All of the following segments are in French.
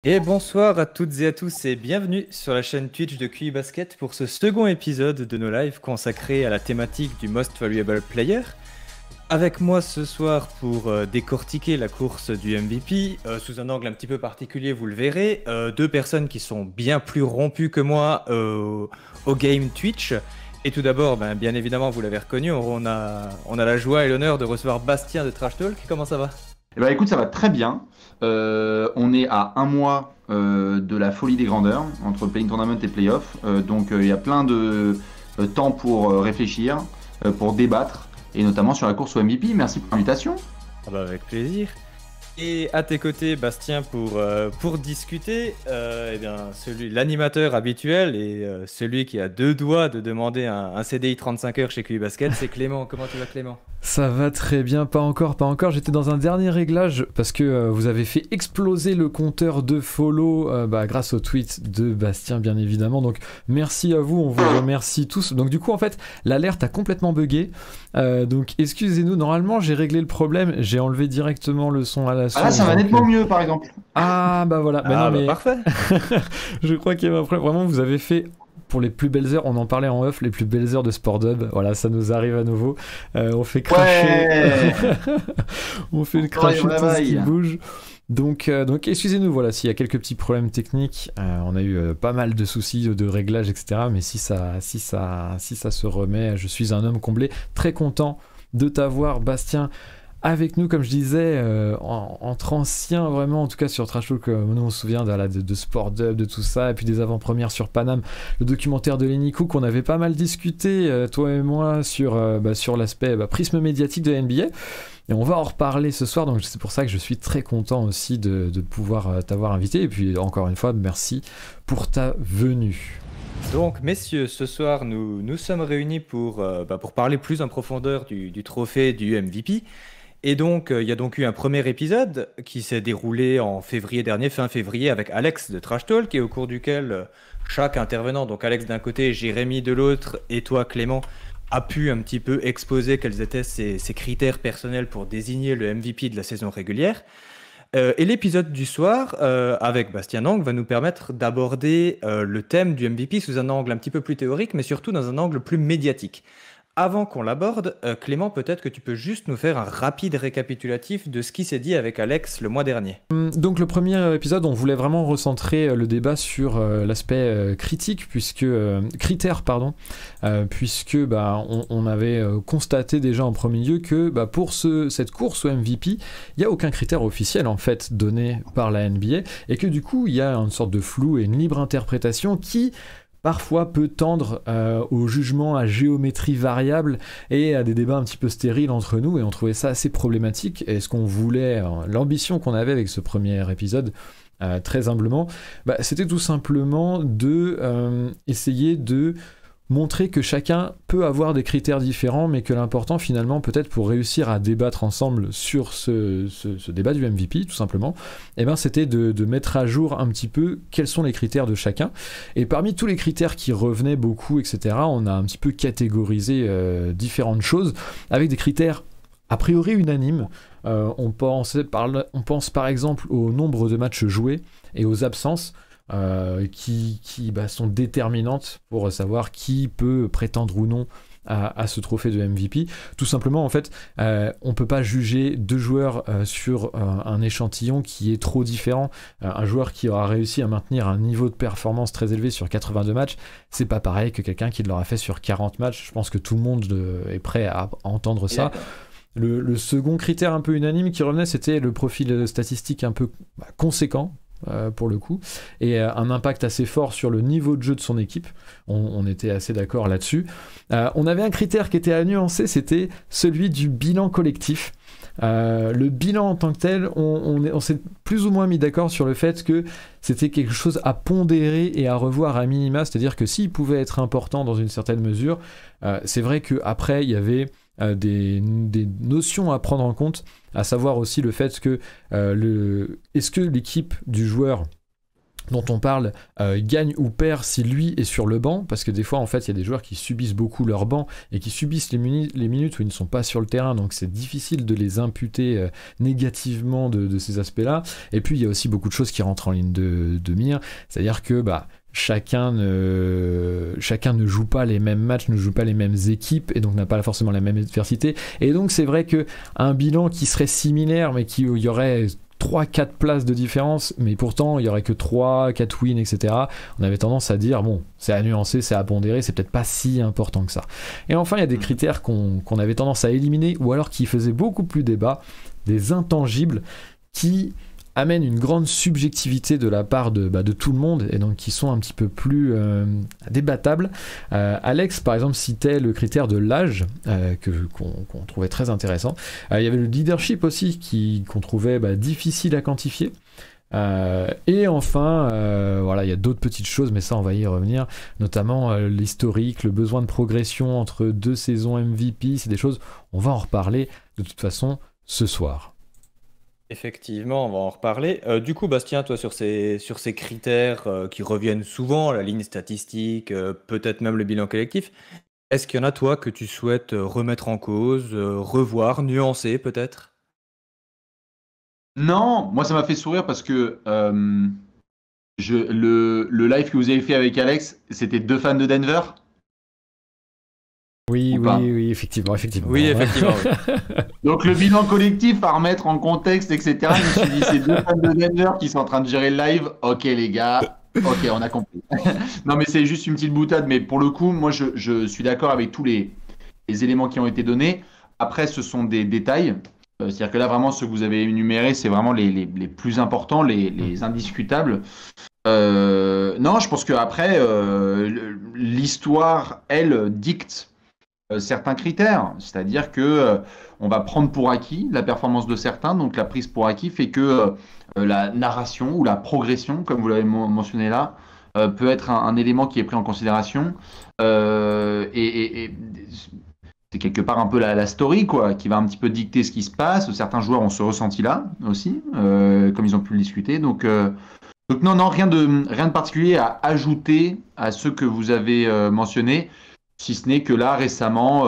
Et bonsoir à toutes et à tous et bienvenue sur la chaîne Twitch de QI Basket pour ce second épisode de nos lives consacré à la thématique du Most Valuable Player. Avec moi ce soir pour décortiquer la course du MVP, sous un angle un petit peu particulier, vous le verrez, deux personnes qui sont bien plus rompues que moi au game Twitch. Et tout d'abord, bien évidemment, vous l'avez reconnu, on a la joie et l'honneur de recevoir Bastien de Trash Talk. Comment ça va? Eh ben, écoute, ça va très bien. On est à un mois de la folie des grandeurs entre Playing Tournament et Playoff. Donc il y a plein de temps pour réfléchir, pour débattre, et notamment sur la course au MVP. Merci pour l'invitation. Ah bah avec plaisir. Et à tes côtés, Bastien, pour discuter, l'animateur habituel et celui qui a deux doigts de demander un CDI 35 heures chez QI Basket, c'est Clément. Comment tu vas, Clément? Ça va très bien, pas encore, pas encore. J'étais dans un dernier réglage parce que vous avez fait exploser le compteur de follow grâce au tweet de Bastien, bien évidemment. Donc merci à vous, on vous remercie tous. Donc du coup, en fait, l'alerte a complètement bugué. Donc excusez-nous, normalement j'ai réglé le problème, j'ai enlevé directement le son à la Ah là, source. ça va nettement mieux, par exemple. Ah bah voilà, Ah non, bah mais parfait. je crois qu'il y avait un problème. Vraiment, vous avez fait pour les plus belles heures, on en parlait en off, les plus belles heures de Sport Hub. Voilà, ça nous arrive à nouveau. On fait cracher, Ouais. on fait Travaille, cracher on tout ce qui travaille. bouge. Donc excusez-nous, voilà, s'il y a quelques petits problèmes techniques, on a eu pas mal de soucis de réglage, etc. Mais si ça se remet, je suis un homme comblé, très content de t'avoir, Bastien, avec nous, comme je disais, entre anciens, vraiment, en tout cas sur Trash Talk, nous on se souvient de Sport Hub, de tout ça, et puis des avant-premières sur Paname, le documentaire de Lenny Cook, on avait pas mal discuté, toi et moi, sur l'aspect prisme médiatique de la NBA, et on va en reparler ce soir, donc c'est pour ça que je suis très content aussi de pouvoir t'avoir invité, et puis encore une fois, merci pour ta venue. Donc, messieurs, ce soir, nous sommes réunis pour parler plus en profondeur du trophée du MVP. Et donc, il y a donc eu un premier épisode qui s'est déroulé en février dernier, fin février, avec Alex de Trash Talk, et au cours duquel chaque intervenant, donc Alex d'un côté, Jérémy de l'autre, et toi, Clément, a pu un petit peu exposer quels étaient ses critères personnels pour désigner le MVP de la saison régulière. Et l'épisode du soir, avec Bastien Ang, va nous permettre d'aborder le thème du MVP sous un angle un petit peu plus théorique, mais surtout dans un angle plus médiatique. Avant qu'on l'aborde, Clément, peut-être que tu peux juste nous faire un rapide récapitulatif de ce qui s'est dit avec Alex le mois dernier. Donc le premier épisode, on voulait vraiment recentrer le débat sur l'aspect critère, pardon, puisque on avait constaté déjà en premier lieu que pour cette course au MVP, il n'y a aucun critère officiel en fait donné par la NBA, et que du coup il y a une sorte de flou et une libre interprétation qui parfois peut tendre au jugement à géométrie variable et à des débats un petit peu stériles entre nous, et on trouvait ça assez problématique. Et ce qu'on voulait, l'ambition qu'on avait avec ce premier épisode, très humblement, c'était tout simplement de essayer de montrer que chacun peut avoir des critères différents, mais que l'important finalement, peut-être pour réussir à débattre ensemble sur ce débat du MVP, tout simplement, c'était de mettre à jour un petit peu quels sont les critères de chacun. Et parmi tous les critères qui revenaient beaucoup, etc., on a un petit peu catégorisé différentes choses, avec des critères a priori unanimes. On pense par exemple au nombre de matchs joués et aux absences, qui sont déterminantes pour savoir qui peut prétendre ou non à ce trophée de MVP. Tout simplement, en fait, on peut pas juger deux joueurs sur un échantillon qui est trop différent. Un joueur qui aura réussi à maintenir un niveau de performance très élevé sur 82 matchs, c'est pas pareil que quelqu'un qui l'aura fait sur 40 matchs. Je pense que tout le monde est prêt à entendre ça. Le second critère un peu unanime qui revenait, c'était le profil statistique un peu conséquent, pour le coup, et un impact assez fort sur le niveau de jeu de son équipe. On était assez d'accord là-dessus. On avait un critère qui était à nuancer, c'était celui du bilan collectif. Le bilan en tant que tel, on s'est plus ou moins mis d'accord sur le fait que c'était quelque chose à pondérer et à revoir à minima, c'est-à-dire que s'il pouvait être important dans une certaine mesure, c'est vrai qu'après il y avait des notions à prendre en compte, à savoir aussi le fait que est-ce que l'équipe du joueur dont on parle gagne ou perd si lui est sur le banc, parce que des fois en fait il y a des joueurs qui subissent beaucoup leur banc et qui subissent les minutes où ils ne sont pas sur le terrain, donc c'est difficile de les imputer négativement de ces aspects-là. Et puis il y a aussi beaucoup de choses qui rentrent en ligne de mire, c'est-à-dire que chacun ne joue pas les mêmes matchs, ne joue pas les mêmes équipes et donc n'a pas forcément la même adversité. Et donc c'est vrai qu'un bilan qui serait similaire mais où il y aurait 3-4 places de différence, mais pourtant il y aurait que 3-4 wins, etc. On avait tendance à dire, bon, c'est à nuancer, c'est à pondérer, c'est peut-être pas si important que ça. Et enfin, il y a des critères qu'on avait tendance à éliminer, ou alors qui faisaient beaucoup plus débat, des intangibles qui amènent une grande subjectivité de la part de tout le monde, et donc qui sont un petit peu plus débattables. Alex, par exemple, citait le critère de l'âge, qu'on trouvait très intéressant. Il y avait le leadership aussi, qu'on trouvait difficile à quantifier. Et enfin, il y a d'autres petites choses, mais ça on va y revenir, notamment l'historique, le besoin de progression entre 2 saisons MVP, c'est des choses, on va en reparler de toute façon ce soir. Effectivement, on va en reparler. Du coup, Bastien, toi, sur ces critères qui reviennent souvent, la ligne statistique, peut-être même le bilan collectif, est-ce qu'il y en a, toi, que tu souhaites remettre en cause, revoir, nuancer, peut-être? Non, moi ça m'a fait sourire parce que le live que vous avez fait avec Alex, c'était 2 fans de Denver. Oui, effectivement. Oui, effectivement. Oui. Donc le bilan collectif à remettre en contexte, etc. Je me suis dit, c'est 2 fans de Denver qui sont en train de gérer le live. Ok les gars, ok, on a compris. Non mais c'est juste une petite boutade, mais pour le coup, moi je suis d'accord avec tous les éléments qui ont été donnés. Après, ce sont des détails. C'est-à-dire que là, vraiment, ce que vous avez énuméré, c'est vraiment les plus importants, les indiscutables. Non, je pense qu'après, l'histoire, elle, dicte certains critères. C'est-à-dire que on va prendre pour acquis la performance de certains, donc la prise pour acquis fait que la narration ou la progression, comme vous l'avez mentionné là, peut être un élément qui est pris en considération. Et c'est quelque part un peu la story, quoi, qui va un petit peu dicter ce qui se passe. Certains joueurs ont ce ressenti-là aussi, comme ils ont pu le discuter. Donc non, rien de particulier à ajouter à ce que vous avez mentionné, si ce n'est que là, récemment,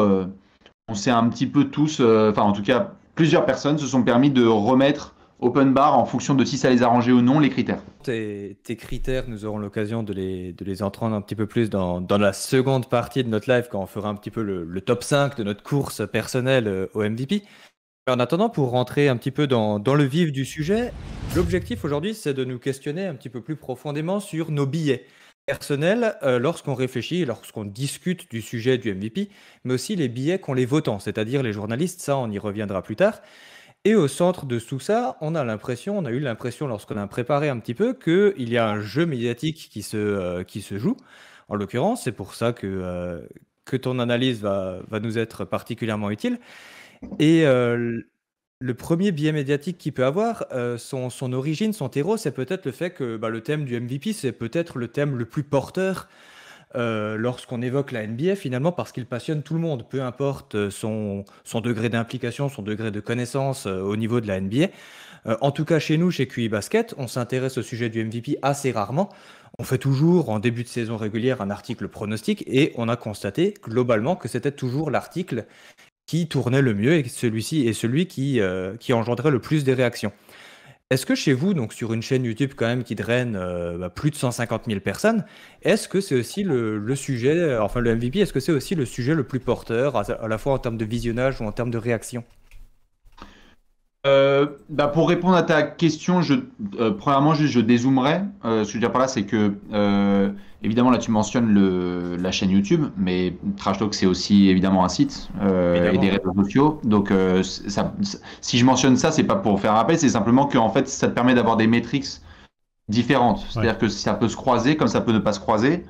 on s'est un petit peu tous, en tout cas, plusieurs personnes se sont permis de remettre open bar en fonction de si ça les arrangeait ou non, les critères. Tes critères, nous aurons l'occasion de les entendre un petit peu plus dans la seconde partie de notre live, quand on fera un petit peu le top 5 de notre course personnelle au MVP. En attendant, pour rentrer un petit peu dans le vif du sujet, l'objectif aujourd'hui, c'est de nous questionner un petit peu plus profondément sur nos billets personnels lorsqu'on réfléchit, lorsqu'on discute du sujet du MVP, mais aussi les billets qu'ont les votants, c'est-à-dire les journalistes. Ça, on y reviendra plus tard. Et au centre de tout ça, on a eu l'impression lorsqu'on a préparé un petit peu qu'il y a un jeu médiatique qui se joue. En l'occurrence, c'est pour ça que ton analyse va nous être particulièrement utile. Et le premier biais médiatique qu'il peut avoir, son origine, son terreau, c'est peut-être le fait que le thème du MVP, c'est peut-être le thème le plus porteur lorsqu'on évoque la NBA, finalement, parce qu'il passionne tout le monde, peu importe son degré d'implication, son degré de connaissance au niveau de la NBA. En tout cas, chez nous, chez QI Basket, on s'intéresse au sujet du MVP assez rarement. On fait toujours, en début de saison régulière, un article pronostic, et on a constaté globalement que c'était toujours l'article qui tournait le mieux, et celui-ci est celui qui engendrait le plus des réactions. Est-ce que chez vous, donc sur une chaîne YouTube quand même qui draine plus de 150 000 personnes, est-ce que c'est aussi le sujet, enfin le MVP, est-ce que c'est aussi le sujet le plus porteur, à la fois en termes de visionnage ou en termes de réaction? Pour répondre à ta question, premièrement, je dézoomerais. Ce que je veux dire par là, c'est que évidemment, là, tu mentionnes la chaîne YouTube, mais Trash Talk, c'est aussi évidemment un site et des réseaux sociaux. Donc, si je mentionne ça, c'est pas pour faire un rappel, c'est simplement que en fait, ça te permet d'avoir des métriques différentes. C'est-à-dire que ça peut se croiser comme ça peut ne pas se croiser.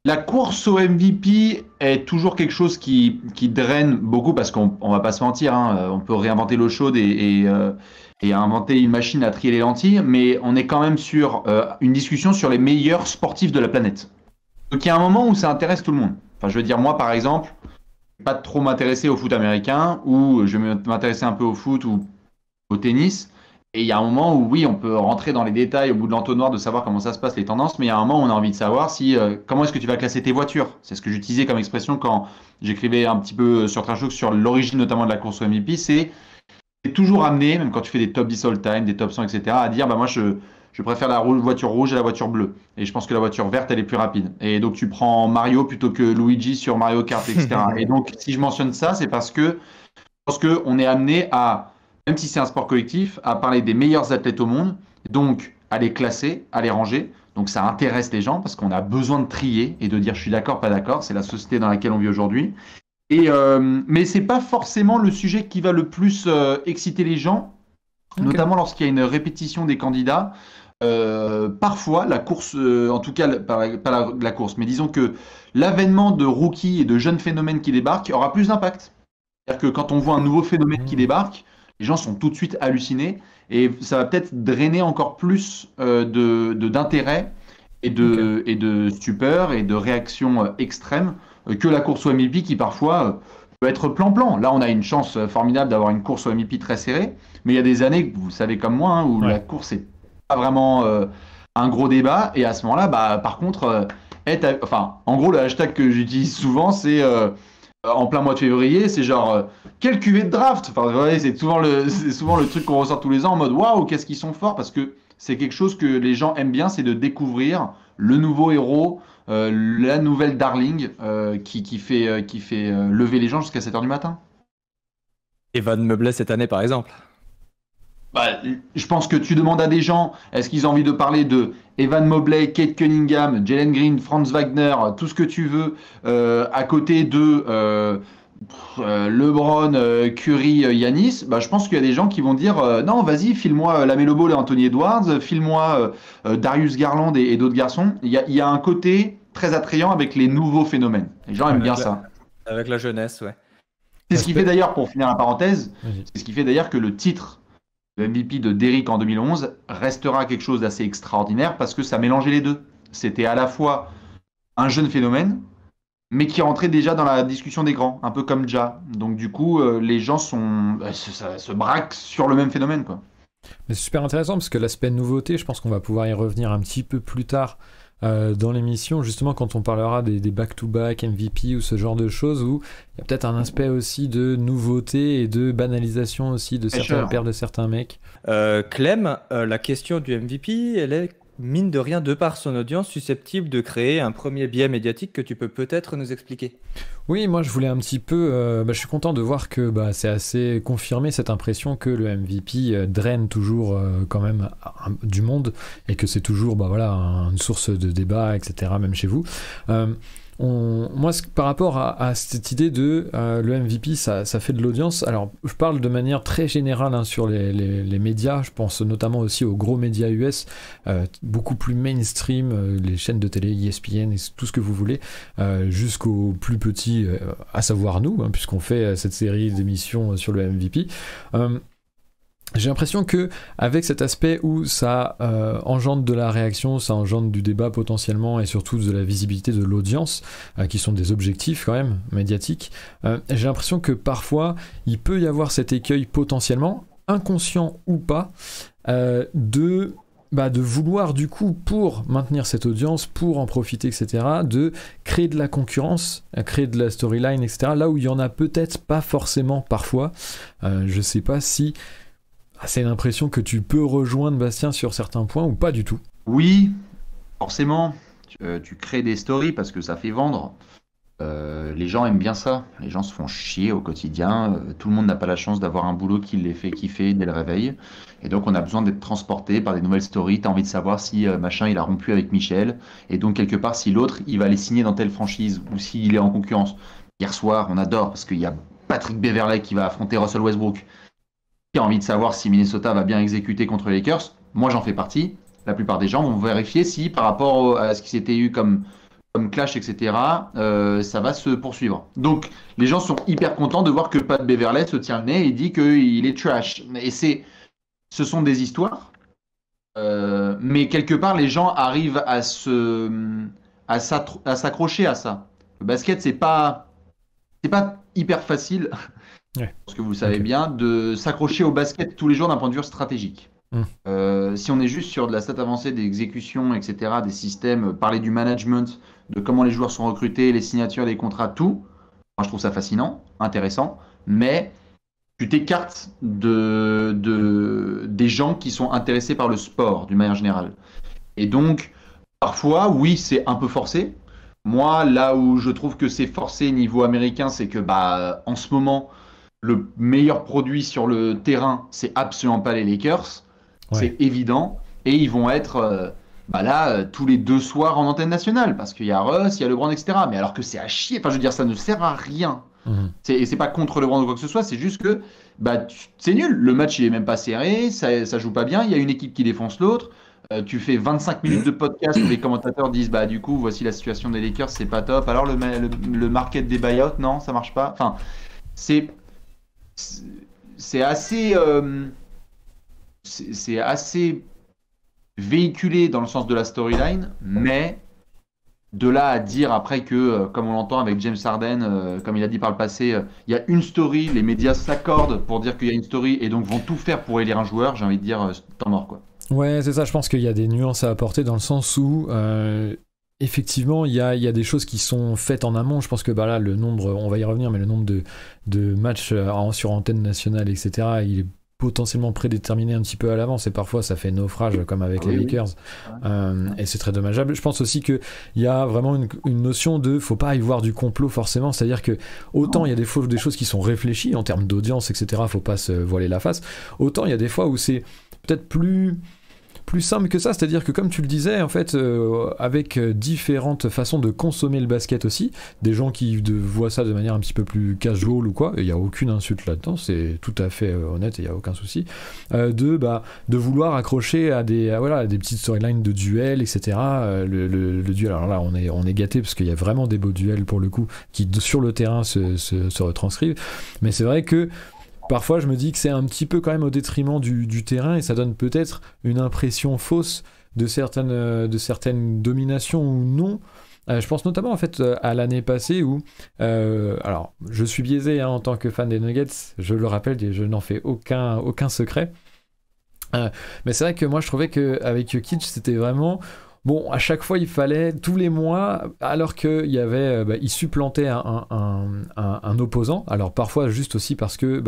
La course au MVP est toujours quelque chose qui draine beaucoup parce qu'on va pas se mentir, hein, on peut réinventer l'eau chaude et inventer une machine à trier les lentilles, mais on est quand même sur une discussion sur les meilleurs sportifs de la planète. Donc il y a un moment où ça intéresse tout le monde. Enfin, je veux dire, moi par exemple, je vais pas trop m'intéresser au foot américain ou je vais m'intéresser un peu au foot ou au tennis. Et il y a un moment où, oui, on peut rentrer dans les détails au bout de l'entonnoir de savoir comment ça se passe, les tendances, mais il y a un moment où on a envie de savoir si, comment est-ce que tu vas classer tes voitures. C'est ce que j'utilisais comme expression quand j'écrivais un petit peu sur Trash Talk sur l'origine notamment de la course au MVP. C'est toujours amené, même quand tu fais des top 10 all-time, des top 100, etc., à dire, bah, moi, je préfère la voiture rouge à la voiture bleue. Et je pense que la voiture verte, elle est plus rapide. Et donc, tu prends Mario plutôt que Luigi sur Mario Kart, etc. Et donc, si je mentionne ça, c'est parce que je pense qu'on est amené à, même si c'est un sport collectif, à parler des meilleurs athlètes au monde, donc à les classer, à les ranger. Donc ça intéresse les gens parce qu'on a besoin de trier et de dire je suis d'accord, pas d'accord. C'est la société dans laquelle on vit aujourd'hui. Mais c'est pas forcément le sujet qui va le plus exciter les gens, notamment lorsqu'il y a une répétition des candidats. Parfois, la course, en tout cas, pas la course, mais disons que l'avènement de rookies et de jeunes phénomènes qui débarquent aura plus d'impact. C'est-à-dire que quand on voit un nouveau phénomène qui débarque, les gens sont tout de suite hallucinés et ça va peut-être drainer encore plus d'intérêt et de stupeur et de réaction extrême que la course au MVP qui parfois peut être plan-plan. Là, on a une chance formidable d'avoir une course au MVP très serrée, mais il y a des années, vous savez comme moi, où la course est pas vraiment un gros débat et à ce moment-là, bah, par contre, en gros, le hashtag que j'utilise souvent, c'est en plein mois de février, c'est genre quelle cuvée de draft. Enfin, ouais, c'est souvent le truc qu'on ressort tous les ans en mode waouh, qu'est-ce qu'ils sont forts parce que c'est quelque chose que les gens aiment bien, c'est de découvrir le nouveau héros, la nouvelle darling qui fait lever les gens jusqu'à 7h du matin. Evan Mobley cette année par exemple. Bah, je pense que tu demandes à des gens, est-ce qu'ils ont envie de parler de Evan Mobley, Kate Cunningham, Jalen Green, Franz Wagner, tout ce que tu veux, à côté de LeBron, Curry, Giannis, bah, je pense qu'il y a des gens qui vont dire non, vas-y, file-moi LaMelo Ball et Anthony Edwards, file-moi Darius Garland et d'autres garçons. Il y a un côté très attrayant avec les nouveaux phénomènes. Les gens aiment bien ça. Avec la jeunesse, ouais. C'est ce qui fait d'ailleurs, pour finir la parenthèse, c'est ce qui fait d'ailleurs que le titre le MVP de Derrick en 2011 restera quelque chose d'assez extraordinaire parce que ça mélangeait les deux. C'était à la fois un jeune phénomène, mais qui rentrait déjà dans la discussion des grands, un peu comme Ja. Donc du coup, les gens se braquent sur le même phénomène, quoi. Mais c'est super intéressant parce que l'aspect nouveauté, je pense qu'on va pouvoir y revenir un petit peu plus tard dans l'émission, justement quand on parlera des back-to-back MVP ou ce genre de choses, où il y a peut-être un aspect aussi de nouveauté et de banalisation aussi de certaines paires de certains mecs. Clem, la question du MVP, elle est mine de rien, de par son audience, susceptible de créer un premier biais médiatique que tu peux peut-être nous expliquer. Oui, moi je voulais un petit peu... je suis content de voir que c'est assez confirmé cette impression que le MVP draine toujours quand même du monde et que c'est toujours une source de débat, etc., même chez vous. Moi, par rapport à cette idée de le MVP, ça fait de l'audience. Alors, je parle de manière très générale sur les médias. Je pense notamment aussi aux gros médias US, beaucoup plus mainstream, les chaînes de télé, ESPN et tout ce que vous voulez, jusqu'aux plus petits, à savoir nous, puisqu'on fait cette série d'émissions sur le MVP. J'ai l'impression que avec cet aspect où ça engendre de la réaction, ça engendre du débat potentiellement et surtout de la visibilité de l'audience, qui sont des objectifs quand même médiatiques, j'ai l'impression que parfois il peut y avoir cet écueil potentiellement, inconscient ou pas, de vouloir du coup, pour maintenir cette audience, pour en profiter, etc., de créer de la concurrence, créer de la storyline, etc., là où il y en a peut-être pas forcément parfois. Je sais pas si c'est une impression que tu peux rejoindre Bastien sur certains points ou pas du tout. Oui, forcément. Tu crées des stories parce que ça fait vendre. Les gens aiment bien ça. Les gens se font chier au quotidien. Tout le monde n'a pas la chance d'avoir un boulot qui les fait kiffer dès le réveil. Et donc, on a besoin d'être transporté par des nouvelles stories. Tu as envie de savoir si machin, il a rompu avec Michel. Et donc, quelque part, si l'autre, il va aller signer dans telle franchise ou s'il est en concurrence. Hier soir, on adore parce qu'il y a Patrick Beverley qui va affronter Russell Westbrook. Qui a envie de savoir si Minnesota va bien exécuter contre les Lakers. Moi, j'en fais partie. La plupart des gens vont vérifier si, par rapport à ce qui s'était eu comme clash, etc., ça va se poursuivre. Donc, les gens sont hyper contents de voir que Pat Beverley se tient le nez et dit qu'il est trash. Et ce sont des histoires, mais quelque part, les gens arrivent à s'accrocher à ça. Le basket, c'est pas hyper facile. Ouais. Parce que vous savez bien, de s'accrocher au basket tous les jours d'un point de vue stratégique. Si on est juste sur de la stat avancée, des exécutions, etc., des systèmes, parler du management, de comment les joueurs sont recrutés, les signatures, les contrats, tout, moi je trouve ça fascinant, intéressant, mais tu t'écartes des gens qui sont intéressés par le sport d'une manière générale. Et donc, parfois, oui, c'est un peu forcé. Moi, là où je trouve que c'est forcé niveau américain, c'est que en ce moment, le meilleur produit sur le terrain, c'est absolument pas les Lakers. Ouais. C'est évident. Et ils vont être tous les 2 soirs en antenne nationale. Parce qu'il y a Russ, il y a LeBron, etc. Mais alors que c'est à chier. Enfin, je veux dire, ça ne sert à rien. Et c'est pas contre LeBron ou quoi que ce soit. C'est juste que c'est nul. Le match, il est même pas serré. Ça joue pas bien. Il y a une équipe qui défonce l'autre. Tu fais 25 minutes de podcast où les commentateurs disent du coup, voici la situation des Lakers, c'est pas top. Alors, le market des buyouts, non, ça marche pas. Enfin, c'est assez. C'est assez véhiculé dans le sens de la storyline, mais de là à dire après que, comme on l'entend avec James Harden, comme il a dit par le passé, il y a une story, les médias s'accordent pour dire qu'il y a une story et donc vont tout faire pour élire un joueur, j'ai envie de dire, temps mort, quoi. Ouais, c'est ça, je pense qu'il y a des nuances à apporter dans le sens où effectivement il y a des choses qui sont faites en amont. Je pense que là le nombre, on va y revenir, mais le nombre de matchs sur antenne nationale, etc., il est potentiellement prédéterminé un petit peu à l'avance et parfois ça fait naufrage comme avec les Lakers. Et c'est très dommageable. Je pense aussi qu'il y a vraiment une notion de faut pas y voir du complot forcément, c'est-à-dire que autant il y a des choses qui sont réfléchies en termes d'audience, etc., faut pas se voiler la face, autant il y a des fois où c'est peut-être plus simple que ça, c'est-à-dire que comme tu le disais, en fait, avec différentes façons de consommer le basket aussi, des gens qui voient ça de manière un petit peu plus casual ou quoi, il n'y a aucune insulte là-dedans, c'est tout à fait honnête et il n'y a aucun souci, de vouloir accrocher à des petites storylines de duels, etc. Le duel, alors là, on est gâté parce qu'il y a vraiment des beaux duels pour le coup qui sur le terrain se retranscrivent, mais c'est vrai que parfois, je me dis que c'est un petit peu quand même au détriment du terrain et ça donne peut-être une impression fausse de certaines dominations ou non. Je pense notamment en fait à l'année passée où, alors, je suis biaisé en tant que fan des Nuggets, je le rappelle, et je n'en fais aucun secret. Mais c'est vrai que moi, je trouvais qu'avec Jokic, c'était vraiment... Bon, à chaque fois, il fallait, tous les mois, alors qu'il y avait, il supplantait un opposant. Alors parfois, juste aussi parce que,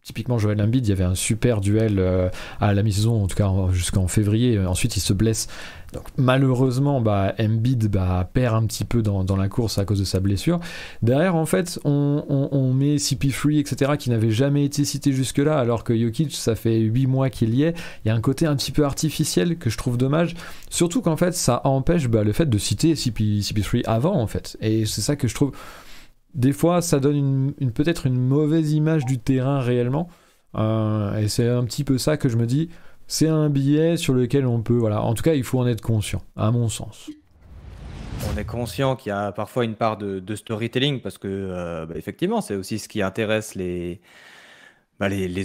typiquement, Joel Embiid, il y avait un super duel à la mi-saison, en tout cas jusqu'en février. Ensuite, il se blesse. Donc malheureusement, Embiid perd un petit peu dans la course à cause de sa blessure. Derrière, en fait, on met CP3, etc., qui n'avait jamais été cité jusque-là, alors que Jokic, ça fait 8 mois qu'il y est. Il y a un côté un petit peu artificiel que je trouve dommage. Surtout qu'en fait, ça empêche le fait de citer CP3 avant, en fait. Et c'est ça que je trouve... Des fois, ça donne peut-être une mauvaise image du terrain réellement. Et c'est un petit peu ça que je me dis... C'est un billet sur lequel on peut... Voilà. En tout cas, il faut en être conscient, à mon sens. On est conscient qu'il y a parfois une part de storytelling parce que, effectivement, c'est aussi ce qui intéresse les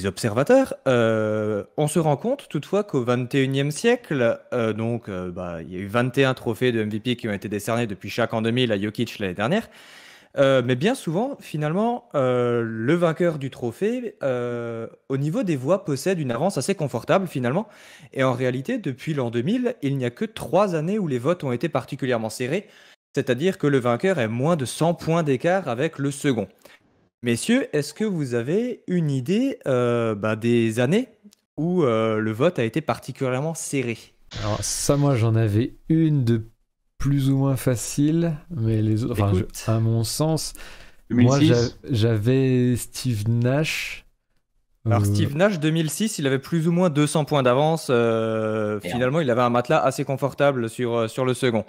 observateurs. On se rend compte toutefois qu'au XXIe siècle, il y a eu 21 trophées de MVP qui ont été décernés depuis chaque an 2000 à Jokic l'année dernière. Mais bien souvent, finalement, le vainqueur du trophée, au niveau des voix, possède une avance assez confortable, finalement. Et en réalité, depuis l'an 2000, il n'y a que 3 années où les votes ont été particulièrement serrés, c'est-à-dire que le vainqueur est moins de 100 points d'écart avec le second. Messieurs, est-ce que vous avez une idée des années où le vote a été particulièrement serré? Alors ça, moi, j'en avais une de plus ou moins facile, mais les autres, à mon sens, 2006. moi j'avais Steve Nash. Alors Steve Nash 2006, il avait plus ou moins 200 points d'avance. Finalement, il avait un matelas assez confortable sur le second.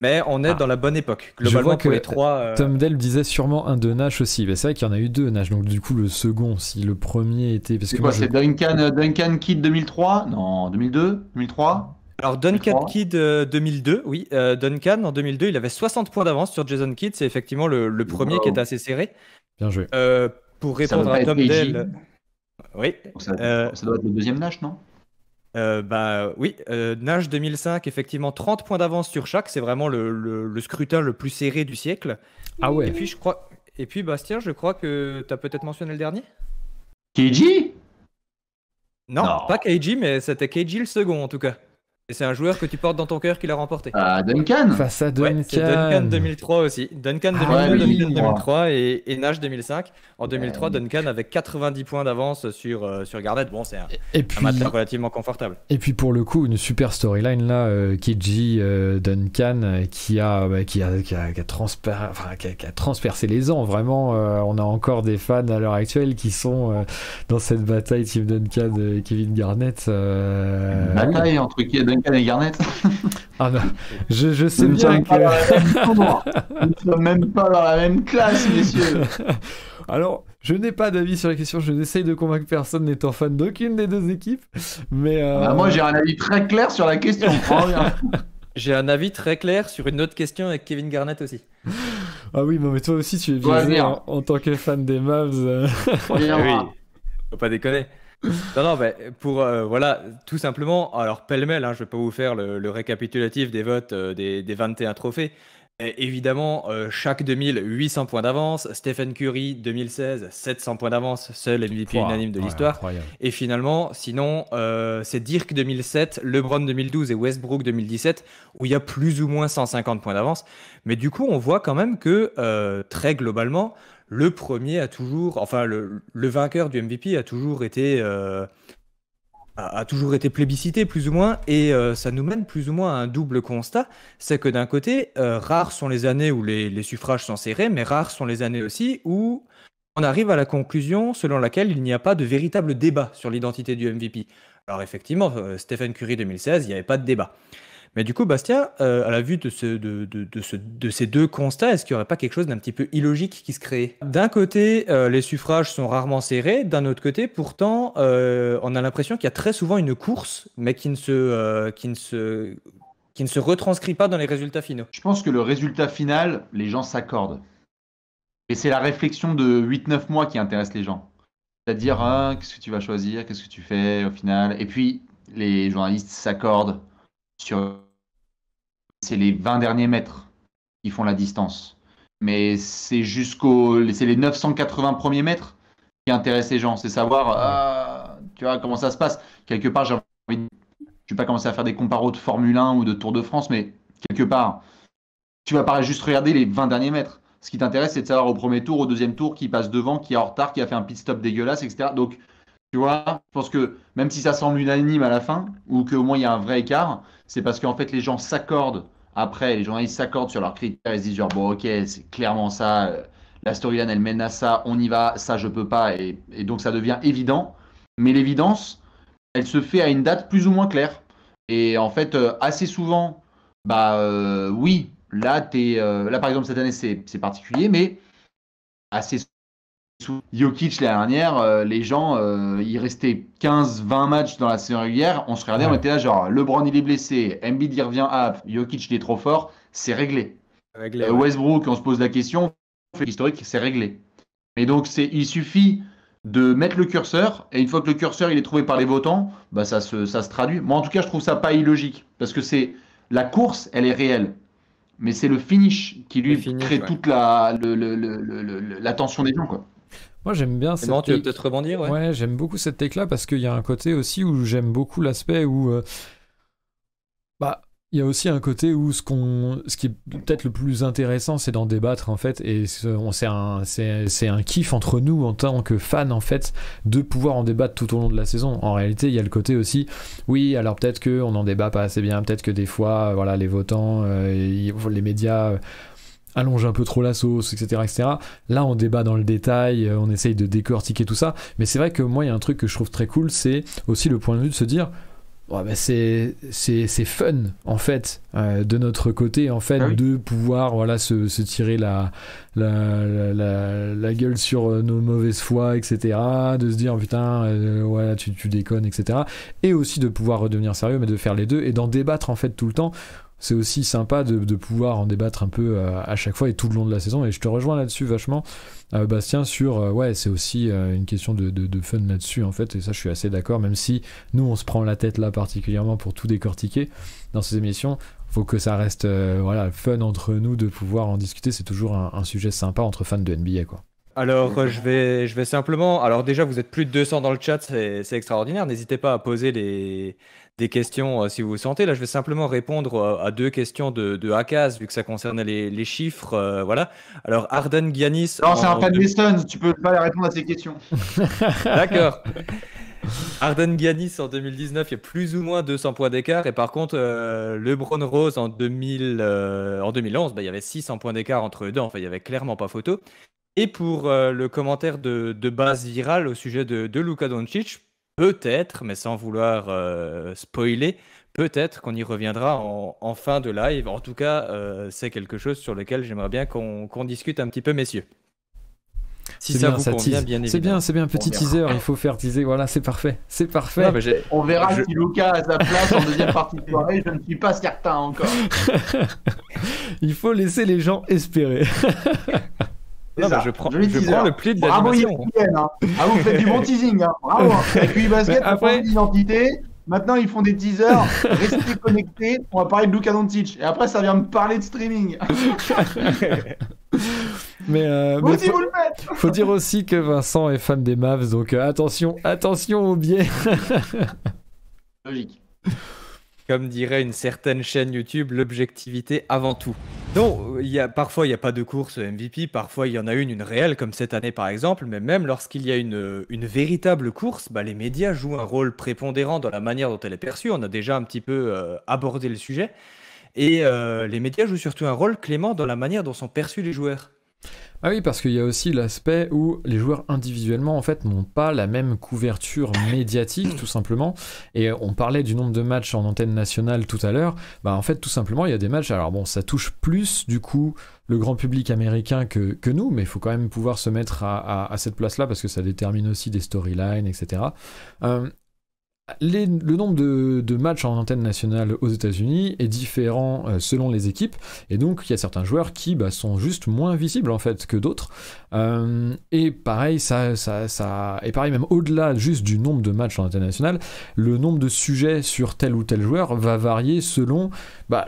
Mais on est dans la bonne époque. Globalement, je vois pour que les trois. Tom Dell disait sûrement un de Nash aussi. Mais c'est vrai qu'il y en a eu 2 Nash. Donc du coup, le second, si le premier était, parce C'est que quoi, moi, c'est Duncan Kidd 2003? Non, 2002? 2003? Alors Duncan Kidd 2002, oui. Duncan en 2002, il avait 60 points d'avance sur Jason Kidd. C'est effectivement le premier qui est assez serré. Bien joué. Pour répondre à Tom Dell. Oui. Ça doit être le deuxième Nash, non? Oui, Nash 2005, effectivement 30 points d'avance sur chaque, c'est vraiment le scrutin le plus serré du siècle. Ah ouais. Et puis Bastien, je crois que tu as peut-être mentionné le dernier. KG? Non, Non. pas KG, mais c'était KG le second en tout cas. Et c'est un joueur que tu portes dans ton cœur qui l'a remporté. Duncan. Face à Ouais, c'est Duncan Duncan. 2003 aussi. Duncan Ah 2002, oui, Duncan moi. 2003 et Nash 2005. En 2003, Duncan avait 90 points d'avance sur Garnett. Bon, c'est Et un puis, matelas relativement confortable. et puis pour le coup, une super storyline là, Kiji Duncan qui a transpercé les ans. Vraiment, on a encore des fans à l'heure actuelle qui sont dans cette bataille Team Duncan Kevin Garnett. Oui. Bataille entre Duncan et Garnett. Ah non, je sais Nous ne bien sommes pas dans que. la même cour. Nous ne sommes même pas dans la même classe, messieurs. Alors, je n'ai pas d'avis sur la question, je n'essaye de convaincre personne n'étant fan d'aucune des deux équipes, mais... Moi, j'ai un avis très clair sur la question. Prends bien. J'ai un avis très clair sur une autre question avec Kevin Garnett aussi. Ah oui, non mais toi aussi tu es Ouais, biaisé bien. en tant que fan des Mavs. Prends bien, Ah oui, moi. faut pas déconner. Non, mais pour voilà, tout simplement, alors pêle-mêle, hein, je vais pas vous faire le récapitulatif des votes des 21 trophées. Et évidemment, chaque 2000, 800 points d'avance. Stephen Curry, 2016, 700 points d'avance, seul MVP Pouah, unanime de ouais, l'histoire. incroyable. Et finalement, sinon, c'est Dirk 2007, LeBron 2012 et Westbrook 2017, où il y a plus ou moins 150 points d'avance. Mais du coup, on voit quand même que, très globalement, le premier a toujours, enfin, le vainqueur du MVP a toujours été plébiscité, plus ou moins, et ça nous mène plus ou moins à un double constat, c'est que d'un côté, rares sont les années où les suffrages sont serrés, mais rares sont les années aussi où on arrive à la conclusion selon laquelle il n'y a pas de véritable débat sur l'identité du MVP. Alors effectivement, Stephen Curry 2016, il n'y avait pas de débat. Mais du coup, Bastien, à la vue de ces deux constats, est-ce qu'il n'y aurait pas quelque chose d'un petit peu illogique qui se crée? D'un côté, les suffrages sont rarement serrés. D'un autre côté, pourtant, on a l'impression qu'il y a très souvent une course, mais qui ne se retranscrit pas dans les résultats finaux. Je pense que le résultat final, les gens s'accordent. Et c'est la réflexion de 8-9 mois qui intéresse les gens. C'est-à-dire, qu'est-ce que tu vas choisir, qu'est-ce que tu fais au final. Et puis, les journalistes s'accordent sur... C'est les 20 derniers mètres qui font la distance. Mais c'est les 980 premiers mètres qui intéressent les gens. C'est savoir, tu vois, comment ça se passe. Quelque part, j'ai envie de... Je vais pas commencer à faire des comparos de Formule 1 ou de Tour de France, mais quelque part, tu vas pas juste regarder les 20 derniers mètres. Ce qui t'intéresse, c'est de savoir au premier tour, au deuxième tour, qui passe devant, qui est en retard, qui a fait un pit stop dégueulasse, etc. Donc, tu vois, je pense que même si ça semble unanime à la fin, ou qu'au moins il y a un vrai écart, c'est parce qu'en fait les gens s'accordent après, les journalistes s'accordent sur leurs critères, ils se disent genre, bon ok, c'est clairement ça, la storyline elle mène à ça, on y va, ça je peux pas, et donc ça devient évident. Mais l'évidence, elle se fait à une date plus ou moins claire. Et en fait, assez souvent, oui, là, là par exemple cette année c'est particulier, mais assez souvent, Jokic l'année dernière, les gens, il restait 15-20 matchs dans la saison régulière, on se regardait, on était là genre, LeBron il est blessé, Embiid il revient up, Jokic il est trop fort, c'est réglé. Réglé, ouais. Westbrook, on se pose la question, on fait l'historique, c'est réglé. Et donc il suffit de mettre le curseur, et une fois que le curseur il est trouvé par les votants, ça se traduit. Moi en tout cas je trouve ça pas illogique, parce que la course elle est réelle, mais c'est le finish qui lui crée toute l'attention des gens, quoi. Moi j'aime bien cette take. Tu veux peut-être rebondir, ouais. Ouais, j'aime beaucoup cette take là parce qu'il y a un côté aussi où j'aime beaucoup l'aspect où il y a aussi un côté où ce qui est peut-être le plus intéressant, c'est d'en débattre en fait, et c'est un kiff entre nous en tant que fans en fait, de pouvoir en débattre tout au long de la saison. En réalité, il y a le côté aussi, oui, alors peut-être qu'on n'en débat pas assez bien, peut-être que des fois, voilà, les votants, les médias allonge un peu trop la sauce, etc., etc. Là, on débat dans le détail, on essaye de décortiquer tout ça, mais c'est vrai que moi, il y a un truc que je trouve très cool, c'est aussi le point de vue de se dire, c'est fun, en fait, de notre côté, en fait, de pouvoir, voilà, se tirer la gueule sur nos mauvaises foi, etc., de se dire, putain, voilà, tu déconnes, etc., et aussi de pouvoir redevenir sérieux, mais de faire les deux, et d'en débattre, en fait, tout le temps. C'est aussi sympa de pouvoir en débattre un peu à chaque fois et tout le long de la saison, et je te rejoins là-dessus vachement, Bastien, sur c'est aussi une question de fun là-dessus en fait, et ça je suis assez d'accord, même si nous on se prend la tête là particulièrement pour tout décortiquer dans ces émissions, faut que ça reste fun entre nous de pouvoir en discuter, c'est toujours un sujet sympa entre fans de NBA, quoi. Alors, je vais simplement. Alors, déjà, vous êtes plus de 200 dans le chat, c'est extraordinaire. N'hésitez pas à poser des questions si vous le sentez. Là, je vais simplement répondre à deux questions de Akaz, vu que ça concernait les chiffres. Voilà. Alors, Arden Giannis. Non, c'est un fan des Suns, tu peux pas répondre à ces questions. D'accord. Arden Giannis en 2019, il y a plus ou moins 200 points d'écart. Et par contre, LeBron Rose en 2011, il y avait 600 points d'écart entre eux deux. Enfin, il n'y avait clairement pas photo. Et pour le commentaire de base virale au sujet de Luka Doncic, peut-être, mais sans vouloir spoiler, peut-être qu'on y reviendra en fin de live. En tout cas, c'est quelque chose sur lequel j'aimerais bien qu'on discute un petit peu, messieurs. Si C'est ça bien, vous ça convient, tease. bien C'est évidemment. bien, petit teaser, il faut faire teaser, voilà, c'est parfait. C'est parfait. Non, mais On verra je- si Luka a sa place en deuxième partie de soirée, je ne suis pas certain encore. Il faut laisser les gens espérer. C'est Non, ça, mais je prends joli teaser. le pli de Bravo l'animation. ESPN, hein. Ah, vous faites du bon teasing, hein. Bravo. Hein. Avec Basket, Mais après- on l'identité. Maintenant, ils font des teasers. Restez connectés. On va parler de Luka Doncic. Et après, ça vient me parler de streaming. Mais Vous aussi, vous le faites. faut dire aussi que Vincent est fan des Mavs, donc attention au biais. Logique. Comme dirait une certaine chaîne YouTube, l'objectivité avant tout. Donc, parfois, il n'y a pas de course MVP, parfois, il y en a une réelle, comme cette année par exemple, mais même lorsqu'il y a une véritable course, les médias jouent un rôle prépondérant dans la manière dont elle est perçue. On a déjà un petit peu abordé le sujet. Et les médias jouent surtout un rôle, Clément, dans la manière dont sont perçus les joueurs. Ah oui, parce qu'il y a aussi l'aspect où les joueurs individuellement en fait n'ont pas la même couverture médiatique tout simplement. Et on parlait du nombre de matchs en antenne nationale tout à l'heure. En fait tout simplement il y a des matchs. Alors bon, ça touche plus du coup le grand public américain que nous, mais il faut quand même pouvoir se mettre à cette place-là parce que ça détermine aussi des storylines, etc. Le nombre de matchs en antenne nationale aux États-Unis est différent selon les équipes, et donc il y a certains joueurs qui sont juste moins visibles en fait que d'autres. Et pareil, et pareil même au-delà juste du nombre de matchs en antenne nationale, le nombre de sujets sur tel ou tel joueur va varier selon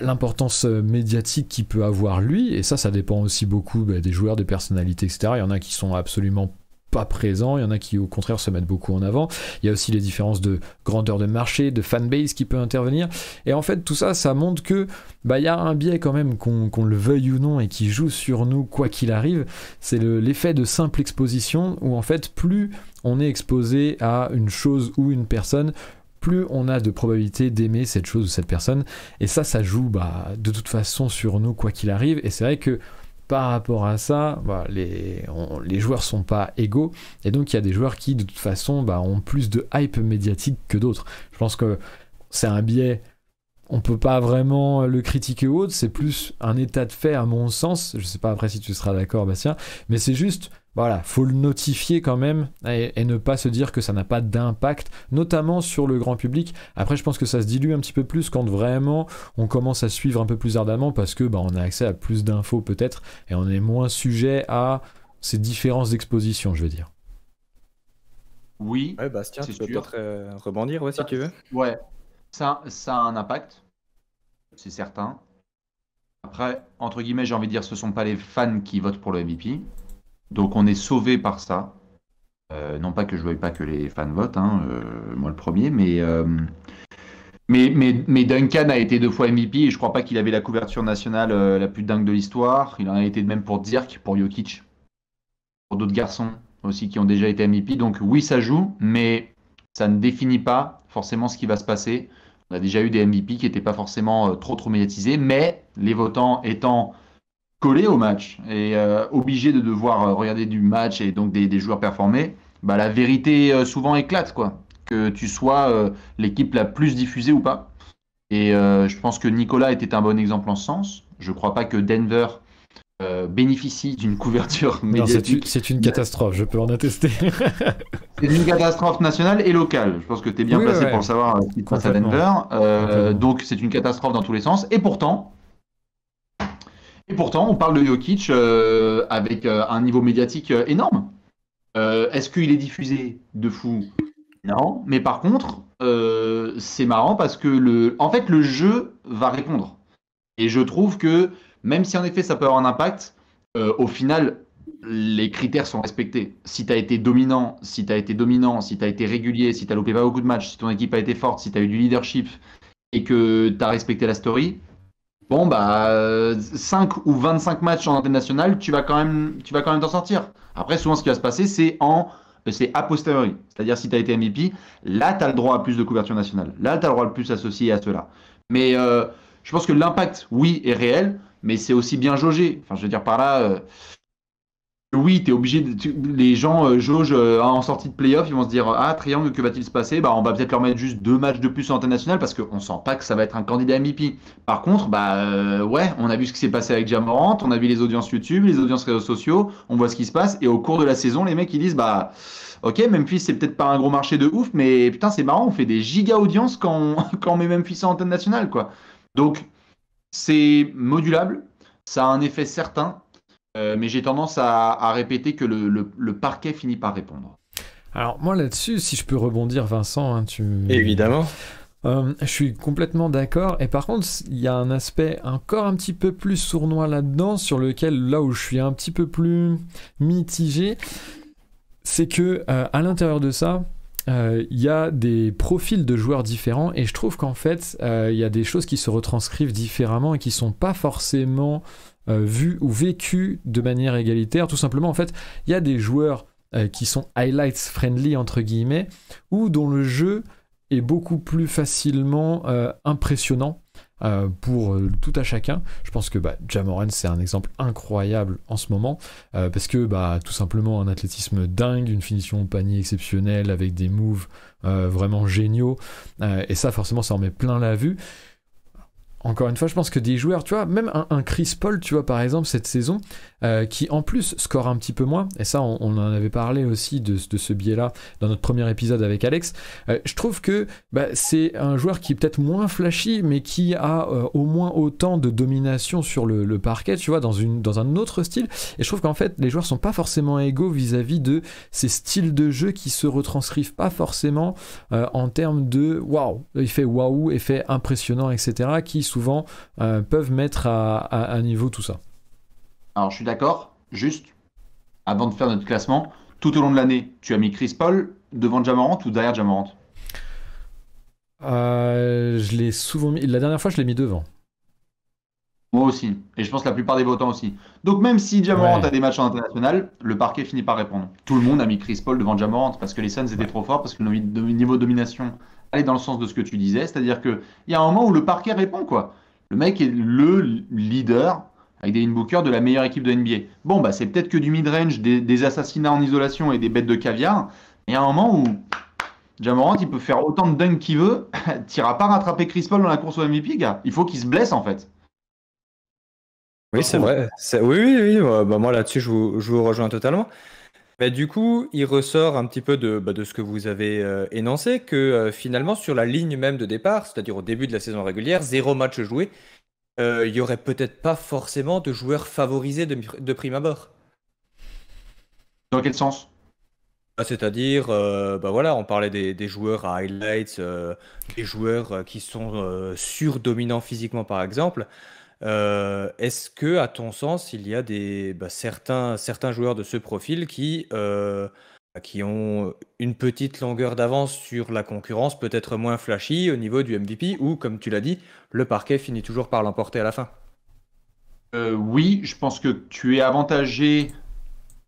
l'importance médiatique qu'il peut avoir lui, et ça dépend aussi beaucoup des joueurs, des personnalités, etc. Il y en a qui sont absolument pas présents, il y en a qui au contraire se mettent beaucoup en avant. Il y a aussi les différences de grandeur de marché, de fanbase qui peut intervenir, et en fait tout ça montre que il y a un biais quand même, qu'on le veuille ou non, et qui joue sur nous quoi qu'il arrive. C'est l'effet de simple exposition, où en fait plus on est exposé à une chose ou une personne, plus on a de probabilité d'aimer cette chose ou cette personne, et ça joue de toute façon sur nous quoi qu'il arrive. Et c'est vrai que par rapport à ça, les joueurs sont pas égaux, et donc il y a des joueurs qui de toute façon ont plus de hype médiatique que d'autres. Je pense que c'est un biais, on peut pas vraiment le critiquer ou autre, c'est plus un état de fait à mon sens. Je sais pas après si tu seras d'accord, Bastien, mais c'est juste, faut le notifier quand même, et ne pas se dire que ça n'a pas d'impact, notamment sur le grand public. Après, je pense que ça se dilue un petit peu plus quand vraiment on commence à suivre un peu plus ardemment, parce que on a accès à plus d'infos peut-être, et on est moins sujet à ces différences d'exposition, je veux dire. Oui, Ouais, Bastien, c'est tu peux sûr. peut-être rebondir si tu veux. Ouais, ça a un impact, c'est certain. Après, entre guillemets, j'ai envie de dire, ce sont pas les fans qui votent pour le MVP. Donc on est sauvé par ça. Non pas que je ne veuille pas que les fans votent, hein, moi le premier, mais Duncan a été 2 fois MVP, et je crois pas qu'il avait la couverture nationale la plus dingue de l'histoire. Il en a été de même pour Dirk, pour Jokic, pour d'autres garçons aussi qui ont déjà été MVP. Donc oui, ça joue, mais ça ne définit pas forcément ce qui va se passer. On a déjà eu des MVP qui n'étaient pas forcément trop médiatisés, mais les votants étant collés au match et obligés de devoir regarder du match et donc des joueurs performer, la vérité souvent éclate, quoi. Que tu sois l'équipe la plus diffusée ou pas. Et je pense que Nicolas était un bon exemple en ce sens. Je crois pas que Denver bénéficie d'une couverture Non, médiatique. c'est une catastrophe, je peux en attester. C'est une catastrophe nationale et locale. Je pense que tu es bien Oui, placé ouais. pour savoir ce qui se passe à Denver. Donc c'est une catastrophe dans tous les sens. Et pourtant, on parle de Jokic avec un niveau médiatique énorme. Est-ce qu'il est diffusé de fou? Non. Mais par contre, c'est marrant parce que en fait, le jeu va répondre. Et je trouve que même si en effet ça peut avoir un impact, au final, les critères sont respectés. Si tu as été dominant, si tu as été régulier, si tu as loupé pas beaucoup de matchs, si ton équipe a été forte, si tu as eu du leadership et que tu as respecté la story, bon, bah, 5 ou 25 matchs en antenne nationale, tu vas quand même t'en sortir. Après, souvent, ce qui va se passer, c'est a posteriori. C'est-à-dire, si tu as été MVP, là, tu as le droit à plus de couverture nationale. Là, tu as le droit de plus associé à cela. Mais je pense que l'impact, oui, est réel, mais c'est aussi bien jaugé. Enfin, je veux dire par là, oui, t'es obligé les gens jaugent en sortie de playoff, ils vont se dire ah, triangle, que va-t-il se passer? Bah, on va peut-être leur mettre juste 2 matchs de plus en antenne nationale parce qu'on sent pas que ça va être un candidat MVP. Par contre, bah ouais, on a vu ce qui s'est passé avec Ja Morant, on a vu les audiences YouTube, les audiences réseaux sociaux, on voit ce qui se passe et au cours de la saison, les mecs ils disent bah ok, Memphis c'est peut-être pas un gros marché de ouf, mais putain c'est marrant, on fait des giga audiences quand on, quand on met Memphis en antenne nationale quoi. Donc c'est modulable, ça a un effet certain. Mais j'ai tendance à répéter que le parquet finit par répondre. Alors moi là-dessus, si je peux rebondir, Vincent, hein, Évidemment. Je suis complètement d'accord. Et par contre, il y a un aspect encore un petit peu plus sournois là-dedans, sur lequel, là où je suis un petit peu plus mitigé, c'est que à l'intérieur de ça, il y a des profils de joueurs différents, et je trouve qu'en fait, il y a des choses qui se retranscrivent différemment et qui sont pas forcément vues ou vécues de manière égalitaire. Tout simplement, en fait, il y a des joueurs qui sont highlights friendly entre guillemets, ou dont le jeu est beaucoup plus facilement impressionnant pour tout à chacun. Je pense que Ja Morant, c'est un exemple incroyable en ce moment, parce que tout simplement un athlétisme dingue, une finition au panier exceptionnelle avec des moves vraiment géniaux, et ça forcément ça en met plein la vue. Encore une fois, je pense que des joueurs, tu vois, même un Chris Paul, tu vois, par exemple, cette saison, qui en plus score un petit peu moins, et ça, on en avait parlé aussi de ce biais-là dans notre premier épisode avec Alex. Je trouve que c'est un joueur qui est peut-être moins flashy, mais qui a au moins autant de domination sur le parquet, tu vois, dans un autre style. Et je trouve qu'en fait, les joueurs sont pas forcément égaux vis-à-vis de ces styles de jeu qui se retranscrivent pas forcément en termes de waouh, effet waouh, effet impressionnant, etc., qui souvent peuvent mettre à niveau tout ça. Alors je suis d'accord, juste avant de faire notre classement, tout au long de l'année, tu as mis Chris Paul devant Ja Morant ou derrière Ja Morant? Je l'ai souvent mis. La dernière fois, je l'ai mis devant. Moi aussi, et je pense que la plupart des votants aussi. Donc même si Ja Morant Ouais. a des matchs en international, le parquet finit par répondre. Tout le monde a mis Chris Paul devant Ja Morant parce que les Suns étaient Ouais. trop forts, parce que le niveau de domination allait dans le sens de ce que tu disais, c'est-à-dire qu'il y a un moment où le parquet répond, quoi. Le mec est le leader avec Devin Booker de la meilleure équipe de NBA. Bon, c'est peut-être que du mid-range, des assassinats en isolation et des bêtes de caviar, mais il y a un moment où Ja Morant, il peut faire autant de dunks qu'il veut, t'iras pas rattraper Chris Paul dans la course au MVP, gars. Il faut qu'il se blesse, en fait. Oui, Je c'est trouve. vrai. Oui, oui, oui. Moi, là-dessus, je vous rejoins totalement. Mais du coup, il ressort un petit peu de ce que vous avez énoncé, que finalement, sur la ligne même de départ, c'est-à-dire au début de la saison régulière, 0 match joué, il y aurait peut-être pas forcément de joueurs favorisés de prime abord. Dans quel sens? C'est-à-dire, voilà, on parlait des joueurs à highlights, des joueurs qui sont surdominants physiquement, par exemple. Est-ce que, à ton sens, il y a certains joueurs de ce profil qui ont une petite longueur d'avance sur la concurrence, peut-être moins flashy au niveau du MVP, ou, comme tu l'as dit, le parquet finit toujours par l'emporter à la fin? Oui, je pense que tu es avantagé.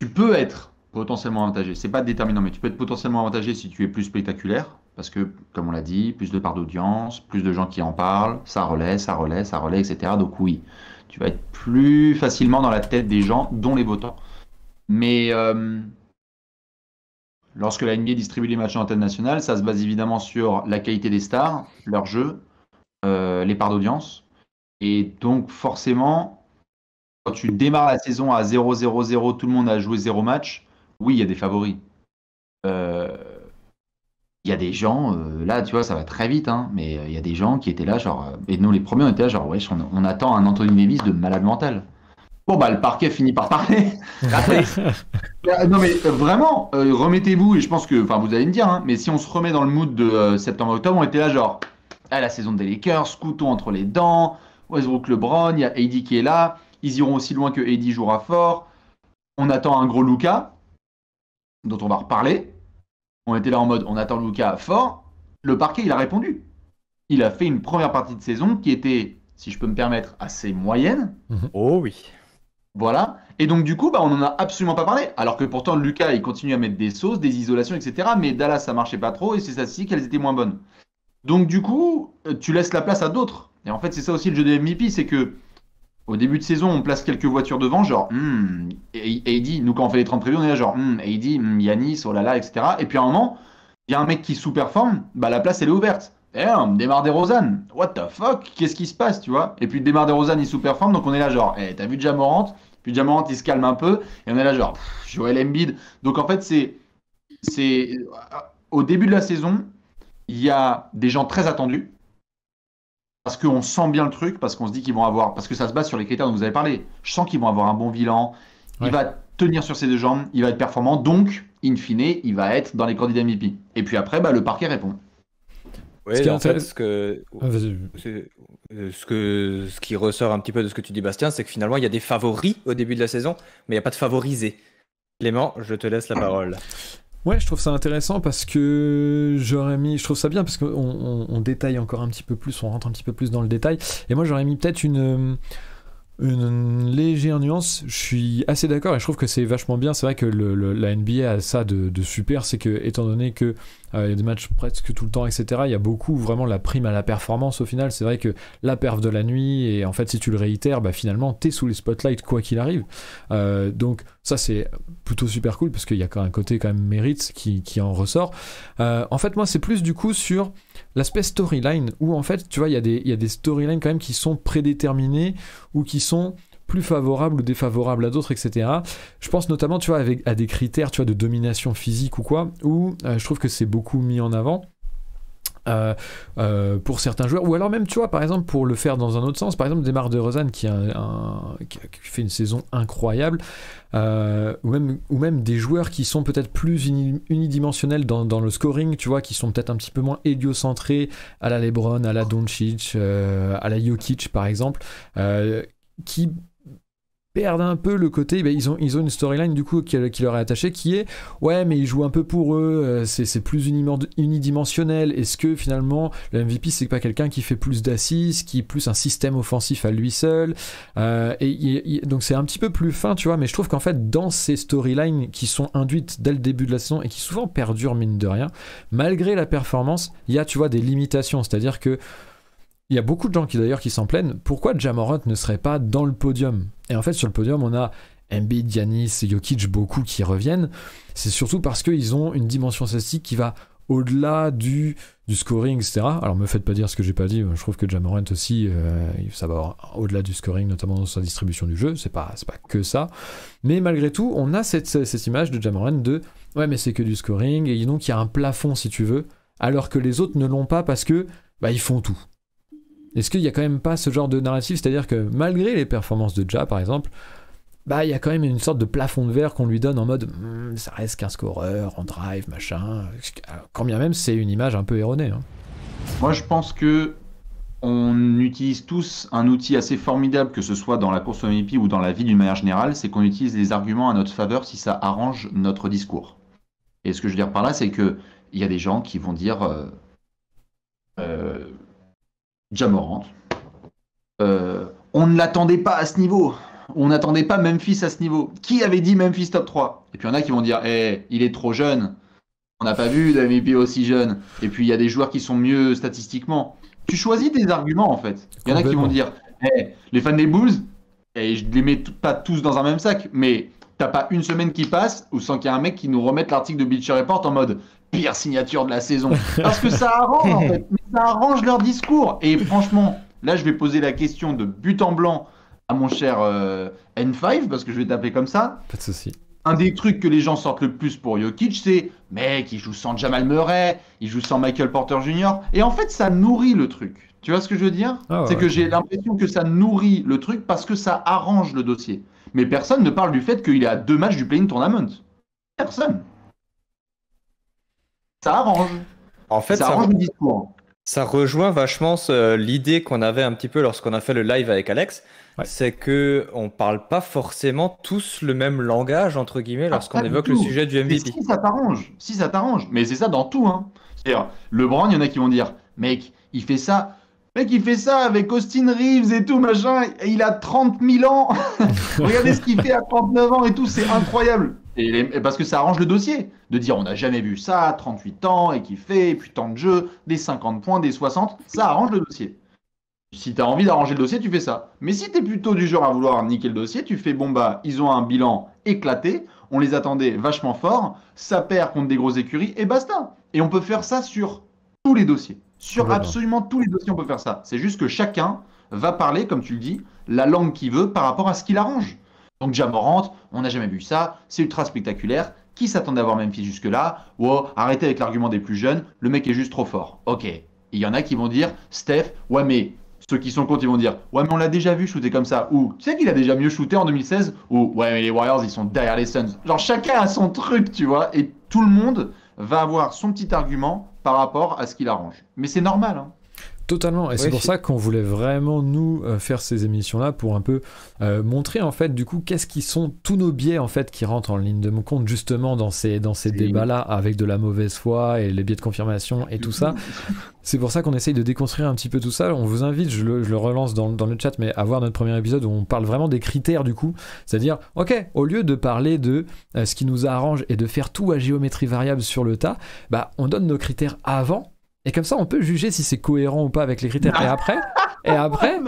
Tu peux être potentiellement avantagé. C'est pas déterminant, mais tu peux être potentiellement avantagé si tu es plus spectaculaire. Parce que, comme on l'a dit, plus de parts d'audience, plus de gens qui en parlent, ça relaie, ça relaie, ça relaie, etc. Donc oui, tu vas être plus facilement dans la tête des gens, dont les votants. Mais lorsque la NBA distribue les matchs en antenne nationale, ça se base évidemment sur la qualité des stars, leur jeu, les parts d'audience. Et donc forcément, quand tu démarres la saison à 0-0-0, tout le monde a joué 0 match, oui, il y a des favoris. Euh, Il y a des gens, là, tu vois, ça va très vite, hein, mais il y a des gens qui étaient là, genre, et nous les premiers, on était là, genre, wesh, on attend un Anthony Davis de malade mental. Bon, le parquet finit par parler. Après, non, mais vraiment, remettez-vous, et je pense que, enfin, vous allez me dire, hein, mais si on se remet dans le mood de septembre-octobre, on était là, genre, la saison des Lakers, couteau entre les dents, Westbrook LeBron, il y a AD qui est là, ils iront aussi loin que AD jouera fort. on attend un gros Luka, dont on va reparler. On était là en mode, on attend Luka fort. Le parquet, il a répondu. Il a fait une première partie de saison qui était, si je peux me permettre, assez moyenne. Oh oui. Voilà. Et donc, du coup, on n'en a absolument pas parlé. Alors que pourtant, Luka, il continue à mettre des sauces, des isolations, etc. Mais Dallas, ça marchait pas trop et ses statistiques, elles étaient moins bonnes. Donc, du coup, tu laisses la place à d'autres. Et en fait, c'est ça aussi le jeu des MVP, c'est que au début de saison, on place quelques voitures devant, genre, AD, nous quand on fait les 30 prévus, on est là, genre, AD, Yanis, oh là là, etc. Et puis à un moment, il y a un mec qui sous-performe, la place, elle est ouverte. Et DeMar DeRozan, what the fuck, qu'est-ce qui se passe, tu vois? Et puis DeMar DeRozan, il sous-performe, donc on est là, genre, t'as vu Ja Morant? Puis Ja Morant, il se calme un peu, et on est là, genre, Joel Embiid. Donc en fait, c'est au début de la saison, il y a des gens très attendus, parce qu'on sent bien le truc, parce qu'on se dit qu'ils vont avoir, parce que ça se base sur les critères dont vous avez parlé. Je sens qu'ils vont avoir un bon bilan, il va tenir sur ses deux jambes, il va être performant, donc, in fine, il va être dans les candidats MVP. Et puis après, le parquet répond. Oui, en fait, ce qui ressort un petit peu de ce que tu dis, Bastien, c'est que finalement, il y a des favoris au début de la saison, mais il n'y a pas de favorisés. Clément, je te laisse la parole. Ouais, je trouve ça intéressant parce que je trouve ça bien parce qu'on détaille encore un petit peu plus, on rentre un petit peu plus dans le détail. Et moi, j'aurais mis peut-être une légère nuance. Je suis assez d'accord et je trouve que c'est vachement bien. C'est vrai que la NBA a ça de super, c'est que, étant donné que il y a des matchs presque tout le temps, etc., il y a beaucoup vraiment la prime à la performance au final. C'est vrai que la perf de la nuit, et en fait, si tu le réitères, finalement, t'es sous les spotlights quoi qu'il arrive. Donc, ça, c'est plutôt super cool parce qu'il y a un côté quand même mérite qui en ressort. En fait, moi, c'est plus du coup sur l'aspect storyline où en fait, tu vois, il y a des storylines quand même qui sont prédéterminées ou qui sont plus favorables ou défavorables à d'autres, etc. Je pense notamment, tu vois, à des critères, tu vois, de domination physique ou quoi, où je trouve que c'est beaucoup mis en avant. Pour certains joueurs, ou alors même, tu vois, par exemple, pour le faire dans un autre sens, par exemple, DeMar DeRozan qui fait une saison incroyable, ou même des joueurs qui sont peut-être plus unidimensionnels dans le scoring, tu vois, qui sont peut-être un petit peu moins héliocentrés, à la LeBron, à la Doncic, à la Jokic, par exemple, qui perdent un peu le côté, ils ont une storyline du coup qui leur est attachée, qui est ouais, mais ils jouent un peu pour eux, c'est plus unidimensionnel. Est-ce que finalement le MVP c'est pas quelqu'un qui fait plus d'assists, qui est plus un système offensif à lui seul, donc c'est un petit peu plus fin, tu vois. Mais je trouve qu'en fait, dans ces storylines qui sont induites dès le début de la saison et qui souvent perdurent mine de rien, malgré la performance, il y a, tu vois, des limitations. C'est-à-dire que il y a beaucoup de gens qui s'en plaignent. Pourquoi Ja Morant ne serait pas dans le podium? Et en fait, sur le podium, on a Embiid, Giannis, Jokic, beaucoup qui reviennent. C'est surtout parce qu'ils ont une dimension statistique qui va au-delà du scoring, etc. Alors, me faites pas dire ce que j'ai pas dit. Je trouve que Ja Morant aussi, ça va au-delà du scoring, notamment dans sa distribution du jeu. C'est pas que ça. Mais malgré tout, on a cette image de Ja Morant de ouais, mais c'est que du scoring. Et donc, il y a un plafond, si tu veux, alors que les autres ne l'ont pas parce que ils font tout. Est-ce qu'il n'y a quand même pas ce genre de narratif? C'est-à-dire que malgré les performances de Ja, par exemple, il y a quand même une sorte de plafond de verre qu'on lui donne en mode ça reste qu'un scoreur en drive, machin. Quand bien même, c'est une image un peu erronée. Hein. Moi, je pense que on utilise tous un outil assez formidable, que ce soit dans la course au MVP ou dans la vie d'une manière générale, c'est qu'on utilise les arguments à notre faveur si ça arrange notre discours. Et ce que je veux dire par là, c'est qu'il y a des gens qui vont dire Ja Morant. On ne l'attendait pas à ce niveau. On n'attendait pas Memphis à ce niveau. Qui avait dit Memphis top 3? Et puis il y en a qui vont dire il est trop jeune. On n'a pas vu de MVP aussi jeune. Et puis il y a des joueurs qui sont mieux statistiquement. Tu choisis tes arguments en fait. Il y en a qui vont dire les fans des Bulls, et je les mets pas tous dans un même sac, mais t'as pas une semaine qui passe ou sans qu'il y ait un mec qui nous remette l'article de Bleacher Report en mode pire signature de la saison. Parce que ça arrange en fait. Ça arrange leur discours. Et franchement, là je vais poser la question de but en blanc à mon cher N5, parce que je vais t'appeler comme ça. Pas de souci. Un des trucs que les gens sortent le plus pour Jokic, c'est mec, il joue sans Jamal Murray, il joue sans Michael Porter Jr. Et en fait, ça nourrit le truc. Tu vois ce que je veux dire? C'est que j'ai l'impression que ça nourrit le truc parce que ça arrange le dossier. Mais personne ne parle du fait qu'il est à 2 matchs du play-in tournament. Personne. Ça arrange. En fait, ça arrange le discours. Ça rejoint vachement l'idée qu'on avait un petit peu lorsqu'on a fait le live avec Alex. Ouais. C'est que on parle pas forcément tous le même langage, entre guillemets, lorsqu'on Pas du évoque le tout. sujet du Et MVP. si ça t'arrange, mais c'est ça dans tout, hein. C'est-à-dire, LeBron, il y en a qui vont dire, mec, il fait ça avec Austin Reeves et tout, machin, et il a 30 000 ans. Regardez ce qu'il fait à 39 ans et tout, c'est incroyable. Et parce que ça arrange le dossier, de dire on n'a jamais vu ça, 38 ans, et qu'il fait, puis tant de jeux, des 50 points, des 60, ça arrange le dossier. Si tu as envie d'arranger le dossier, tu fais ça. Mais si tu es plutôt du genre à vouloir niquer le dossier, tu fais bon bah, ils ont un bilan éclaté, on les attendait vachement fort, ça perd contre des grosses écuries, et basta. Et on peut faire ça sur tous les dossiers. Sur Complètement. absolument tous les dossiers, on peut faire ça. C'est juste que chacun va parler, comme tu le dis, la langue qu'il veut par rapport à ce qu'il arrange. Donc Ja Morant, on n'a jamais vu ça, c'est ultra spectaculaire. Qui s'attendait à voir Memphis jusque-là? Oh, arrêtez avec l'argument des plus jeunes, le mec est juste trop fort. Ok. Il y en a qui vont dire, Steph, ouais mais ceux qui sont contre, ils vont dire ouais mais on l'a déjà vu shooter comme ça, ou tu sais qu'il a déjà mieux shooté en 2016, ou ouais mais les Warriors ils sont derrière les Suns. Genre chacun a son truc, tu vois, et tout le monde va avoir son petit argument par rapport à ce qu'il arrange. Mais c'est normal, hein. Totalement, et c'est Oui, pour ça qu'on voulait vraiment nous faire ces émissions-là pour un peu montrer en fait du coup qu'est-ce qui sont tous nos biais en fait qui rentrent en ligne de compte justement dans ces débats-là avec de la mauvaise foi et les biais de confirmation et tout ça. C'est pour ça qu'on essaye de déconstruire un petit peu tout ça. On vous invite, je le relance dans le chat, mais à voir notre premier épisode où on parle vraiment des critères du coup, c'est-à-dire ok, au lieu de parler de ce qui nous arrange et de faire tout à géométrie variable sur le tas, bah on donne nos critères avant. Et comme ça, on peut juger si c'est cohérent ou pas avec les critères. Et après,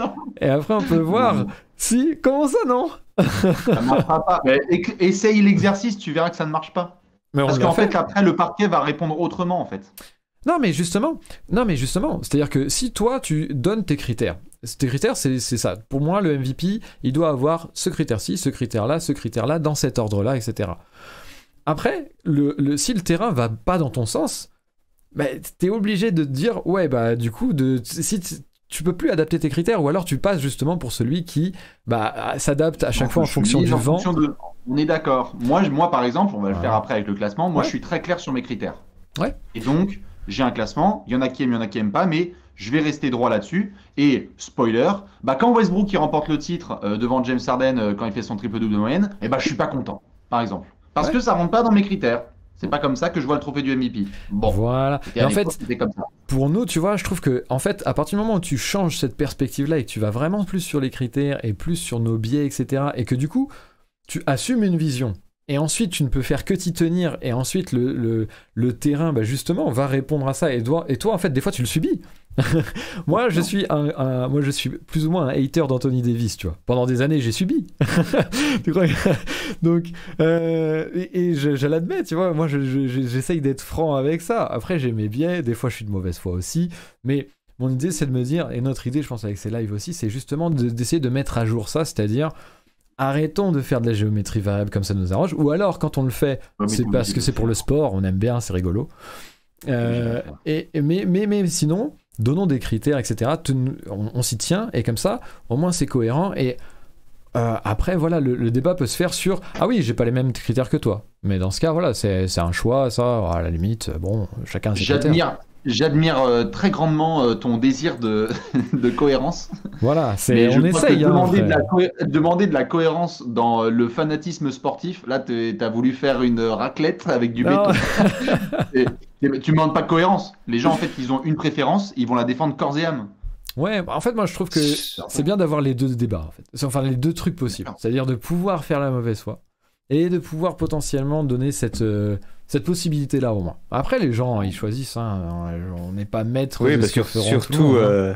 on peut voir si. Comment ça, non? Ça ne marchera pas. Mais essaye l'exercice, tu verras que ça ne marche pas. Mais on Parce l'a qu'en fait. fait, après, le parquet va répondre autrement, en fait. Non, mais justement, c'est-à-dire que si toi, tu donnes tes critères c'est ça. Pour moi, le MVP, il doit avoir ce critère-ci, ce critère-là, dans cet ordre-là, etc. Après, si le terrain va pas dans ton sens, bah, t'es obligé de te dire, ouais, bah, du coup, si tu peux plus adapter tes critères, ou alors tu passes justement pour celui qui s'adapte à chaque fois en fonction du vent. On est d'accord. Moi, par exemple, on va le faire Ouais. après avec le classement. Moi, Ouais. je suis très clair sur mes critères. Ouais. Et donc, j'ai un classement. Il y en a qui aiment, il y en a qui aiment pas, mais je vais rester droit là-dessus. Et spoiler, bah, quand Westbrook il remporte le titre devant James Harden quand il fait son triple-double de moyenne, eh bah, je suis pas content, par exemple. Parce Ouais. que ça rentre pas dans mes critères. C'est pas comme ça que je vois le trophée du MVP. Bon, Voilà. c'était Et à en fait, l'époque, c'était comme ça. pour nous, tu vois, je trouve que, en fait, à partir du moment où tu changes cette perspective-là et que tu vas vraiment plus sur les critères et plus sur nos biais, etc., et que du coup, tu assumes une vision, et ensuite tu ne peux faire que t'y tenir, et ensuite le terrain, bah, justement, va répondre à ça, et toi, en fait, des fois, tu le subis. Moi, je suis moi, je suis plus ou moins un hater d'Anthony Davis, tu vois. Pendant des années, j'ai subi. Tu crois Donc, je l'admets, tu vois. Moi, j'essaye d'être franc avec ça. Après, j'ai mes biais. Des fois, je suis de mauvaise foi aussi. Mais mon idée, c'est de me dire, et notre idée, je pense, avec ces lives aussi, c'est justement d'essayer de mettre à jour ça, c'est-à-dire arrêtons de faire de la géométrie variable comme ça nous arrange. Ou alors, quand on le fait, Ouais, mais c'est t'es parce obligé que de c'est le pour le sport, on aime bien, c'est rigolo. Mais sinon, donnons des critères, etc. On s'y tient, et comme ça, au moins c'est cohérent. Et après, voilà, le débat peut se faire sur ah oui, j'ai pas les mêmes critères que toi. Mais dans ce cas, voilà, c'est un choix, ça, à la limite, bon, chacun ses critères. J'admire très grandement ton désir de, de cohérence. Voilà, Mais je on crois essaye. que Hein, demander de la cohérence dans le fanatisme sportif, là, t'as voulu faire une raclette avec du Non. béton. Tu ne demandes pas de cohérence. Les gens, en fait, ils ont une préférence, ils vont la défendre corps et âme. Ouais, en fait, moi je trouve que c'est bien d'avoir les deux débats, en fait. Enfin, les deux trucs possibles. C'est-à-dire de pouvoir faire la mauvaise foi et de pouvoir potentiellement donner cette possibilité-là au moins. Après, les gens, ils choisissent, hein, on n'est pas maître Oui, de parce ce que que feront tout le monde, hein.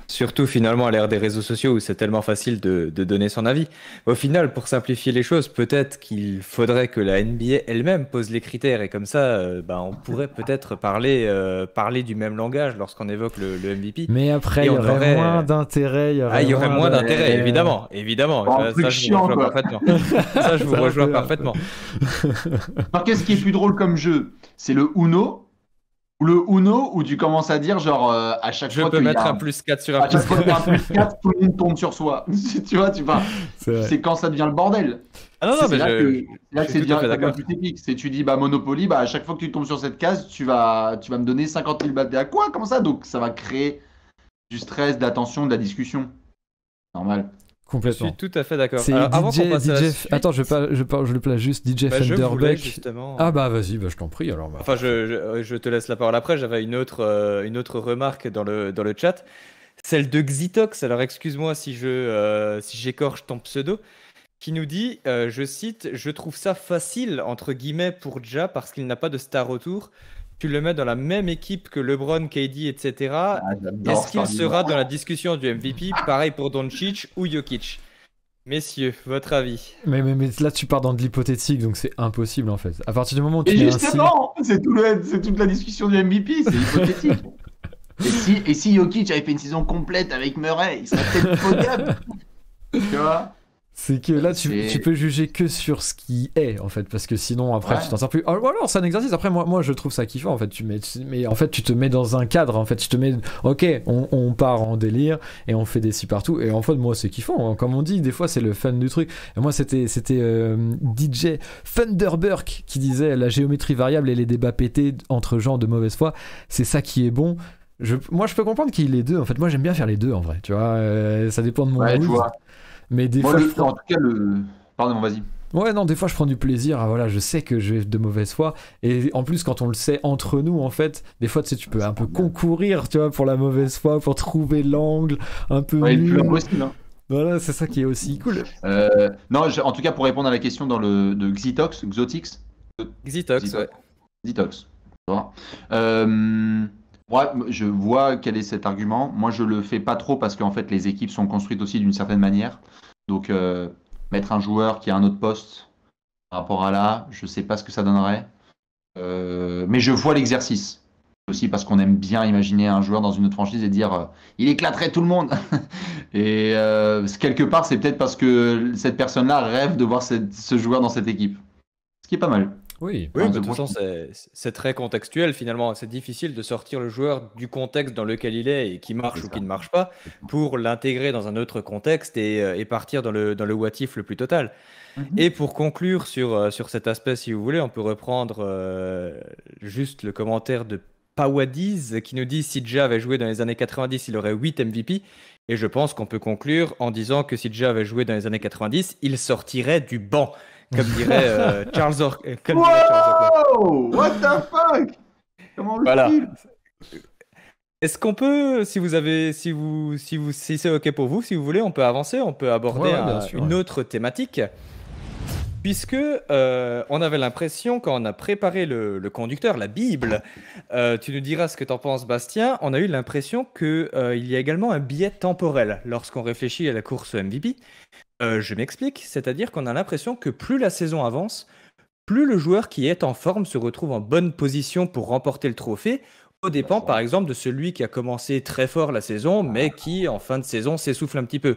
surtout finalement à l'ère des réseaux sociaux où c'est tellement facile de donner son avis. Au final, pour simplifier les choses, peut-être qu'il faudrait que la NBA elle-même pose les critères et comme ça, on pourrait peut-être parler du même langage lorsqu'on évoque le MVP. Mais après, Et il y on aurait aurait- moins d'intérêt. Il y aurait, Il y aurait moins d'intérêt, évidemment. Oh, un Ça, truc je vous chiant, rejoins quoi. parfaitement. Ça, je vous C'est un rejoins peu- parfaitement. Alors, qu'est-ce qui est plus drôle comme jeu? C'est le Uno Ou le Uno, où tu commences à dire, genre, à chaque Je fois peux qu'il y mettre a un plus 4 sur un à chaque plus fois qu'il y a un 4. plus 4, tout le monde tombe sur soi. Tu vois, C'est vrai. c'est quand ça devient le bordel. Ah non, non, mais C'est là que je suis tout à fait ça devient d'accord. plus technique. C'est tu dis, bah, Monopoly, bah, à chaque fois que tu tombes sur cette case, tu vas me donner 50 000 balles. À quoi? Comment ça? Donc, ça va créer du stress, de la tension, de la discussion. Normal. Je suis Complètement. tout à fait d'accord. C'est Alors, avant qu'on passe à la suite, Attends, je le place juste DJ bah, je voulais Fenderbeck. justement. Ah bah vas-y, bah, je t'en prie alors. Bah. Enfin, je te laisse la parole après. J'avais une autre remarque dans le chat. Celle de Xitox. Alors, excuse-moi si j'écorche ton pseudo. Qui nous dit, je cite, je trouve ça facile, entre guillemets, pour Ja, parce qu'il n'a pas de star autour. Tu le mets dans la même équipe que LeBron, KD, etc. Ah, j'adore Est-ce cet qu'il argument. sera dans la discussion du MVP? Pareil pour Doncic ou Jokic. Messieurs, votre avis? Mais là tu pars dans de l'hypothétique, donc c'est impossible en fait. À partir du moment où Et tu mets un signe... justement, c'est toute la discussion du MVP, c'est hypothétique. Et si Jokic avait fait une saison complète avec Murray, il serait peut-être podium. Tu vois? C'est que là, C'est- tu peux juger que sur ce qui est, en fait, parce que sinon, après, Ouais. tu t'en sors plus. Alors, alors, c'est un exercice. Après, moi, je trouve ça kiffant, en fait. Mais en fait, tu te mets dans un cadre, en fait. Tu te mets, ok, on part en délire et on fait des si partout. Et en fait, moi, c'est kiffant. Comme on dit, des fois, c'est le fun du truc. Et moi, c'était DJ Thunderberg qui disait la géométrie variable et les débats pétés entre gens de mauvaise foi, c'est ça qui est bon. Moi, je peux comprendre qu'il y ait les deux. En fait, moi, j'aime bien faire les deux, en vrai. Tu vois, ça dépend de mon Ouais, tu mood. vois. Mais des Moi, fois, en tout cas, Pardon, vas-y. ouais, non, des fois je prends du plaisir. Ah, voilà, je sais que je vais de mauvaise foi. Et en plus, quand on le sait entre nous, en fait, des fois, tu sais, tu peux un peu concourir, tu vois, pour la mauvaise foi, pour trouver l'angle un peu Ouais, le plus nul. impossible. Hein. Voilà, c'est ça qui est aussi cool. Non, en tout cas, pour répondre à la question de Xotix, Xitox, ouais. Xitox. Tu vois. Moi, je vois quel est cet argument. Moi, je le fais pas trop parce qu'en fait, les équipes sont construites aussi d'une certaine manière. Donc, mettre un joueur qui a un autre poste par rapport à là, je sais pas ce que ça donnerait. Mais je vois l'exercice. Aussi parce qu'on aime bien imaginer un joueur dans une autre franchise et dire il éclaterait tout le monde. Et quelque part, c'est peut-être parce que cette personne-là rêve de voir ce joueur dans cette équipe. Ce qui est pas mal. Oui. Oui, Enfin, de toute moi, façon, c'est très contextuel finalement. C'est difficile de sortir le joueur du contexte dans lequel il est et qui marche C'est ou ça. qui ne marche pas pour l'intégrer dans un autre contexte et partir dans le what if le plus total. Mhm. Et pour conclure sur cet aspect, si vous voulez, on peut reprendre juste le commentaire de Pawadiz qui nous dit si Ja avait joué dans les années 90, il aurait 8 MVP. Et je pense qu'on peut conclure en disant que si Ja avait joué dans les années 90, il sortirait du banc, comme dirait comme dirait Charles Oakley. Wow! What the fuck? Comment Voilà. le Est-ce qu'on peut, si c'est ok pour vous, si vous voulez, on peut avancer, on peut aborder Ouais, bien sûr, une ouais. autre thématique, puisque on avait l'impression quand on a préparé le conducteur, la Bible, tu nous diras ce que t'en penses, Bastien. On a eu l'impression que il y a également un biais temporel lorsqu'on réfléchit à la course au MVP. Je m'explique, c'est-à-dire qu'on a l'impression que plus la saison avance, plus le joueur qui est en forme se retrouve en bonne position pour remporter le trophée, au dépend par exemple de celui qui a commencé très fort la saison, mais qui en fin de saison s'essouffle un petit peu.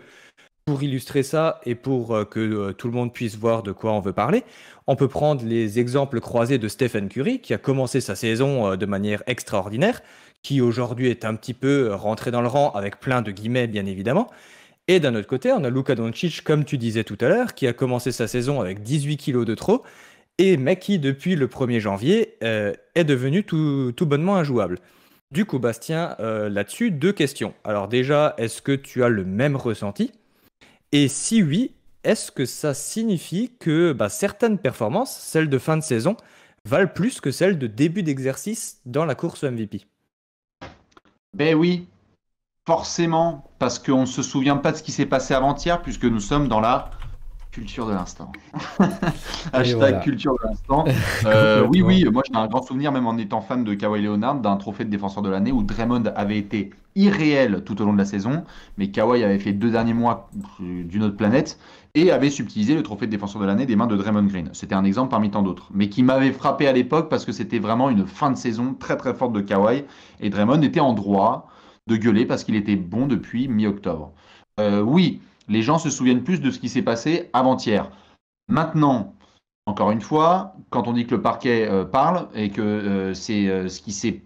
Pour illustrer ça et pour que tout le monde puisse voir de quoi on veut parler, on peut prendre les exemples croisés de Stephen Curry, qui a commencé sa saison de manière extraordinaire, qui aujourd'hui est un petit peu rentré dans le rang avec plein de guillemets bien évidemment. Et d'un autre côté, on a Luka Doncic, comme tu disais tout à l'heure, qui a commencé sa saison avec 18 kilos de trop, mais qui, depuis le 1er janvier, est devenu tout bonnement injouable. Du coup, Bastien, là-dessus, deux questions. Alors déjà, est-ce que tu as le même ressenti? Et si oui, est-ce que ça signifie que certaines performances, celles de fin de saison, valent plus que celles de début d'exercice dans la course au MVP? Ben oui, forcément, parce qu'on ne se souvient pas de ce qui s'est passé avant-hier, puisque nous sommes dans la culture de l'instant. Hashtag voilà. culture de l'instant. Oui, moi j'ai un grand souvenir, même en étant fan de Kawhi Leonard, d'un trophée de défenseur de l'année où Draymond avait été irréel tout au long de la saison, mais Kawhi avait fait 2 derniers mois d'une autre planète et avait subtilisé le trophée de défenseur de l'année des mains de Draymond Green. C'était un exemple parmi tant d'autres, mais qui m'avait frappé à l'époque parce que c'était vraiment une fin de saison très très forte de Kawhi et Draymond était en droit de gueuler parce qu'il était bon depuis mi-octobre. Oui, les gens se souviennent plus de ce qui s'est passé avant-hier. Maintenant, encore une fois, quand on dit que le parquet parle et que c'est ce qui s'est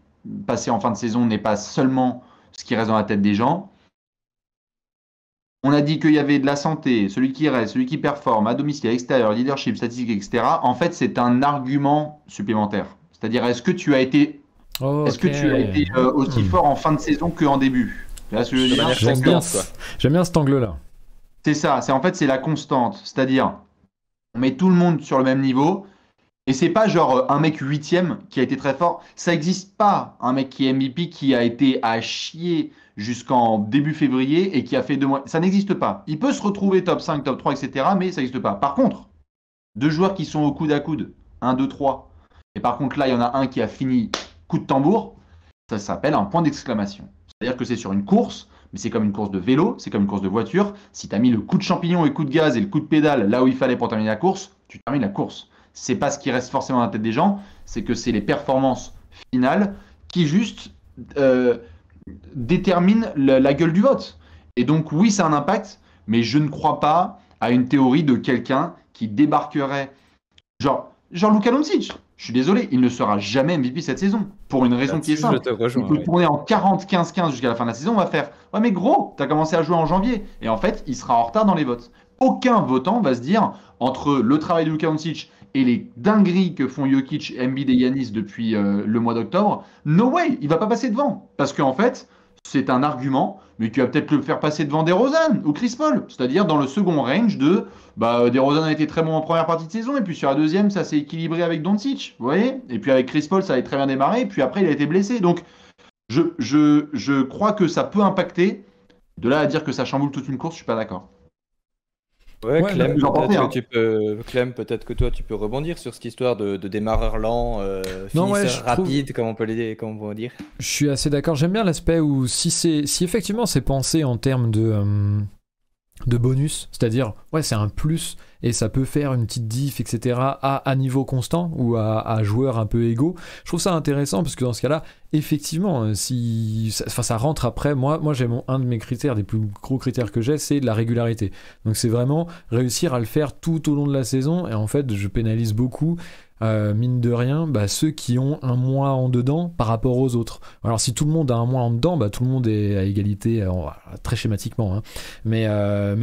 passé en fin de saison n'est pas seulement ce qui reste dans la tête des gens. On a dit qu'il y avait de la santé, celui qui reste, celui qui performe, à domicile, à l'extérieur, leadership, statistique, etc. En fait, c'est un argument supplémentaire. C'est-à-dire, est-ce que tu as été aussi fort en fin de saison qu'en début? Là, ce que je veux dire, J'aime bien cet angle-là. c'est ça. C'est la constante. C'est-à-dire, on met tout le monde sur le même niveau. Et c'est pas genre un mec huitième qui a été très fort. Ça n'existe pas un mec qui est MVP qui a été à chier jusqu'en début février et qui a fait 2 mois. Ça n'existe pas. Il peut se retrouver top 5, top 3, etc. Mais ça n'existe pas. Par contre, deux joueurs qui sont au coude à coude, 1, 2, 3. Et par contre, là, il y en a un qui a fini coup de tambour. Ça s'appelle un point d'exclamation. C'est-à-dire que c'est sur une course, mais c'est comme une course de vélo, c'est comme une course de voiture. Si tu as mis le coup de champignon et le coup de gaz et le coup de pédale là où il fallait pour terminer la course, tu termines la course. C'est pas ce qui reste forcément dans la tête des gens, c'est que c'est les performances finales qui juste déterminent la gueule du vote. Et donc oui, ça a un impact, mais je ne crois pas à une théorie de quelqu'un qui débarquerait, genre Luka Doncic. Je suis désolé, il ne sera jamais MVP cette saison, pour une raison qui est simple. Il peut tourner en 40-15-15 jusqu'à la fin de la saison, on va faire « Ouais mais gros, t'as commencé à jouer en janvier ». Et en fait, il sera en retard dans les votes. Aucun votant va se dire, entre le travail de Luka Doncic et les dingueries que font Jokic, Embiid et Giannis depuis le mois d'octobre, no way, il va pas passer devant. Parce qu'en fait, c'est un argument, mais qui va peut-être le faire passer devant DeRozan ou Chris Paul. C'est-à-dire dans le second range de DeRozan a été très bon en première partie de saison, et puis sur la deuxième, ça s'est équilibré avec Doncic, vous voyez. Et puis avec Chris Paul, ça a très bien démarré, et puis après, il a été blessé. Donc, je crois que ça peut impacter. De là à dire que ça chamboule toute une course, je suis pas d'accord. Ouais, Clem, vous en pensez, hein. peut-être que toi tu peux rebondir sur cette histoire de démarreur lent, finisseur rapide, comme on peut dire. Je suis assez d'accord. J'aime bien l'aspect où si effectivement c'est pensé en termes de bonus, c'est-à-dire c'est un plus et ça peut faire une petite diff, etc. à niveau constant ou à joueurs un peu égaux. Je trouve ça intéressant parce que dans ce cas-là, effectivement, ça rentre après. Moi j'ai un de mes critères, des plus gros critères que j'ai, c'est la régularité. Donc c'est vraiment réussir à le faire tout au long de la saison, et en fait je pénalise beaucoup. Mine de rien, ceux qui ont un mois en dedans par rapport aux autres. Alors si tout le monde a un mois en dedans, tout le monde est à égalité, très schématiquement, hein. Mais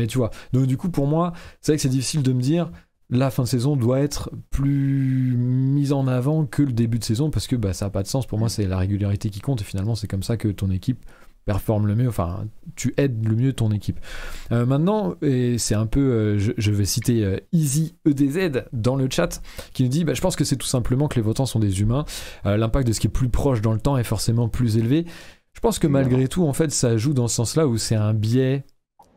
tu vois, donc du coup pour moi, c'est vrai que c'est difficile de me dire la fin de saison doit être plus mise en avant que le début de saison, parce que ça n'a pas de sens. Pour moi, c'est la régularité qui compte, et finalement c'est comme ça que ton équipe performe le mieux, enfin tu aides le mieux ton équipe. Maintenant, et c'est un peu, je vais citer Easy EDZ dans le chat, qui nous dit je pense que c'est tout simplement que les votants sont des humains, l'impact de ce qui est plus proche dans le temps est forcément plus élevé. Je pense que malgré tout, en fait, ça joue dans ce sens-là où c'est un biais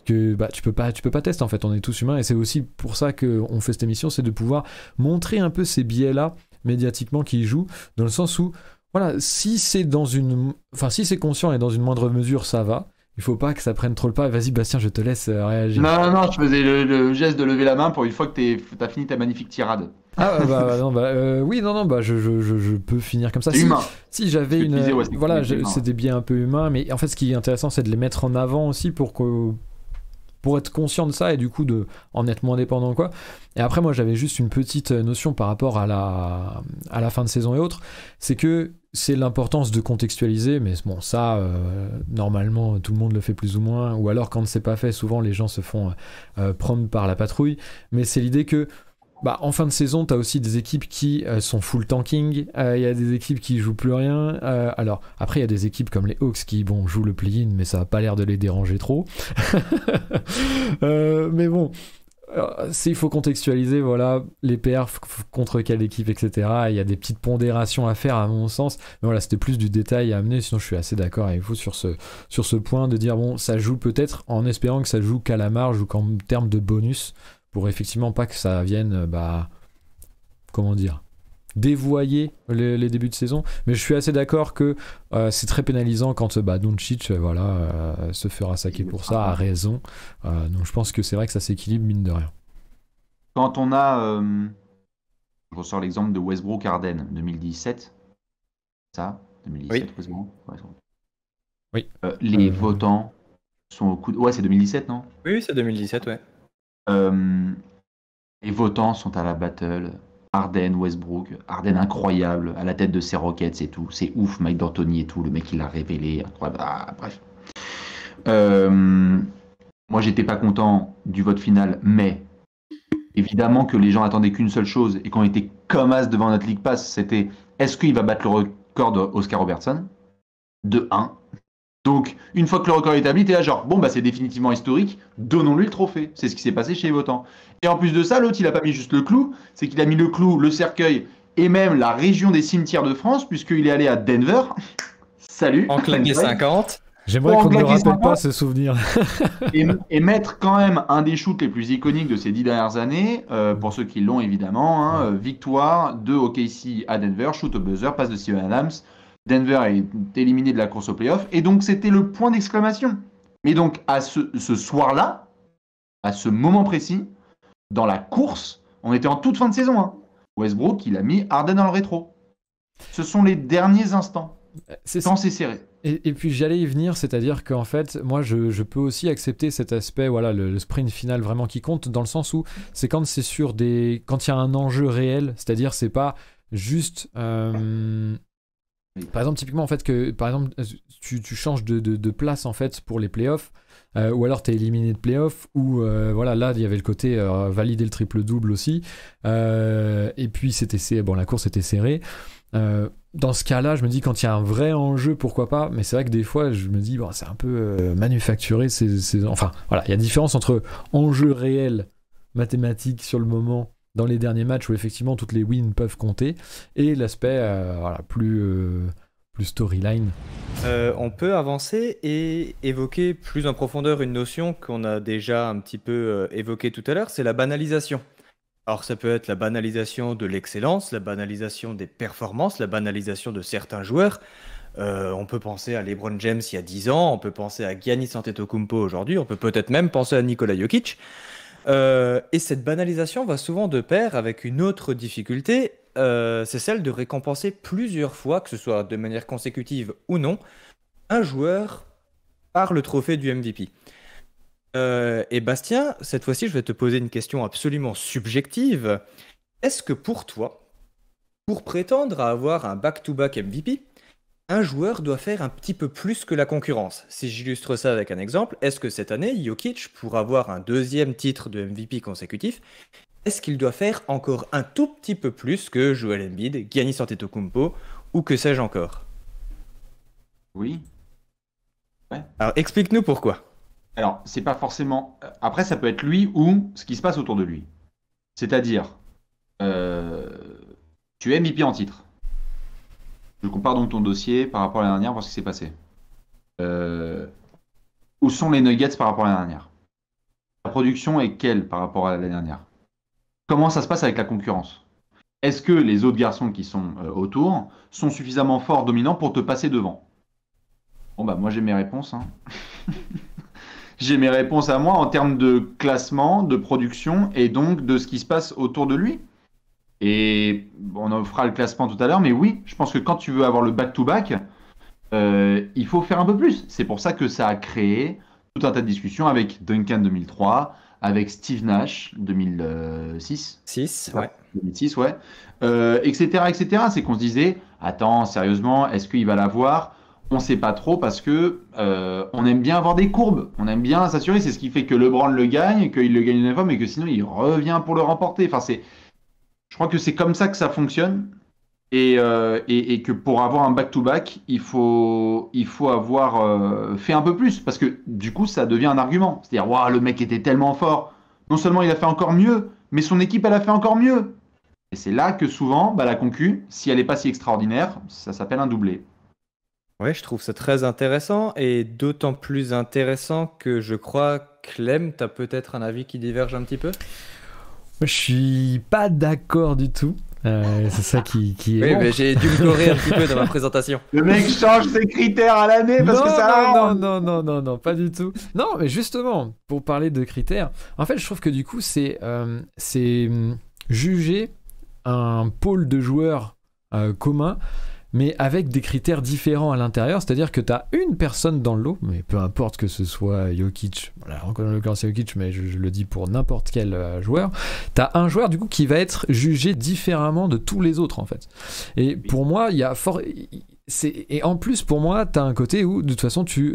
que tu peux pas tester. En fait, on est tous humains, et c'est aussi pour ça qu'on fait cette émission, c'est de pouvoir montrer un peu ces biais-là médiatiquement qui jouent, dans le sens où voilà, si c'est conscient et dans une moindre mesure, ça va. Il faut pas que ça prenne trop le pas. Vas-y, Bastien, je te laisse réagir. Non, je faisais le geste de lever la main pour une fois que t'as fini ta magnifique tirade. Je peux finir comme ça. C'est humain. Si j'avais une, c'est des biais un peu humains, mais en fait, ce qui est intéressant, c'est de les mettre en avant aussi pour être conscient de ça, et du coup en être moins dépendant, quoi. Et après, moi j'avais juste une petite notion par rapport à la fin de saison et autres, c'est que c'est l'importance de contextualiser, mais bon, ça normalement tout le monde le fait plus ou moins, ou alors quand c'est pas fait, souvent les gens se font prendre par la patrouille, mais c'est l'idée que en fin de saison, t'as aussi des équipes qui sont full tanking, il y a des équipes qui jouent plus rien, alors après il y a des équipes comme les Hawks qui jouent le play-in, mais ça a pas l'air de les déranger trop. Mais bon, il faut contextualiser, voilà, les perfs contre quelle équipe, etc. Il y a des petites pondérations à faire à mon sens, mais voilà, c'était plus du détail à amener, sinon je suis assez d'accord avec vous sur ce point de dire ça joue peut-être, en espérant que ça joue qu'à la marge ou qu'en termes de bonus, pour effectivement pas que ça vienne, dévoyer les débuts de saison. Mais je suis assez d'accord que c'est très pénalisant quand Doncic se fera saquer pour ça, à raison. Donc je pense que c'est vrai que ça s'équilibre, mine de rien. Quand on a, je ressors l'exemple de Westbrook-Harden 2017, ça, 2017, oui. Westbrook, oui. Les votants sont au coude. Ouais, c'est 2017, non? Oui, c'est 2017, ouais. Les votants sont à la battle. Harden, Westbrook, Harden incroyable, à la tête de ses Rockets et tout. C'est ouf, Mike D'Antoni et tout, le mec il l'a révélé, incroyable. Ah, bref. Moi j'étais pas content du vote final, mais évidemment que les gens attendaient qu'une seule chose et qu'on était comme as devant notre League Pass, c'était est-ce qu'il va battre le record d'Oscar Robertson de 1. Donc, une fois que le record est établi, t'es là genre, bon, bah c'est définitivement historique, donnons-lui le trophée. C'est ce qui s'est passé chez les votants. Et en plus de ça, l'autre, il a pas mis juste le clou, c'est qu'il a mis le clou, le cercueil, et même la région des cimetières de France, puisqu'il est allé à Denver. Salut. En claqué 50. J'aimerais qu'on ne me rappelle pas ce souvenir. et mettre quand même un des shoots les plus iconiques de ces 10 dernières années, pour ceux qui l'ont évidemment, hein, victoire de OKC à Denver, shoot au buzzer, passe de Steven Adams. Denver est éliminé de la course au playoff, et donc c'était le point d'exclamation. Mais donc à ce soir-là, à ce moment précis, dans la course, on était en toute fin de saison. Hein. Westbrook, il a mis Harden dans le rétro. Ce sont les derniers instants. Quand c'est serré. Et puis j'allais y venir, c'est-à-dire qu'en fait, moi je peux aussi accepter cet aspect, voilà, le sprint final vraiment qui compte, dans le sens où c'est quand c'est sur des, quand il y a un enjeu réel, c'est-à-dire c'est pas juste, par exemple typiquement en fait que, par exemple, tu changes de place en fait pour les playoffs, ou alors t'es éliminé de playoffs, ou voilà, là il y avait le côté valider le triple-double aussi, et puis bon, la course était serrée. Dans ce cas-là, je me dis quand il y a un vrai enjeu, pourquoi pas, mais c'est vrai que des fois je me dis bon, c'est un peu manufacturé, enfin voilà, il y a une différence entre enjeu réel mathématique sur le moment dans les derniers matchs où effectivement toutes les wins peuvent compter, et l'aspect voilà, plus storyline. On peut avancer et évoquer plus en profondeur une notion qu'on a déjà un petit peu évoquée tout à l'heure, c'est la banalisation. Alors ça peut être la banalisation de l'excellence, la banalisation des performances, la banalisation de certains joueurs. On peut penser à LeBron James il y a 10 ans, on peut penser à Giannis Antetokounmpo aujourd'hui, on peut peut-être même penser à Nikola Jokic. Et cette banalisation va souvent de pair avec une autre difficulté, c'est celle de récompenser plusieurs fois, que ce soit de manière consécutive ou non, un joueur par le trophée du MVP. Et Bastien, cette fois-ci, je vais te poser une question absolument subjective. Est-ce que pour toi, pour prétendre à avoir un back-to-back MVP, un joueur doit faire un petit peu plus que la concurrence? Si j'illustre ça avec un exemple, est-ce que cette année, Jokic, pour avoir un deuxième titre de MVP consécutif, est-ce qu'il doit faire encore un tout petit peu plus que Joel Embiid, Giannis Antetokounmpo ou que sais-je encore? Oui. Ouais. Alors explique-nous pourquoi. Alors, c'est pas forcément... Après, ça peut être lui ou ce qui se passe autour de lui. C'est-à-dire, tu es MVP en titre. Je compare donc ton dossier par rapport à l'année dernière, voir ce qui s'est passé. Où sont les Nuggets par rapport à l'année dernière? La production est quelle par rapport à l'année dernière? Comment ça se passe avec la concurrence? Est-ce que les autres garçons qui sont autour sont suffisamment forts, dominants pour te passer devant? Bon, bah moi j'ai mes réponses. Hein. J'ai mes réponses à moi en termes de classement, de production et donc de ce qui se passe autour de lui. Et on en fera le classement tout à l'heure, mais oui, je pense que quand tu veux avoir le back-to-back, il faut faire un peu plus. C'est pour ça que ça a créé tout un tas de discussions avec Duncan 2003, avec Steve Nash 2006. 2006, ouais. Etc., etc. C'est qu'on se disait, attends, sérieusement, est-ce qu'il va l'avoir? On ne sait pas trop parce que on aime bien avoir des courbes, on aime bien s'assurer, c'est ce qui fait que LeBron le gagne, qu'il le gagne une fois, mais que sinon il revient pour le remporter. Enfin, je crois que c'est comme ça que ça fonctionne et que pour avoir un back-to-back, il faut avoir fait un peu plus parce que du coup ça devient un argument. C'est-à-dire, waouh, le mec était tellement fort, non seulement il a fait encore mieux, mais son équipe elle a fait encore mieux. Et c'est là que souvent, la concu, si elle n'est pas si extraordinaire, ça s'appelle un doublé. Ouais, je trouve ça très intéressant et d'autant plus intéressant que je crois, Clem, tu as peut-être un avis qui diverge un petit peu? Je suis pas d'accord du tout. C'est ça qui est. Oui, bon. mais j'ai dû me corriger un petit peu dans ma présentation. Le mec change ses critères à l'année parce que ça. Non, pas du tout. Non, mais justement, pour parler de critères, en fait, je trouve que du coup, c'est juger un pôle de joueurs commun mais avec des critères différents à l'intérieur, c'est-à-dire que tu as une personne dans le lot, mais peu importe que ce soit Jokic, voilà, encore en l'occurrence Jokic, mais je le dis pour n'importe quel joueur, tu as un joueur du coup qui va être jugé différemment de tous les autres en fait. Et pour moi, il y a et en plus pour moi t'as un côté où de toute façon tu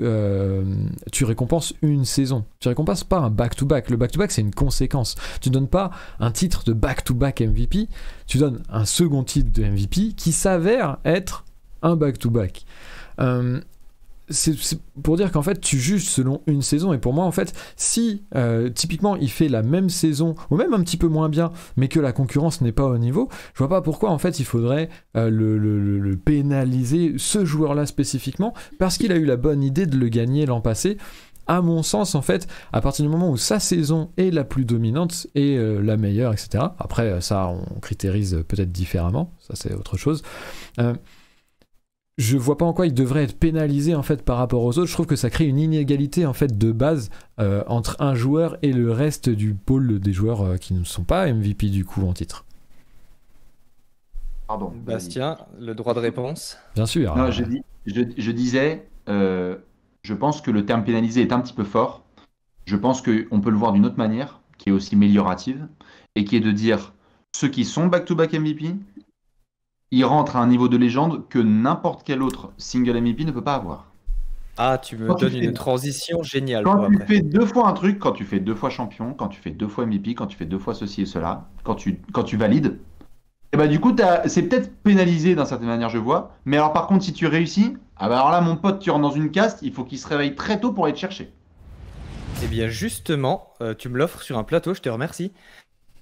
récompenses une saison, tu récompenses pas un back-to-back. Le back-to-back c'est une conséquence, tu donnes pas un titre de back-to-back MVP, tu donnes un second titre de MVP qui s'avère être un back-to-back. C'est pour dire qu'en fait tu juges selon une saison, et pour moi en fait si typiquement il fait la même saison ou même un petit peu moins bien mais que la concurrence n'est pas au niveau, je vois pas pourquoi en fait il faudrait le pénaliser, ce joueur là spécifiquement, parce qu'il a eu la bonne idée de le gagner l'an passé. À mon sens en fait, à partir du moment où sa saison est la plus dominante et la meilleure, etc. Après ça on critérise peut-être différemment, ça c'est autre chose. Je vois pas en quoi il devrait être pénalisé en fait par rapport aux autres. Je trouve que ça crée une inégalité en fait de base entre un joueur et le reste du pôle des joueurs qui ne sont pas MVP du coup en titre. Pardon. Bastien, le droit de réponse. Bien sûr. Non, je disais, je pense que le terme pénalisé est un petit peu fort. Je pense qu'on peut le voir d'une autre manière, qui est aussi améliorative, et qui est de dire ceux qui sont back-to-back MVP, ils rentrent à un niveau de légende que n'importe quel autre single MVP ne peut pas avoir. Ah, tu me donnes une transition géniale. Quand tu fais 2 fois un truc, quand tu fais 2 fois champion, quand tu fais 2 fois MVP, quand tu fais 2 fois ceci et cela, quand tu valides, et bah du coup, c'est peut-être pénalisé d'une certaine manière, je vois. Mais alors par contre, si tu réussis, ah bah alors là, mon pote, tu rentres dans une caste, il faut qu'il se réveille très tôt pour aller te chercher. Eh bien justement, tu me l'offres sur un plateau, je te remercie.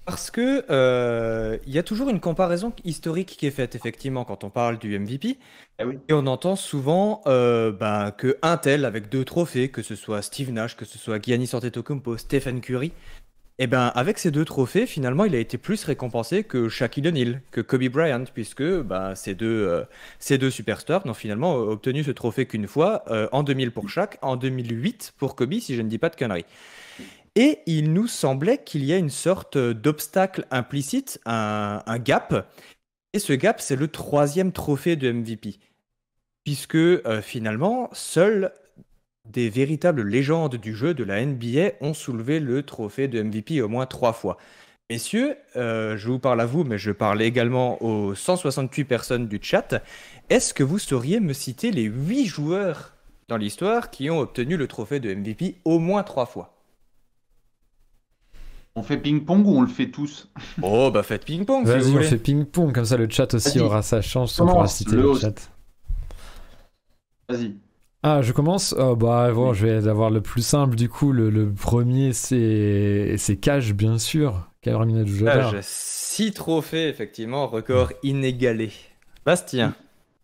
Parce que il y a toujours une comparaison historique qui est faite effectivement quand on parle du MVP. Eh oui. Et on entend souvent que un tel avec 2 trophées, que ce soit Steve Nash, que ce soit Giannis Antetokounmpo, Stephen Curry, et ben avec ces 2 trophées, finalement, il a été plus récompensé que Shaquille O'Neal, que Kobe Bryant, puisque ces deux superstars n'ont finalement obtenu ce trophée qu'une fois, en 2000 pour Shaq, en 2008 pour Kobe, si je ne dis pas de conneries. Et il nous semblait qu'il y a une sorte d'obstacle implicite, un gap. Et ce gap, c'est le 3e trophée de MVP. Puisque finalement, seuls des véritables légendes du jeu de la NBA ont soulevé le trophée de MVP au moins 3 fois. Messieurs, je vous parle à vous, mais je parle également aux 168 personnes du chat. Est-ce que vous sauriez me citer les 8 joueurs dans l'histoire qui ont obtenu le trophée de MVP au moins 3 fois ? On fait ping-pong ou on le fait tous? Oh, bah faites ping-pong si vous Vas-y, on voulez. fait ping-pong, comme ça le chat aussi Vas-y. aura sa chance, on Commence, pourra citer le le host. chat. Vas-y. Ah, je commence. Oh, bah bon, je vais avoir le plus simple du coup. Le premier, c'est Cage, bien sûr. Karim Abdul-Jabbar. 6 trophées, effectivement, record inégalé. Bastien.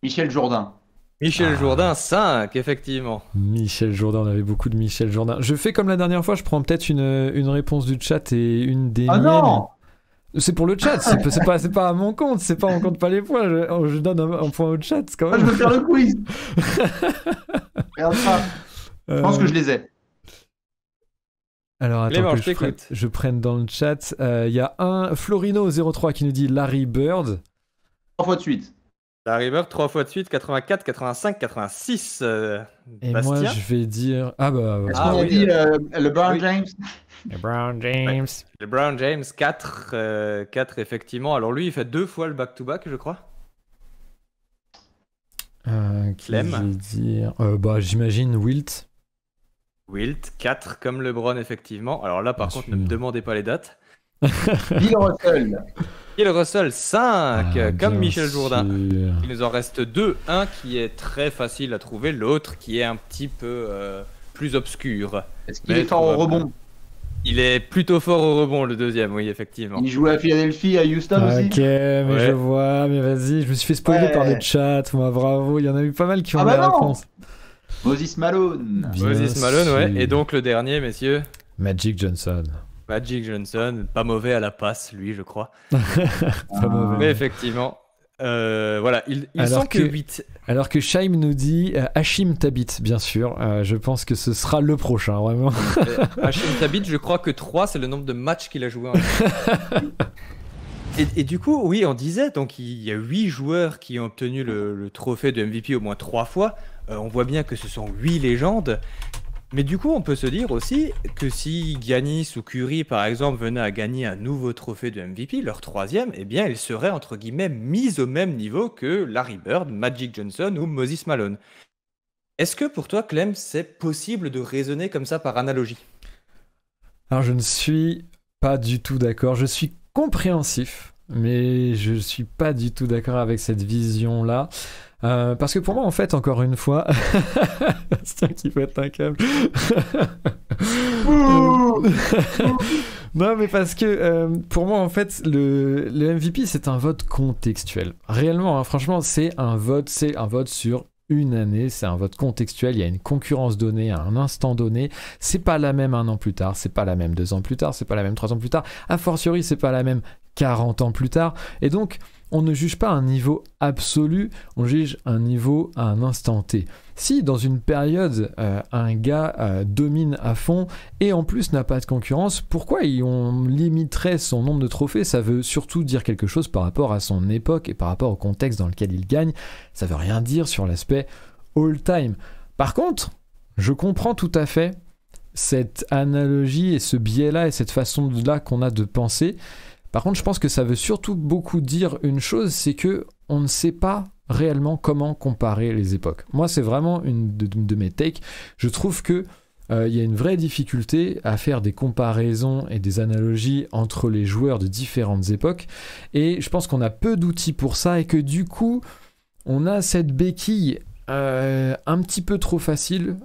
Michel Jourdain. Michel Jourdain, 5, effectivement. Michel Jourdain, on avait beaucoup de Michel Jourdain. Je fais comme la dernière fois, je prends peut-être une réponse du chat et une des Ah miennes. non! C'est pour le chat, c'est pas à mon compte, c'est pas on compte pas les points, je donne un point au chat quand Moi, même. je veux faire le quiz. Regarde ça. Je pense que je les ai. Alors attends Clément, que je t'écoute. je prenne dans le chat. Il y a un Florino03 qui nous dit Larry Bird. 3 fois de suite. Larry Bird, 3 fois de suite, 84, 85, 86. Et Bastien. moi je vais dire. Ah bah. Est-ce Ah qu'on a oui, dit LeBron oui. James? LeBron James. LeBron James, 4, 4 effectivement. Alors lui, il fait 2 fois le back-to-back, je crois. Qui Clem. je vais dire bah j'imagine Wilt. Wilt, 4 comme LeBron, effectivement. Alors là, par Bien contre, sûr. ne me demandez pas les dates. Bill Russell. Bill Russell, 5 Ah, comme bien Michel Jourdain. sûr. Il nous en reste 2. Un qui est très facile à trouver, l'autre qui est un petit peu plus obscur. Est-ce qu'il Mais est fort au probable. rebond? Il est plutôt fort au rebond, le deuxième, oui, effectivement. Il joue à Philadelphie, à Houston aussi? Ok, mais Ouais. je vois, mais vas-y, je me suis fait spoiler Ouais. par le chat, moi bravo, il y en a eu pas mal qui ont Ah bah la non. réponse. Moses Malone. Bien Moses Malone, ouais. sûr. Et donc le dernier, messieurs, Magic Johnson. Magic Johnson, pas mauvais à la passe, lui, je crois. Pas mauvais. Mais effectivement, voilà, il Alors sent que que- 8. Alors que Shaim nous dit Hashim Tabit, bien sûr. Je pense que ce sera le prochain, vraiment. Hashim Tabit, je crois que 3, c'est le nombre de matchs qu'il a joué en Et du coup, oui, on disait, donc il y a 8 joueurs qui ont obtenu le trophée de MVP au moins 3 fois. On voit bien que ce sont 8 légendes. Mais du coup, on peut se dire aussi que si Giannis ou Curry, par exemple, venaient à gagner un nouveau trophée de MVP, leur troisième, eh bien, ils seraient, entre guillemets, mis au même niveau que Larry Bird, Magic Johnson ou Moses Malone. Est-ce que pour toi, Clem, c'est possible de raisonner comme ça par analogie? Alors, je ne suis pas du tout d'accord. Je suis compréhensif, mais je ne suis pas du tout d'accord avec cette vision-là. Parce que pour moi, en fait, encore une fois, c'est qui pète un câble. Non, mais parce que pour moi, en fait, le MVP, c'est un vote contextuel. Réellement, hein, franchement, c'est un vote sur une année, c'est un vote contextuel, il y a une concurrence donnée à un instant donné, c'est pas la même un an plus tard, c'est pas la même 2 ans plus tard, c'est pas la même 3 ans plus tard, a fortiori c'est pas la même 40 ans plus tard, et donc on ne juge pas un niveau absolu, on juge un niveau à un instant T. Si dans une période un gars domine à fond et en plus n'a pas de concurrence, pourquoi on limiterait son nombre de trophées? Ça veut surtout dire quelque chose par rapport à son époque et par rapport au contexte dans lequel il gagne. Ça veut rien dire sur l'aspect all-time. Par contre, je comprends tout à fait cette analogie et ce biais-là et cette façon-là qu'on a de penser. Par contre, je pense que ça veut surtout beaucoup dire une chose, c'est que on ne sait pas réellement comment comparer les époques. Moi, c'est vraiment une de mes takes. Je trouve que il y a une vraie difficulté à faire des comparaisons et des analogies entre les joueurs de différentes époques. Et je pense qu'on a peu d'outils pour ça et que du coup, on a cette béquille un petit peu trop facile,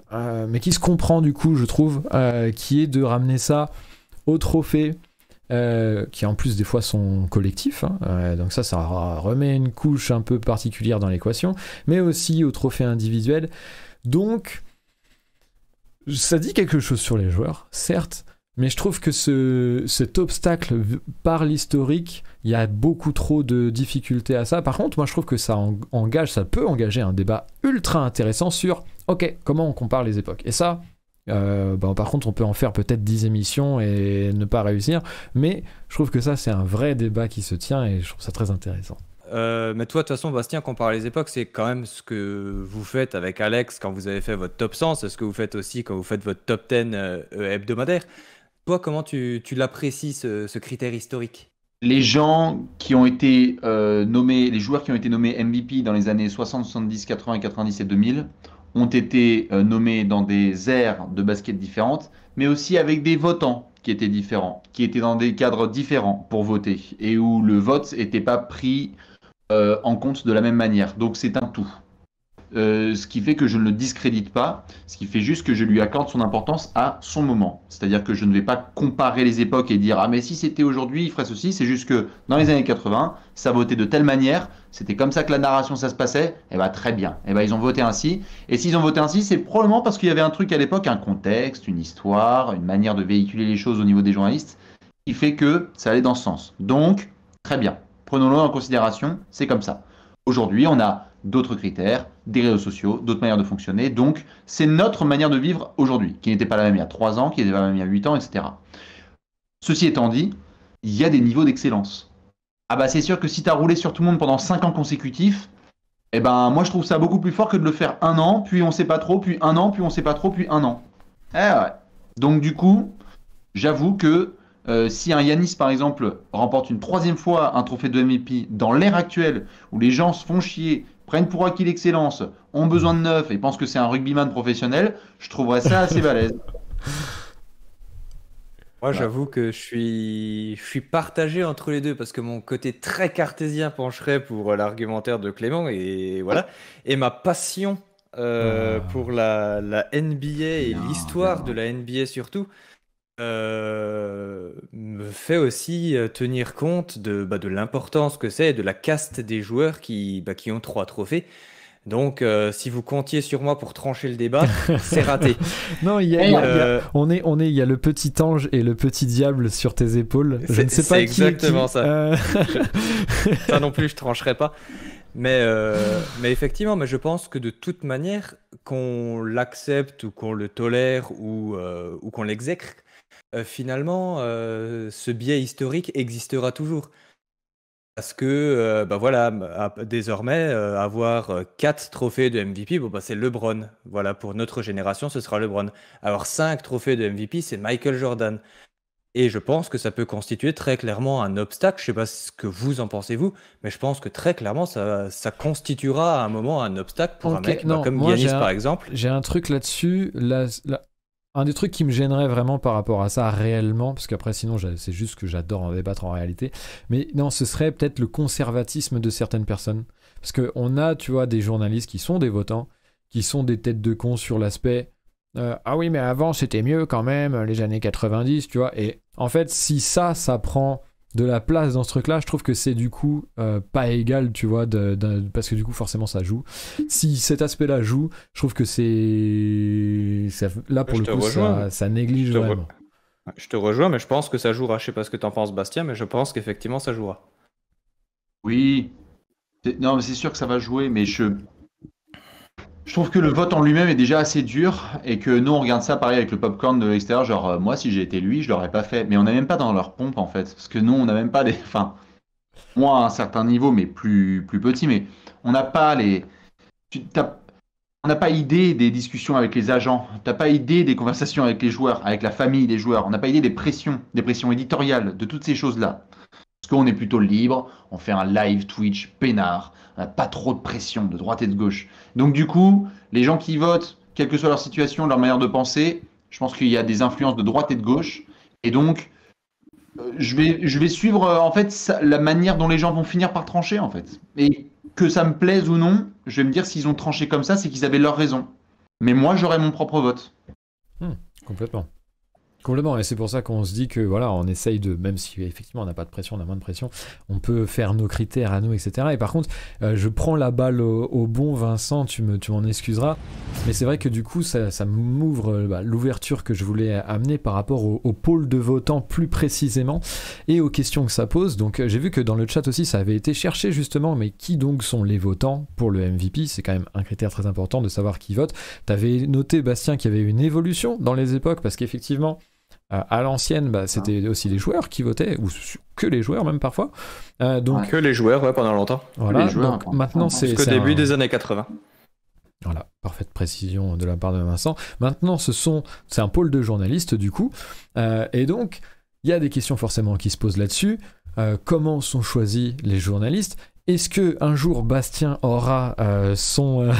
mais qui se comprend du coup, je trouve, qui est de ramener ça au trophée. Qui en plus des fois sont collectifs, hein, donc ça remet une couche un peu particulière dans l'équation, mais aussi au trophée individuel. Donc ça dit quelque chose sur les joueurs, certes, mais je trouve que cet obstacle par l'historique, il y a beaucoup trop de difficultés à ça. Par contre, moi je trouve que ça peut engager un débat ultra intéressant sur ok, comment on compare les époques, et ça par contre on peut en faire peut-être 10 émissions et ne pas réussir, mais je trouve que ça c'est un vrai débat qui se tient et je trouve ça très intéressant. Mais toi, de toute façon, Bastien, comparer les époques, c'est quand même ce que vous faites avec Alex quand vous avez fait votre top 100, c'est ce que vous faites aussi quand vous faites votre top 10 hebdomadaire. Toi, comment tu l'apprécies, ce critère historique? Les gens qui ont été nommés, les joueurs qui ont été nommés MVP dans les années 60, 70, 80, 90 et 2000 ont été nommés dans des aires de basket différentes, mais aussi avec des votants qui étaient différents, qui étaient dans des cadres différents pour voter et où le vote n'était pas pris en compte de la même manière. Donc c'est un tout. Ce qui fait que je ne le discrédite pas, ce qui fait juste que je lui accorde son importance à son moment. C'est-à-dire que je ne vais pas comparer les époques et dire ah mais si c'était aujourd'hui il ferait ceci, c'est juste que dans les années 80 ça votait de telle manière, c'était comme ça que la narration ça se passait, et bah très bien, et bah ils ont voté ainsi, et s'ils ont voté ainsi c'est probablement parce qu'il y avait un truc à l'époque, un contexte, une histoire, une manière de véhiculer les choses au niveau des journalistes, qui fait que ça allait dans ce sens. Donc très bien, prenons-le en considération, c'est comme ça. Aujourd'hui on a d'autres critères, des réseaux sociaux, d'autres manières de fonctionner. Donc, c'est notre manière de vivre aujourd'hui, qui n'était pas la même il y a 3 ans, qui n'était pas la même il y a 8 ans, etc. Ceci étant dit, il y a des niveaux d'excellence. Ah bah c'est sûr que si tu as roulé sur tout le monde pendant 5 ans consécutifs, eh ben moi je trouve ça beaucoup plus fort que de le faire un an, puis on sait pas trop, puis un an, puis on sait pas trop, puis un an. Eh ouais. Donc du coup, j'avoue que si un Yanis, par exemple, remporte une 3e fois un trophée de MVP dans l'ère actuelle, où les gens se font chier, prennent pour acquis l'excellence, ont besoin de neuf et pensent que c'est un rugbyman professionnel, je trouverais ça assez balèze. Moi, Voilà. j'avoue que je suis partagé entre les deux parce que mon côté très cartésien pencherait pour l'argumentaire de Clément et voilà. Et ma passion pour la NBA et Bien, l'histoire de bien. la NBA surtout me fait aussi tenir compte de l'importance que c'est et de la caste des joueurs qui ont 3 trophées. Donc, si vous comptiez sur moi pour trancher le débat, c'est raté. Non, Euh, il y a le petit ange et le petit diable sur tes épaules. Je ne sais c'est pas qui est qui. exactement ça. Je- Ça non plus, je trancherai pas. Mais effectivement, mais je pense que de toute manière, qu'on l'accepte ou qu'on le tolère ou qu'on l'exècre, finalement, ce biais historique existera toujours. Parce que voilà, désormais, avoir 4 trophées de MVP, bon, bah, c'est LeBron. Voilà, pour notre génération, ce sera LeBron. Avoir 5 trophées de MVP, c'est Michael Jordan. Et je pense que ça peut constituer très clairement un obstacle. Je sais pas ce que vous en pensez, vous, mais je pense que très clairement, ça constituera à un moment un obstacle pour un Ok, mec non, comme moi Giannis, par exemple. j'ai un truc là-dessus. Un des trucs qui me gênerait vraiment par rapport à ça réellement, parce qu'après sinon c'est juste que j'adore en débattre en réalité, mais non, ce serait peut-être le conservatisme de certaines personnes. Parce qu'on a, tu vois, des journalistes qui sont des votants, qui sont des têtes de con sur l'aspect ah oui, mais avant c'était mieux quand même, les années 90, tu vois. Et en fait, si ça prend de la place dans ce truc-là, je trouve que c'est du coup pas égal, tu vois, parce que du coup, forcément, ça joue. Si cet aspect-là joue, je trouve que là, pour Je le te coup, rejoins. ça néglige Je te, re- vraiment. je te rejoins, mais je pense que ça jouera. Je sais pas ce que t'en penses, Bastien, mais je pense qu'effectivement, ça jouera. Oui, non, mais c'est sûr que ça va jouer, mais je trouve que le vote en lui-même est déjà assez dur et que nous, on regarde ça pareil avec le popcorn de l'extérieur. Genre, moi, si j'ai été lui, je l'aurais pas fait. Mais on n'est même pas dans leur pompe en fait. Parce que nous, on n'a même pas les. Enfin, moi, à un certain niveau, mais plus petit, mais on n'a pas les. On n'a pas idée des discussions avec les agents. T'as pas idée des conversations avec les joueurs, avec la famille des joueurs. On n'a pas idée des pressions éditoriales, de toutes ces choses-là. Parce qu'on est plutôt libre, on fait un live Twitch peinard, on n'a pas trop de pression de droite et de gauche. Donc du coup, les gens qui votent, quelle que soit leur situation, leur manière de penser, je pense qu'il y a des influences de droite et de gauche. Et donc, je vais suivre en fait la manière dont les gens vont finir par trancher en fait. Et que ça me plaise ou non, je vais me dire s'ils ont tranché comme ça, c'est qu'ils avaient leur raison. Mais moi, j'aurai mon propre vote. Complètement. Complètement, et c'est pour ça qu'on se dit que voilà, on essaye de, même si effectivement on n'a pas de pression, on a moins de pression, on peut faire nos critères à nous, etc. Et par contre, je prends la balle au bon, Vincent, tu m'en excuseras, mais c'est vrai que du coup, ça m'ouvre l'ouverture que je voulais amener par rapport au pôle de votants plus précisément et aux questions que ça pose. Donc j'ai vu que dans le chat aussi, ça avait été cherché justement, mais qui donc sont les votants pour le MVP? C'est quand même un critère très important de savoir qui vote. T'avais noté, Bastien, qu'il y avait une évolution dans les époques, parce qu'effectivement, à l'ancienne, c'était aussi les joueurs qui votaient, ou que les joueurs même parfois. Que les joueurs, ouais, pendant longtemps. Voilà, les joueurs, donc maintenant c'est Jusqu'au début des années 80. Voilà, parfaite précision de la part de Vincent. Maintenant, c'est un pôle de journalistes du coup, et donc il y a des questions forcément qui se posent là-dessus. Comment sont choisis les journalistes? Est-ce que un jour Bastien aura son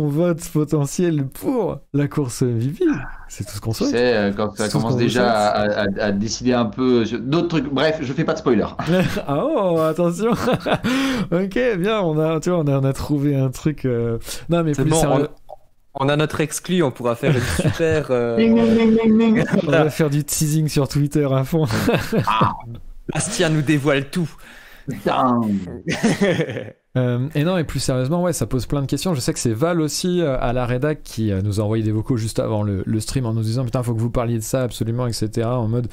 vote potentiel pour la course MVP? C'est tout ce qu'on Tu souhaite. sais, quand ça commence déjà à décider un peu d'autres trucs. Bref, je fais pas de spoiler. Ah oh, attention. Ok, bien, on a trouvé un truc. Non, mais C'est plus bon, sérieux. on a notre exclu, on pourra faire une super. On va faire du teasing sur Twitter à fond. Bastien nous dévoile tout. Putain. Et non, et plus sérieusement, ouais, ça pose plein de questions. Je sais que c'est Val aussi à la rédac qui nous a envoyé des vocaux juste avant le stream en nous disant putain, faut que vous parliez de ça absolument, etc. En mode,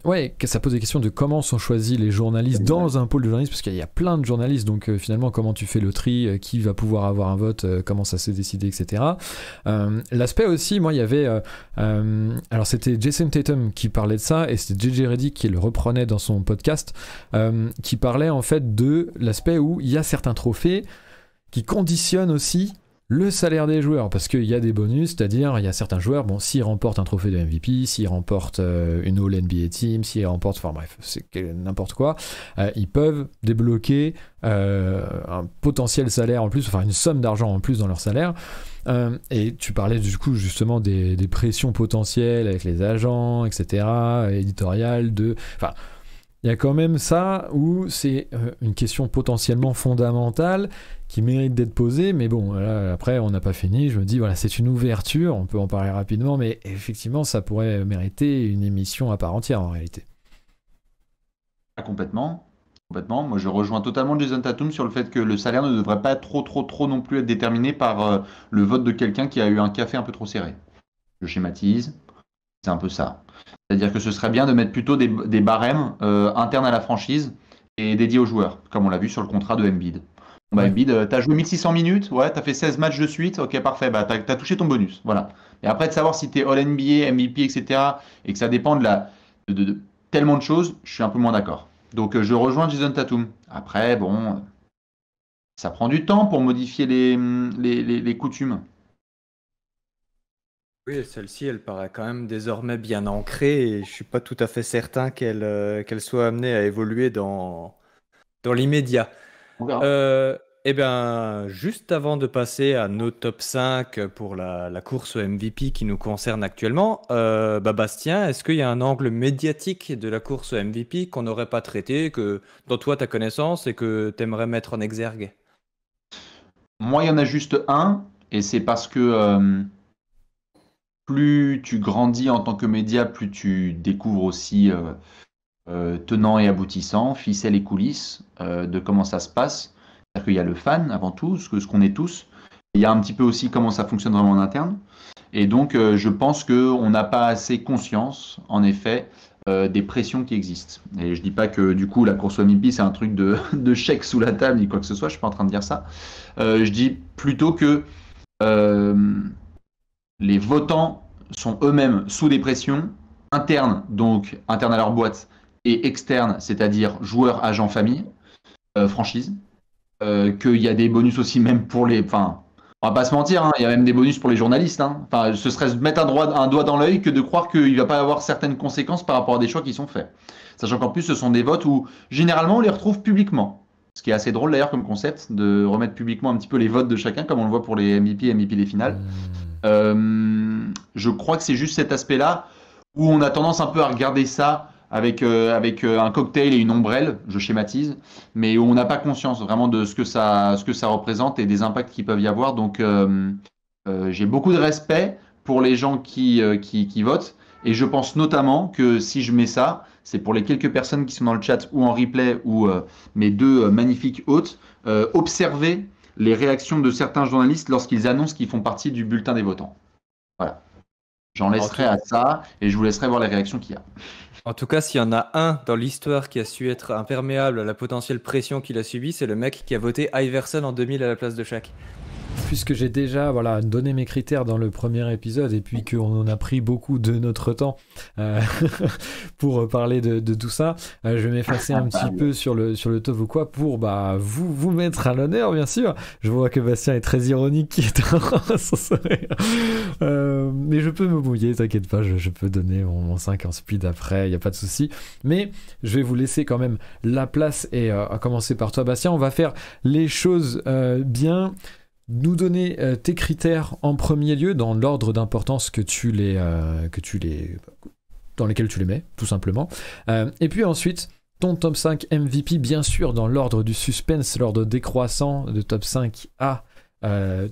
ouais, que ça pose des questions de comment sont choisis les journalistes dans un pôle de journalistes, parce qu'il y a plein de journalistes, donc finalement, comment tu fais le tri, qui va pouvoir avoir un vote, comment ça s'est décidé, etc. L'aspect aussi, moi, il y avait, alors c'était Jason Tatum qui parlait de ça, et c'était JJ Redick qui le reprenait dans son podcast, qui parlait en fait de l'aspect où il y a certains trophées qui conditionnent aussi le salaire des joueurs, parce qu'il y a des bonus, c'est-à-dire il y a certains joueurs, bon, s'ils remportent un trophée de MVP, s'ils remportent une All NBA Team, s'ils remportent, enfin bref, c'est n'importe quoi, ils peuvent débloquer un potentiel salaire en plus, enfin une somme d'argent en plus dans leur salaire. Et tu parlais du coup justement des pressions potentielles avec les agents, etc., éditoriales, enfin, il y a quand même ça où c'est une question potentiellement fondamentale qui mérite d'être posée, mais bon, là, après on n'a pas fini, je me dis voilà, c'est une ouverture, on peut en parler rapidement, mais effectivement ça pourrait mériter une émission à part entière en réalité. Complètement. Moi, je rejoins totalement Jason Tatum sur le fait que le salaire ne devrait pas trop non plus être déterminé par le vote de quelqu'un qui a eu un café un peu trop serré. Je schématise, c'est un peu ça. C'est-à-dire que ce serait bien de mettre plutôt des barèmes internes à la franchise et dédiés aux joueurs, comme on l'a vu sur le contrat de Embiid. Bon, bah, Embiid, t'as joué 1600 minutes, ouais, t'as fait 16 matchs de suite, ok, parfait, bah, t'as touché ton bonus. Voilà. Et après, de savoir si t'es All NBA, MVP, etc., et que ça dépend de tellement de choses, je suis un peu moins d'accord. Donc je rejoins Jason Tatum. Après, bon, ça prend du temps pour modifier les coutumes. Oui, et celle-ci, elle paraît quand même désormais bien ancrée et je suis pas tout à fait certain qu'elle soit amenée à évoluer dans l'immédiat. On verra. Euh, eh bien, juste avant de passer à nos top 5 pour la course au MVP qui nous concerne actuellement, bah Bastien, est-ce qu'il y a un angle médiatique de la course au MVP qu'on n'aurait pas traité, dont toi tu as connaissance et que tu aimerais mettre en exergue? Moi, il y en a juste un, et c'est parce que plus tu grandis en tant que média, plus tu découvres aussi tenants et aboutissants, ficelles et coulisses de comment ça se passe. C'est-à-dire qu'il y a le fan avant tout, ce qu'on est tous. Il y a un petit peu aussi comment ça fonctionne vraiment en interne. Et donc, je pense qu'on n'a pas assez conscience, en effet, des pressions qui existent. Et je dis pas que du coup, la course au MVP, c'est un truc de chèque sous la table, ni quoi que ce soit, je suis pas en train de dire ça. Je dis plutôt que euh, les votants sont eux-mêmes sous des pressions internes, donc internes à leur boîte, et externes, c'est-à-dire joueurs, agents, famille, franchise. Qu'il y a des bonus aussi même pour les... Enfin, on va pas se mentir, hein, il y a même des bonus pour les journalistes. Hein. Enfin, ce serait se mettre un doigt dans l'œil que de croire qu'il va pas y avoir certaines conséquences par rapport à des choix qui sont faits. Sachant qu'en plus, ce sont des votes où généralement on les retrouve publiquement. Ce qui est assez drôle d'ailleurs comme concept, de remettre publiquement un petit peu les votes de chacun, comme on le voit pour les MVP, MVP des finales. Je crois que c'est juste cet aspect-là où on a tendance un peu à regarder ça avec un cocktail et une ombrelle, je schématise, mais où on n'a pas conscience vraiment de ce que ça représente et des impacts qu'il peuvent y avoir. Donc, j'ai beaucoup de respect pour les gens qui votent, et je pense notamment que si je mets ça, c'est pour les quelques personnes qui sont dans le chat ou en replay ou mes deux magnifiques hôtes, observer les réactions de certains journalistes lorsqu'ils annoncent qu'ils font partie du bulletin des votants. Voilà. J'en En laisserai tout, à ça et je vous laisserai voir les réactions qu'il y a. en tout cas, s'il y en a un dans l'histoire qui a su être imperméable à la potentielle pression qu'il a subie, c'est le mec qui a voté Iverson en 2000 à la place de Shaq. Puisque j'ai déjà donné mes critères dans le premier épisode et puis qu'on en a pris beaucoup de notre temps euh, pour parler de tout ça, je vais m'effacer un petit peu sur le top ou quoi pour vous mettre à l'honneur, bien sûr. Je vois que Bastien est très ironique, qui est sans sourire. Mais je peux me mouiller, t'inquiète pas, je peux donner mon 5 en speed après, il n'y a pas de souci. Mais je vais vous laisser quand même la place et à commencer par toi, Bastien. On va faire les choses bien. Nous donner tes critères en premier lieu dans l'ordre d'importance dans lesquels tu les mets, tout simplement. Et puis ensuite, ton top 5 MVP, bien sûr, dans l'ordre du suspense, l'ordre décroissant de top 5 à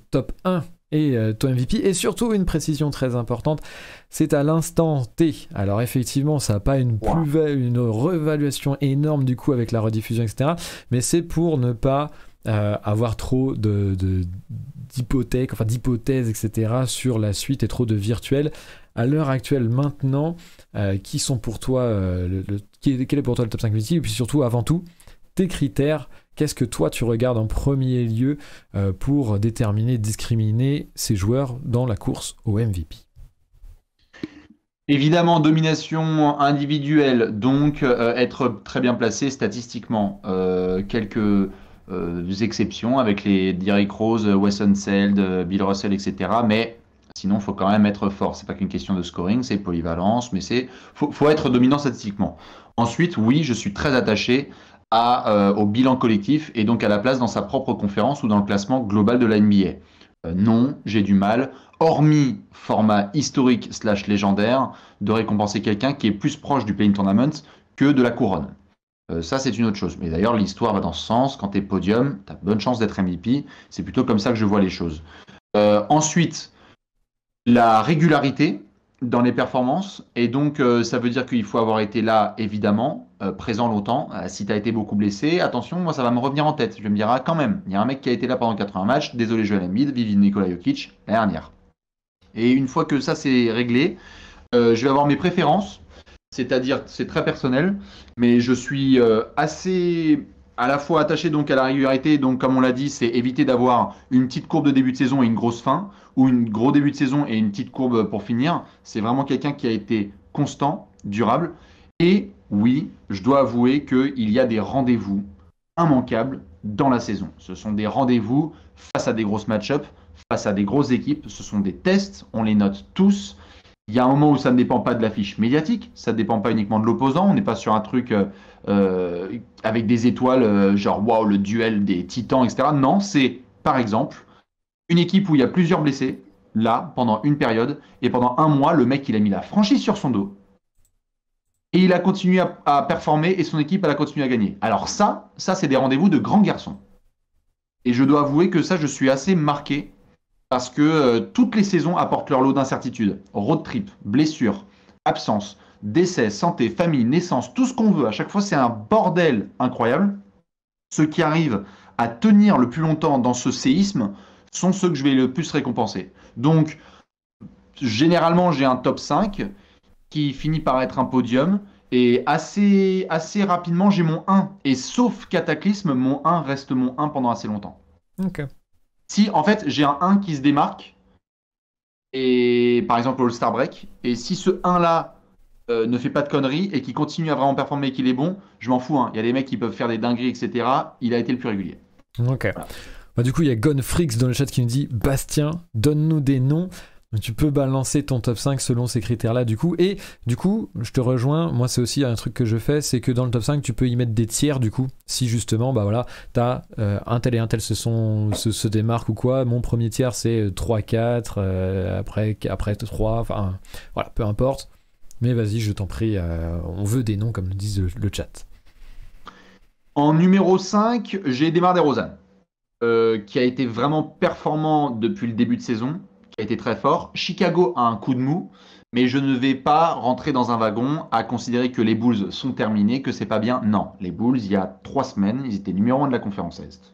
top 1 et ton MVP. Et surtout, une précision très importante, c'est à l'instant T. Alors effectivement, ça n'a pas une revaluation énorme du coup avec la rediffusion, etc. Mais c'est pour ne pas avoir trop d'hypothèses, etc. sur la suite et trop de virtuels. À l'heure actuelle, maintenant, qui sont pour toi, quel est pour toi le top 5 MVP? Et puis surtout, avant tout, tes critères. Qu'est-ce que toi, tu regardes en premier lieu pour déterminer, discriminer ces joueurs dans la course au MVP? Évidemment, domination individuelle, donc être très bien placé statistiquement. Quelques exceptions avec les Derrick Rose, Wes Unseld, Bill Russell, etc. Mais sinon, il faut quand même être fort. C'est pas qu'une question de scoring, c'est polyvalence, mais faut être dominant statistiquement. Ensuite, oui, je suis très attaché au bilan collectif et donc à la place dans sa propre conférence ou dans le classement global de la NBA. Non, j'ai du mal, hormis format historique / légendaire, de récompenser quelqu'un qui est plus proche du play-in tournament que de la couronne. Ça, c'est une autre chose. Mais d'ailleurs, l'histoire va dans ce sens. Quand tu es podium, tu as bonne chance d'être MVP. C'est plutôt comme ça que je vois les choses. Ensuite, la régularité dans les performances. Et donc, ça veut dire qu'il faut avoir été là, évidemment, présent longtemps. Si tu as été beaucoup blessé, attention, moi, ça va me revenir en tête. Je vais me dire, ah, quand même, il y a un mec qui a été là pendant 80 matchs. Désolé, Joel Embiid, vive Nikola Jokic, l'année dernière. Et une fois que ça, c'est réglé, je vais avoir mes préférences. C'est-à-dire, c'est très personnel, mais je suis assez à la fois attaché donc à la régularité. Donc, comme on l'a dit, c'est éviter d'avoir une petite courbe de début de saison et une grosse fin, ou un gros début de saison et une petite courbe pour finir. C'est vraiment quelqu'un qui a été constant, durable. Et oui, je dois avouer qu'il y a des rendez-vous immanquables dans la saison. Ce sont des rendez-vous face à des grosses match-ups, face à des grosses équipes. Ce sont des tests, on les note tous. Il y a un moment où ça ne dépend pas de l'affiche médiatique, ça ne dépend pas uniquement de l'opposant. On n'est pas sur un truc avec des étoiles, genre waouh, le duel des titans, etc. Non, c'est par exemple une équipe où il y a plusieurs blessés, là, pendant une période, et pendant un mois, le mec, il a mis la franchise sur son dos. Et il a continué à performer et son équipe elle a continué à gagner. Alors ça c'est des rendez-vous de grands garçons. Et je dois avouer que ça, je suis assez marqué parce que toutes les saisons apportent leur lot d'incertitudes. Road trip, blessures, absence, décès, santé, famille, naissance, tout ce qu'on veut. À chaque fois, c'est un bordel incroyable. Ceux qui arrivent à tenir le plus longtemps dans ce séisme sont ceux que je vais le plus récompenser. Donc, généralement, j'ai un top 5 qui finit par être un podium. Et assez rapidement, j'ai mon 1. Et sauf cataclysme, mon 1 reste mon 1 pendant assez longtemps. Ok. Si, en fait, j'ai un 1 qui se démarque, et par exemple All-Star Break, et si ce 1-là ne fait pas de conneries et qui continue à vraiment performer et qu'il est bon, je m'en fous. Hein. Il y a des mecs qui peuvent faire des dingueries, etc. Il a été le plus régulier. Ok. Voilà. Bah, du coup, il y a Gonfrix dans le chat qui nous dit Bastien, donne-nous des noms. Donc, tu peux balancer ton top 5 selon ces critères-là, du coup. Et du coup, je te rejoins. Moi, c'est aussi un truc que je fais, c'est que dans le top 5, tu peux y mettre des tiers, du coup. Si justement, bah voilà, t'as un tel et un tel se démarquent ou quoi. Mon premier tiers, c'est 3-4, après 3, enfin, voilà, peu importe. Mais vas-y, je t'en prie, on veut des noms, comme le dit le chat. En numéro 5, j'ai Demar DeRozan, qui a été vraiment performant depuis le début de saison, qui a été très fort. Chicago a un coup de mou, mais je ne vais pas rentrer dans un wagon à considérer que les Bulls sont terminés, que c'est pas bien. Non, les Bulls, il y a 3 semaines, ils étaient numéro 1 de la conférence Est.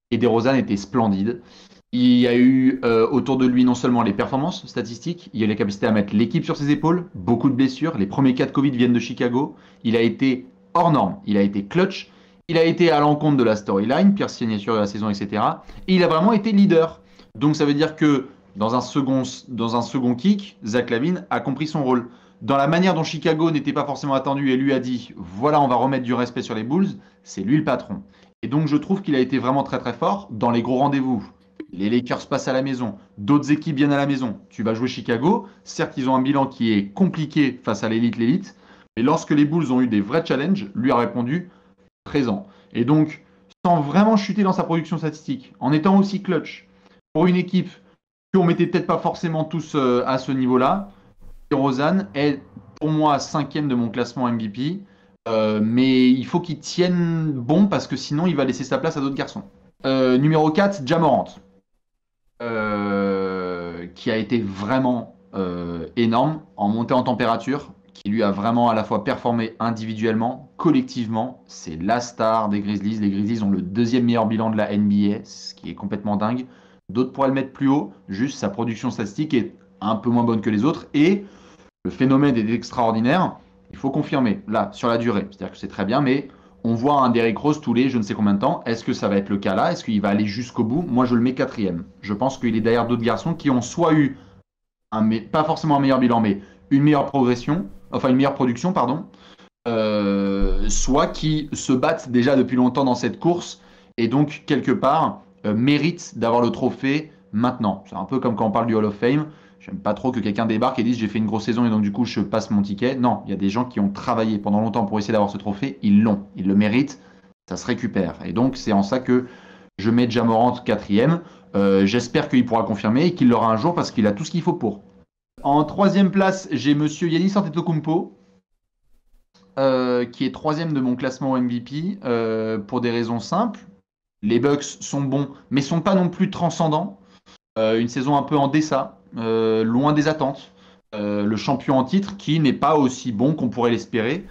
Et DeRozan était splendide. Il y a eu autour de lui non seulement les performances statistiques, il y a eu la capacité à mettre l'équipe sur ses épaules, beaucoup de blessures. Les premiers cas de Covid viennent de Chicago. Il a été hors norme, il a été clutch, il a été à l'encontre de la storyline, pire signature de la saison, etc. Et il a vraiment été leader. Donc ça veut dire que dans un second kick, Zach LaVine a compris son rôle. Dans la manière dont Chicago n'était pas forcément attendu et lui a dit « Voilà, on va remettre du respect sur les Bulls », c'est lui le patron. Et donc je trouve qu'il a été vraiment très très fort dans les gros rendez-vous. Les Lakers passent à la maison, d'autres équipes viennent à la maison. Tu vas jouer Chicago, certes ils ont un bilan qui est compliqué face à l'élite, mais lorsque les Bulls ont eu des vrais challenges, lui a répondu présent. Et donc, sans vraiment chuter dans sa production statistique, en étant aussi clutch, pour une équipe qu'on mettait peut-être pas forcément tous à ce niveau-là, DeRozan est pour moi 5e de mon classement MVP, mais il faut qu'il tienne bon parce que sinon il va laisser sa place à d'autres garçons. Numéro 4, Ja Morant. Qui a été vraiment énorme en montée en température, qui lui a vraiment à la fois performé individuellement, collectivement. C'est la star des Grizzlies. Les Grizzlies ont le 2e meilleur bilan de la NBA, ce qui est complètement dingue. D'autres pourraient le mettre plus haut, juste sa production statistique est un peu moins bonne que les autres. Et le phénomène est extraordinaire, il faut confirmer, là, sur la durée. C'est-à-dire que c'est très bien, mais on voit un Derrick Rose tous les je ne sais combien de temps. Est-ce que ça va être le cas là? Est-ce qu'il va aller jusqu'au bout? Moi, je le mets 4e. Je pense qu'il est derrière d'autres garçons qui ont soit eu, pas forcément un meilleur bilan, mais une meilleure progression, enfin une meilleure production, pardon, soit qui se battent déjà depuis longtemps dans cette course et donc, quelque part, méritent d'avoir le trophée maintenant. C'est un peu comme quand on parle du Hall of Fame. J'aime pas trop que quelqu'un débarque et dise j'ai fait une grosse saison et donc du coup je passe mon ticket. Non, il y a des gens qui ont travaillé pendant longtemps pour essayer d'avoir ce trophée, ils l'ont, ils le méritent, ça se récupère. Et donc c'est en ça que je mets Ja Morant 4e. J'espère qu'il pourra confirmer et qu'il l'aura un jour parce qu'il a tout ce qu'il faut pour. En 3e place, j'ai monsieur Giannis Antetokounmpo, qui est 3e de mon classement MVP pour des raisons simples. Les Bucks sont bons, mais sont pas non plus transcendants. Une saison un peu en deçà. Loin des attentes. Le champion en titre qui n'est pas aussi bon qu'on pourrait l'espérer.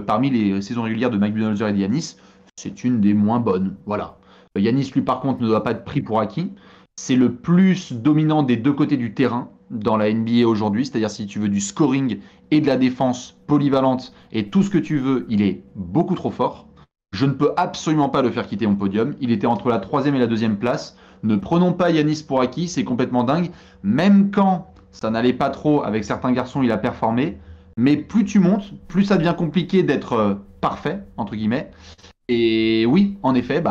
Parmi les saisons régulières de Mike Budenholzer et de Giannis, c'est une des moins bonnes. Voilà. Giannis, lui, par contre, ne doit pas être pris pour acquis. C'est le plus dominant des deux côtés du terrain dans la NBA aujourd'hui. C'est-à-dire, si tu veux du scoring et de la défense polyvalente et tout ce que tu veux, il est beaucoup trop fort. Je ne peux absolument pas le faire quitter mon podium. Il était entre la 3e et la 2e place. Ne prenons pas Giannis pour acquis, c'est complètement dingue. Même quand ça n'allait pas trop avec certains garçons, il a performé. Mais plus tu montes, plus ça devient compliqué d'être parfait, entre guillemets. Et oui, en effet,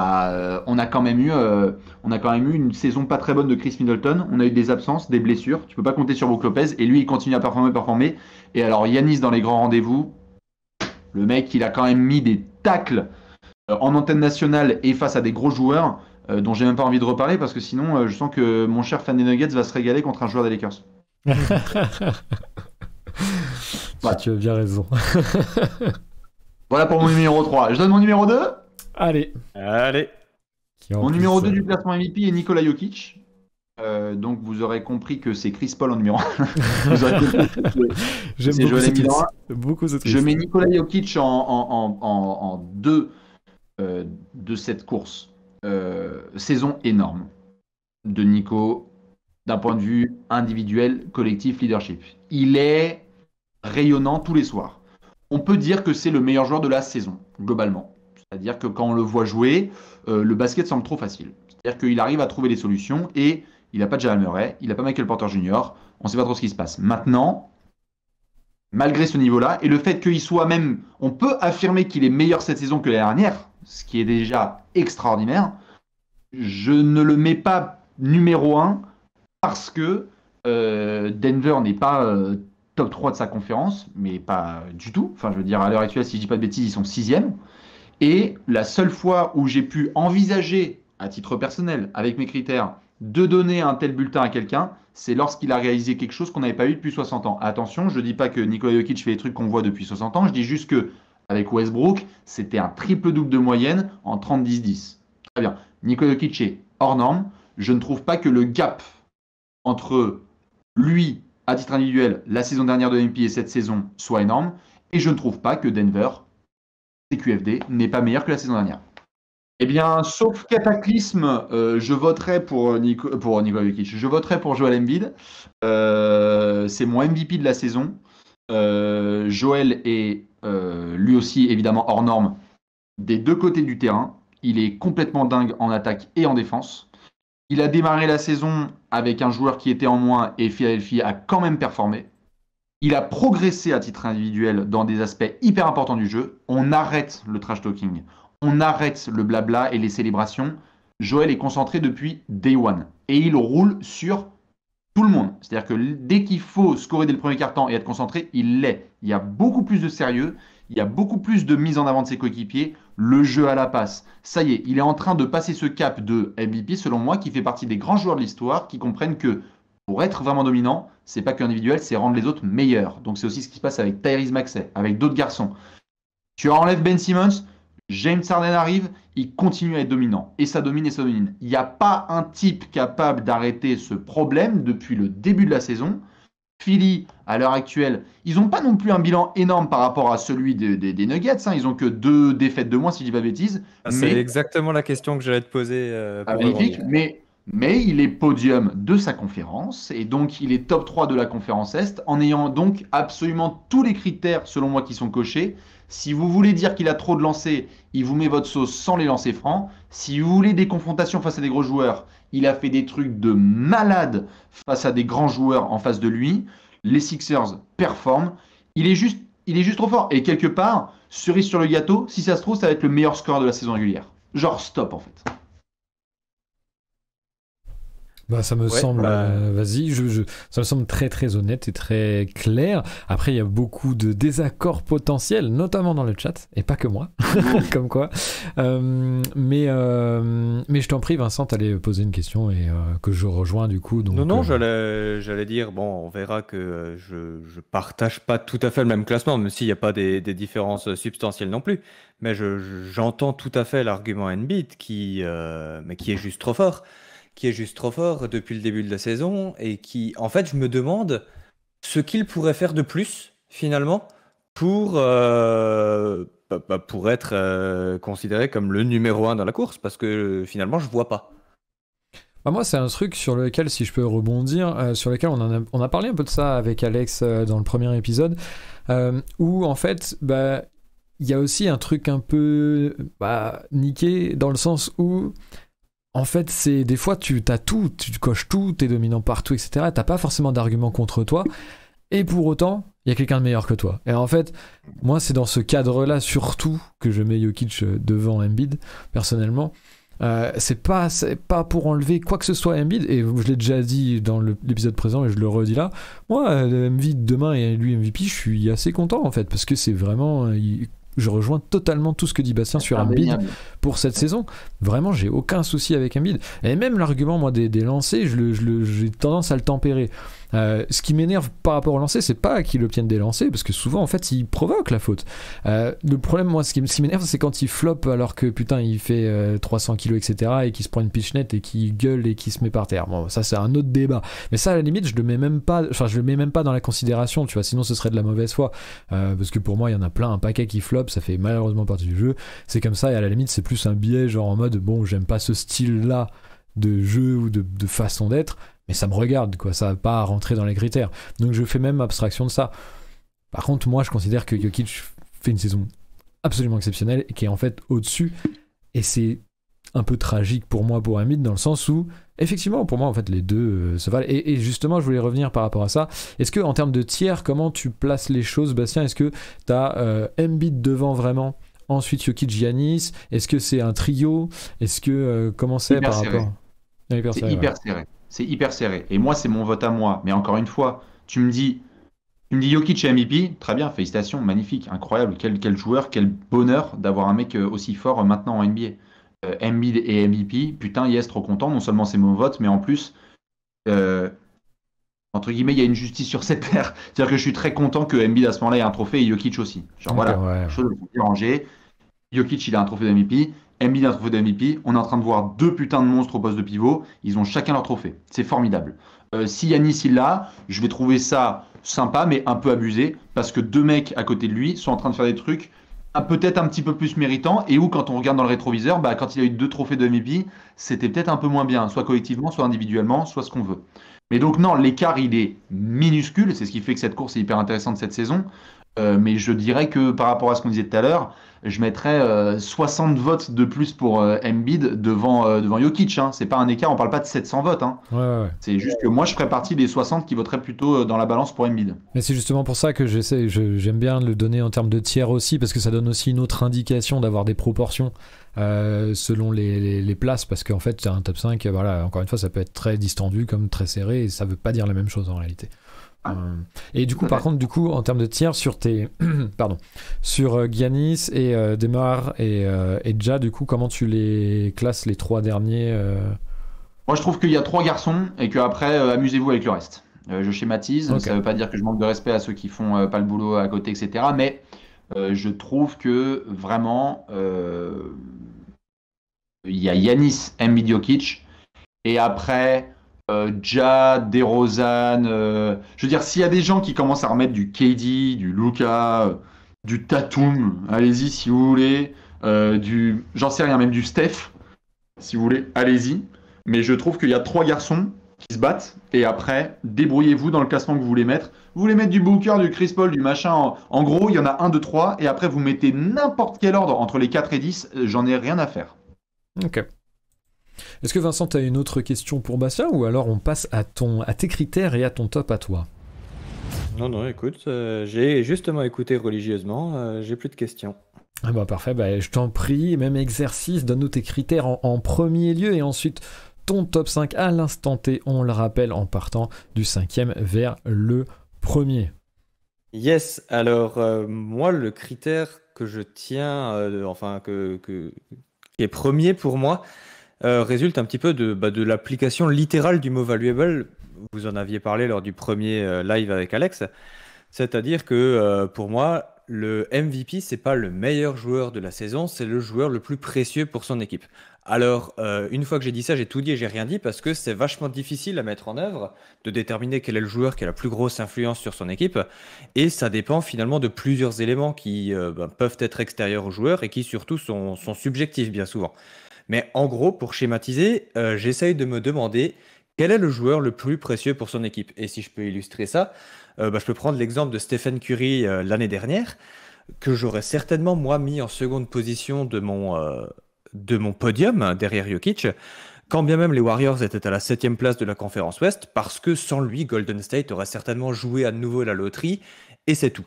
on a quand même eu une saison pas très bonne de Chris Middleton. On a eu des absences, des blessures. Tu peux pas compter sur Brook Lopez. Et lui, il continue à performer. Et alors, Giannis, dans les grands rendez-vous, le mec, il a quand même mis des tacles en antenne nationale et face à des gros joueurs dont j'ai même pas envie de reparler parce que sinon, je sens que mon cher fan des Nuggets va se régaler contre un joueur des Lakers. Ouais. Tu as bien raison. Voilà pour mon numéro 3. Je donne mon numéro 2. Allez. Mon numéro 2 du classement MVP est Nikola Jokic. Donc vous aurez compris que c'est Chris Paul en numéro 1. Vous aurez compris que j'aime beaucoup ce tweet. Je mets Nikola Jokic en 2 de cette course. Saison énorme de Nico d'un point de vue individuel, collectif, leadership. Il est rayonnant tous les soirs. On peut dire que c'est le meilleur joueur de la saison, globalement. C'est-à-dire que quand on le voit jouer, le basket semble trop facile. C'est-à-dire qu'il arrive à trouver des solutions et il n'a pas de Jamal Murray, il n'a pas Michael Porter Jr., on ne sait pas trop ce qui se passe. Maintenant, malgré ce niveau-là, et le fait qu'il soit même... On peut affirmer qu'il est meilleur cette saison que l'année dernière, ce qui est déjà extraordinaire. Je ne le mets pas numéro 1 parce que Denver n'est pas... top 3 de sa conférence, mais pas du tout. Enfin, je veux dire, à l'heure actuelle, si je dis pas de bêtises, ils sont 6e. Et la seule fois où j'ai pu envisager, à titre personnel, avec mes critères, de donner un tel bulletin à quelqu'un, c'est lorsqu'il a réalisé quelque chose qu'on n'avait pas eu depuis 60 ans. Attention, je ne dis pas que Nikola Jokic fait des trucs qu'on voit depuis 60 ans, je dis juste que avec Westbrook, c'était un triple-double de moyenne en 30-10-10. Très bien. Nikola Jokic est hors norme. Je ne trouve pas que le gap entre lui à titre individuel, la saison dernière de MVP et cette saison soit énorme. Et je ne trouve pas que Denver, CQFD, n'est pas meilleur que la saison dernière. Eh bien, sauf cataclysme, je voterai pour Nikola Jokic. Je voterai pour Joel Embiid. C'est mon MVP de la saison. Joel est lui aussi évidemment hors norme des deux côtés du terrain. Il est complètement dingue en attaque et en défense. Il a démarré la saison avec un joueur qui était en moins et Philadelphie a quand même performé. Il a progressé à titre individuel dans des aspects hyper importants du jeu. On arrête le trash talking. On arrête le blabla et les célébrations. Joel est concentré depuis day one. Et il roule sur tout le monde. C'est-à-dire que dès qu'il faut scorer dès le premier quart-temps et être concentré, il l'est. Il y a beaucoup plus de sérieux. Il y a beaucoup plus de mise en avant de ses coéquipiers. Le jeu à la passe. Ça y est, il est en train de passer ce cap de MVP, selon moi, qui fait partie des grands joueurs de l'histoire, qui comprennent que pour être vraiment dominant, c'est pas qu'individuel, c'est rendre les autres meilleurs. Donc c'est aussi ce qui se passe avec Tyrese Maxey, avec d'autres garçons. Tu enlèves Ben Simmons, James Harden arrive, il continue à être dominant. Et ça domine et ça domine. Il n'y a pas un type capable d'arrêter ce problème depuis le début de la saison. Philly, à l'heure actuelle, ils n'ont pas non plus un bilan énorme par rapport à celui des Nuggets. Hein. Ils n'ont que 2 défaites de moins, si je ne dis pas bêtise. C'est exactement la question que j'allais te poser. Magnifique, mais il est podium de sa conférence, et donc il est top 3 de la conférence Est, en ayant donc absolument tous les critères, selon moi, qui sont cochés. Si vous voulez dire qu'il a trop de lancers, il vous met votre sauce sans les lancers francs. Si vous voulez des confrontations face à des gros joueurs, il a fait des trucs de malade face à des grands joueurs en face de lui. Les Sixers performent. Il est juste trop fort. Et quelque part, cerise sur le gâteau, si ça se trouve, ça va être le meilleur score de la saison régulière. Genre stop, en fait. Ça me semble, vas-y, ça me semble très très honnête et très clair. Après, il y a beaucoup de désaccords potentiels, notamment dans le chat, et pas que moi, comme quoi. Mais je t'en prie, Vincent, t'allais poser une question et que je rejoins du coup. Donc, non, j'allais dire, bon, on verra que je partage pas tout à fait le même classement, même s'il n'y a pas des différences substantielles non plus. Mais j'entends tout à fait l'argument Embiid mais qui est juste trop fort. Qui est juste trop fort depuis le début de la saison et qui, en fait, je me demande ce qu'il pourrait faire de plus, finalement, pour être considéré comme le numéro 1 dans la course, parce que finalement, je vois pas. Moi, c'est un truc sur lequel, si je peux rebondir, sur lequel on a parlé un peu de ça avec Alex dans le premier épisode, où, en fait, il y a aussi un truc un peu niqué, dans le sens où... En fait, c'est des fois, tu as tout, tu coches tout, t'es dominant partout, etc. T'as pas forcément d'arguments contre toi. Et pour autant, il y a quelqu'un de meilleur que toi. Et en fait, moi, c'est dans ce cadre-là surtout que je mets Jokic devant Embiid, personnellement. C'est pas pour enlever quoi que ce soit à Embiid, et je l'ai déjà dit dans l'épisode présent et je le redis là. Moi, Embiid demain et lui MVP, je suis assez content en fait, parce que c'est vraiment. Je rejoins totalement tout ce que dit Bastien sur Embiid pour cette saison. Vraiment, j'ai aucun souci avec Embiid. Et même l'argument, moi, des lancers, j'ai tendance à le tempérer. Ce qui m'énerve par rapport au lancer, c'est pas qu'il obtienne des lancers, parce que souvent, en fait, il provoque la faute. Le problème, moi, ce qui m'énerve, c'est quand il floppe alors que, putain, il fait 300 kilos, etc., et qu'il se prend une pitch net et qu'il gueule et qu'il se met par terre. Bon, ça, c'est un autre débat. Mais ça, à la limite, je le mets même pas dans la considération, tu vois, sinon ce serait de la mauvaise foi. Parce que pour moi, il y en a plein, un paquet qui floppe, ça fait malheureusement partie du jeu. C'est comme ça, et à la limite, c'est plus un biais, genre en mode, bon, j'aime pas ce style-là de jeu ou de façon d'être, mais ça me regarde, quoi, ça va pas rentrer dans les critères. Donc je fais même abstraction de ça. Par contre, moi, je considère que Jokic fait une saison absolument exceptionnelle et qui est en fait au-dessus, et c'est un peu tragique pour moi, pour Embiid, dans le sens où, effectivement, pour moi, en fait, les deux se valent. Et justement, je voulais revenir par rapport à ça. Est-ce que, en termes de tiers, comment tu places les choses, Bastien? Est-ce que t'as Embiid devant vraiment, ensuite Jokic, Giannis? Est-ce que c'est un trio? Est-ce que comment c'est par rapport? C'est hyper serré. C'est hyper serré. Et moi, c'est mon vote à moi. Mais encore une fois, tu me dis Jokic et MVP, très bien, félicitations, magnifique, incroyable, quel joueur, quel bonheur d'avoir un mec aussi fort maintenant en NBA. Embiid et MVP, putain, yes, trop content. Non seulement c'est mon vote, mais en plus, entre guillemets, il y a une justice sur cette paire. C'est-à-dire que je suis très content que Embiid à ce moment-là ait un trophée et Jokic aussi. Genre voilà, Ouais. chose de déranger. Jokic, il a un trophée de MVP. Embiid a un trophée de MVP. On est en train de voir deux putains de monstres au poste de pivot. Ils ont chacun leur trophée. C'est formidable. Si Yanis il l'a, je vais trouver ça sympa, mais un peu abusé, parce que deux mecs à côté de lui sont en train de faire des trucs peut-être un petit peu plus méritants, et où quand on regarde dans le rétroviseur, bah, quand il a eu deux trophées de MVP, c'était peut-être un peu moins bien, soit collectivement, soit individuellement, soit ce qu'on veut. Mais donc non, l'écart il est minuscule, c'est ce qui fait que cette course est hyper intéressante cette saison. Mais je dirais que par rapport à ce qu'on disait tout à l'heure, je mettrais 60 votes de plus pour Embiid devant Jokic. Hein. C'est pas un écart, on parle pas de 700 votes. Hein. Ouais. C'est juste que moi je ferais partie des 60 qui voteraient plutôt dans la balance pour Embiid. Mais c'est justement pour ça que j'aime bien le donner en termes de tiers aussi, parce que ça donne aussi une autre indication d'avoir des proportions selon les places, parce qu'en fait un top 5, voilà, encore une fois, ça peut être très distendu comme très serré, et ça veut pas dire la même chose en réalité. Et du coup, par contre, en termes de tiers sur tes, sur Giannis et Demar et Ja, du coup, comment tu les classes, les trois derniers Moi, je trouve qu'il y a trois garçons et qu'après, amusez-vous avec le reste. Je schématise, Ok. ça veut pas dire que je manque de respect à ceux qui font pas le boulot à côté, etc. Mais je trouve que vraiment, il y a Yanis, Embiid, Jokic, et après. Ja, DeRozan, je veux dire, s'il y a des gens qui commencent à remettre du KD, du Luka, du Tatum, allez-y si vous voulez, j'en sais rien, même du Steph, si vous voulez, allez-y. Mais je trouve qu'il y a trois garçons qui se battent, et après, débrouillez-vous dans le classement que vous voulez mettre. Vous voulez mettre du Booker, du Chris Paul, du machin, en gros, il y en a un, deux, trois, et après, vous mettez n'importe quel ordre entre les 4 et 10, j'en ai rien à faire. Ok. Est-ce que Vincent, tu as une autre question pour Bastien, ou alors on passe à tes critères et à ton top à toi? Non, écoute, j'ai justement écouté religieusement, j'ai plus de questions. Ah bah parfait, bah, je t'en prie, même exercice, donne-nous tes critères en premier lieu, et ensuite ton top 5 à l'instant T, on le rappelle, en partant du 5e vers le premier. Yes, alors moi, le critère que je tiens, qui est premier pour moi, résulte un petit peu de l'application littérale du mot valuable. Vous en aviez parlé lors du premier live avec Alex. C'est-à-dire que pour moi, le MVP, c'est pas le meilleur joueur de la saison, c'est le joueur le plus précieux pour son équipe. Alors, une fois que j'ai dit ça, j'ai tout dit et j'ai rien dit parce que c'est vachement difficile à mettre en œuvre de déterminer quel est le joueur qui a la plus grosse influence sur son équipe. Et ça dépend finalement de plusieurs éléments qui peuvent être extérieurs au joueur et qui surtout sont subjectifs bien souvent. Mais en gros, pour schématiser, j'essaye de me demander quel est le joueur le plus précieux pour son équipe. Et si je peux illustrer ça, je peux prendre l'exemple de Stephen Curry l'année dernière, que j'aurais certainement moi mis en seconde position de mon podium derrière Jokic, quand bien même les Warriors étaient à la 7e place de la conférence Ouest, parce que sans lui, Golden State aurait certainement joué à nouveau la loterie et c'est tout.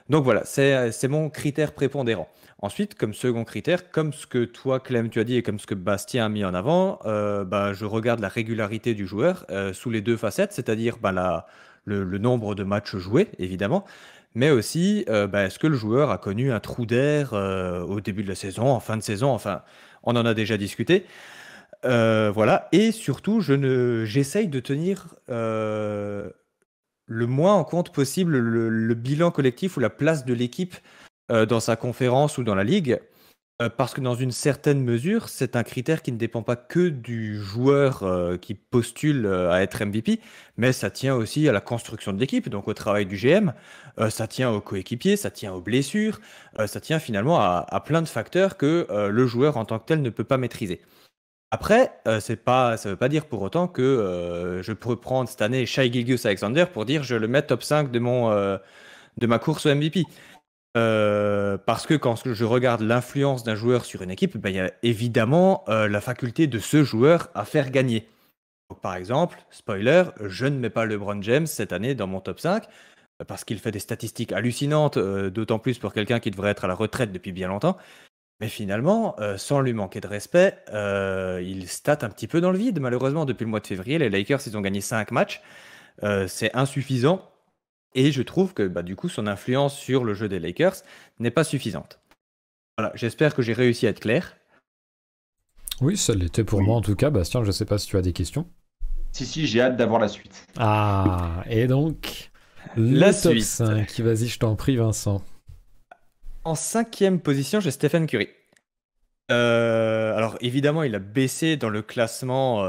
Donc voilà, c'est mon critère prépondérant. Ensuite, comme second critère, comme ce que toi, Clem, tu as dit et comme ce que Bastien a mis en avant, bah, je regarde la régularité du joueur sous les deux facettes, c'est-à-dire bah, le nombre de matchs joués, évidemment, mais aussi bah, est-ce que le joueur a connu un trou d'air au début de la saison, en fin de saison, enfin, on en a déjà discuté. Voilà, et surtout, j'essaye de tenir le moins en compte possible le bilan collectif ou la place de l'équipe dans sa conférence ou dans la ligue, parce que dans une certaine mesure, c'est un critère qui ne dépend pas que du joueur qui postule à être MVP, mais ça tient aussi à la construction de l'équipe, donc au travail du GM, ça tient aux coéquipiers, ça tient aux blessures, ça tient finalement à plein de facteurs que le joueur en tant que tel ne peut pas maîtriser. Après, ça veut pas dire pour autant que je pourrais prendre cette année Shai Gilgeous-Alexander pour dire je le mets top 5 de ma course au MVP. Parce que quand je regarde l'influence d'un joueur sur une équipe, ben, il y a évidemment la faculté de ce joueur à faire gagner. Donc, par exemple, spoiler, je ne mets pas LeBron James cette année dans mon top 5 parce qu'il fait des statistiques hallucinantes, d'autant plus pour quelqu'un qui devrait être à la retraite depuis bien longtemps. Mais finalement, sans lui manquer de respect, il stat un petit peu dans le vide. Malheureusement, depuis le mois de février, les Lakers, ils ont gagné 5 matchs. C'est insuffisant. Et je trouve que bah, du coup, son influence sur le jeu des Lakers n'est pas suffisante. Voilà, j'espère que j'ai réussi à être clair. Oui, ça l'était pour Oui. moi en tout cas. Bastien, je ne sais pas si tu as des questions. Si, j'ai hâte d'avoir la suite. Ah, et donc, La le top suite. 5. Vas-y, je t'en prie, Vincent. En 5e position, j'ai Stephen Curry. Alors évidemment, il a baissé dans le classement,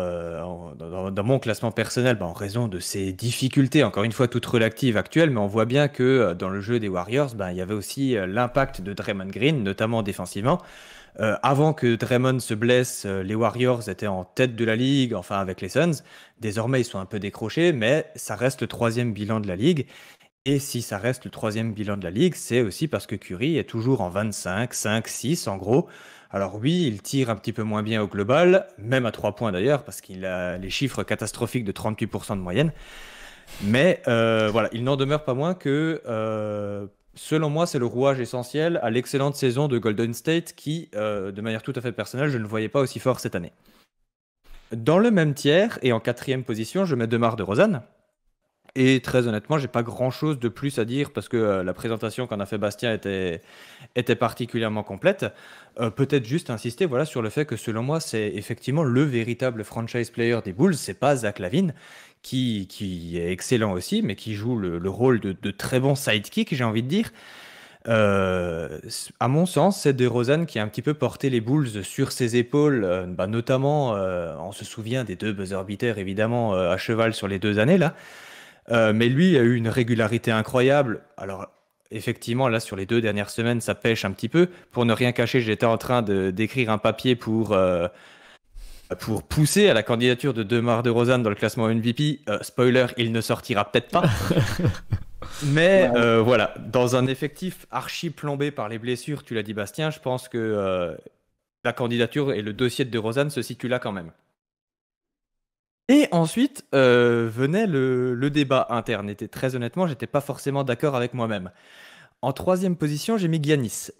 dans mon classement personnel, bah, en raison de ses difficultés, encore une fois toutes relatives actuelles, mais on voit bien que dans le jeu des Warriors, bah, il y avait aussi l'impact de Draymond Green, notamment défensivement. Avant que Draymond se blesse, les Warriors étaient en tête de la ligue, enfin avec les Suns. Désormais, ils sont un peu décrochés, mais ça reste le troisième bilan de la ligue. Et si ça reste le troisième bilan de la ligue, c'est aussi parce que Curry est toujours en 25, 5, 6 en gros. Alors oui, il tire un petit peu moins bien au global, même à 3 points d'ailleurs, parce qu'il a les chiffres catastrophiques de 38% de moyenne. Mais voilà, il n'en demeure pas moins que, selon moi, c'est le rouage essentiel à l'excellente saison de Golden State qui, de manière tout à fait personnelle, je ne le voyais pas aussi fort cette année. Dans le même tiers, et en 4e position, je mets DeMar DeRozan. Et très honnêtement, j'ai pas grand-chose de plus à dire parce que la présentation qu'en a fait Bastien était particulièrement complète. Peut-être juste insister voilà, sur le fait que selon moi, c'est effectivement le véritable franchise player des Bulls. C'est pas Zach LaVine qui est excellent aussi, mais qui joue le rôle de très bon sidekick, j'ai envie de dire. À mon sens, c'est DeRozan qui a un petit peu porté les Bulls sur ses épaules, bah, notamment, on se souvient des 2 buzzer beaters évidemment à cheval sur les 2 années là. Mais lui a eu une régularité incroyable. Alors, effectivement, là, sur les 2 dernières semaines, ça pêche un petit peu. Pour ne rien cacher, j'étais en train d'écrire un papier pour pousser à la candidature de DeMar DeRozan dans le classement MVP. Spoiler, il ne sortira peut-être pas. Mais Ouais. voilà, dans un effectif archi plombé par les blessures, tu l'as dit Bastien, je pense que la candidature et le dossier de DeRozan se situent là quand même. Et ensuite venait le débat interne. Et très honnêtement, j'étais pas forcément d'accord avec moi-même. En 3e position, j'ai mis Giannis.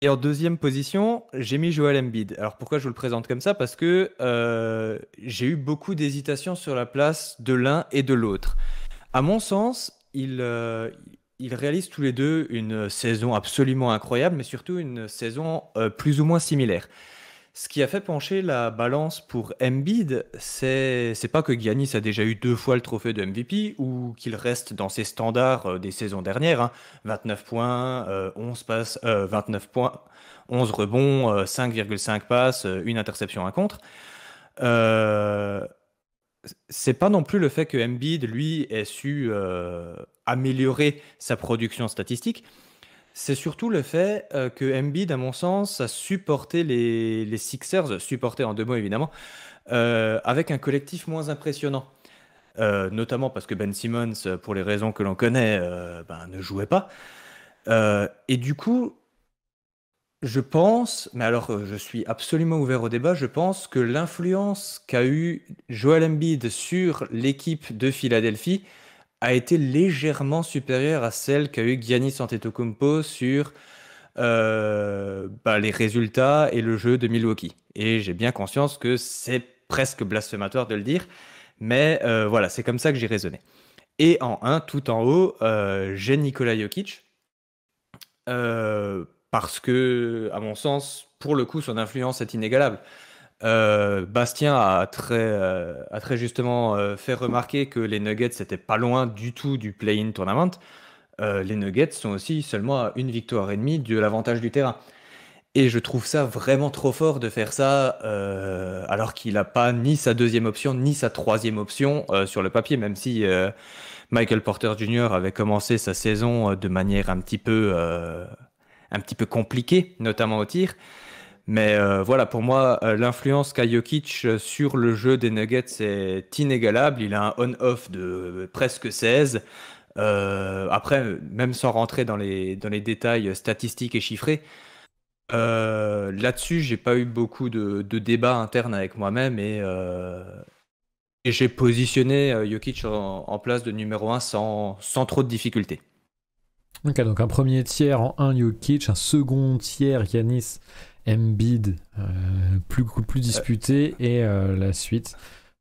Et en 2e position, j'ai mis Joel Embiid. Alors pourquoi je vous le présente comme ça? Parce que j'ai eu beaucoup d'hésitations sur la place de l'un et de l'autre. À mon sens, ils réalisent tous les deux une saison absolument incroyable, mais surtout une saison plus ou moins similaire. Ce qui a fait pencher la balance pour Embiid, c'est pas que Giannis a déjà eu 2 fois le trophée de MVP ou qu'il reste dans ses standards des saisons dernières, hein. 29 points, 11 passes, 29 points, 11 rebonds, 5,5 passes, une interception, un contre. Euh, c'est pas non plus le fait que Embiid, lui, ait su améliorer sa production statistique. C'est surtout le fait que Embiid, à mon sens, a supporté les Sixers, supporté en 2 mots évidemment, avec un collectif moins impressionnant. Notamment parce que Ben Simmons, pour les raisons que l'on connaît, ben, ne jouait pas. Et du coup, je pense, mais alors je suis absolument ouvert au débat, je pense que l'influence qu'a eu Joel Embiid sur l'équipe de Philadelphie a été légèrement supérieure à celle qu'a eu Giannis Antetokounmpo sur les résultats et le jeu de Milwaukee. Et j'ai bien conscience que c'est presque blasphématoire de le dire, mais voilà, c'est comme ça que j'ai raisonné. Et en 1, tout en haut, j'ai Nikola Jokic, parce que, à mon sens, pour le coup, son influence est inégalable. Bastien a très justement fait remarquer que les Nuggets n'étaient pas loin du tout du play-in tournament. Les Nuggets sont aussi seulement à une victoire et demie de l'avantage du terrain. Et je trouve ça vraiment trop fort de faire ça alors qu'il n'a pas ni sa deuxième option ni sa troisième option sur le papier, même si Michael Porter Jr. avait commencé sa saison de manière un petit peu compliquée, notamment au tir. Mais voilà, pour moi, l'influence qu'a Jokic sur le jeu des Nuggets est inégalable. Il a un on-off de presque 16. Après, même sans rentrer dans les détails statistiques et chiffrés, là-dessus, j'ai pas eu beaucoup de débats internes avec moi-même et j'ai positionné Jokic en place de numéro 1 sans trop de difficultés. Ok, donc un premier tiers en 1 Jokic, un second tiers Giannis, Embiid, plus disputé, et la suite.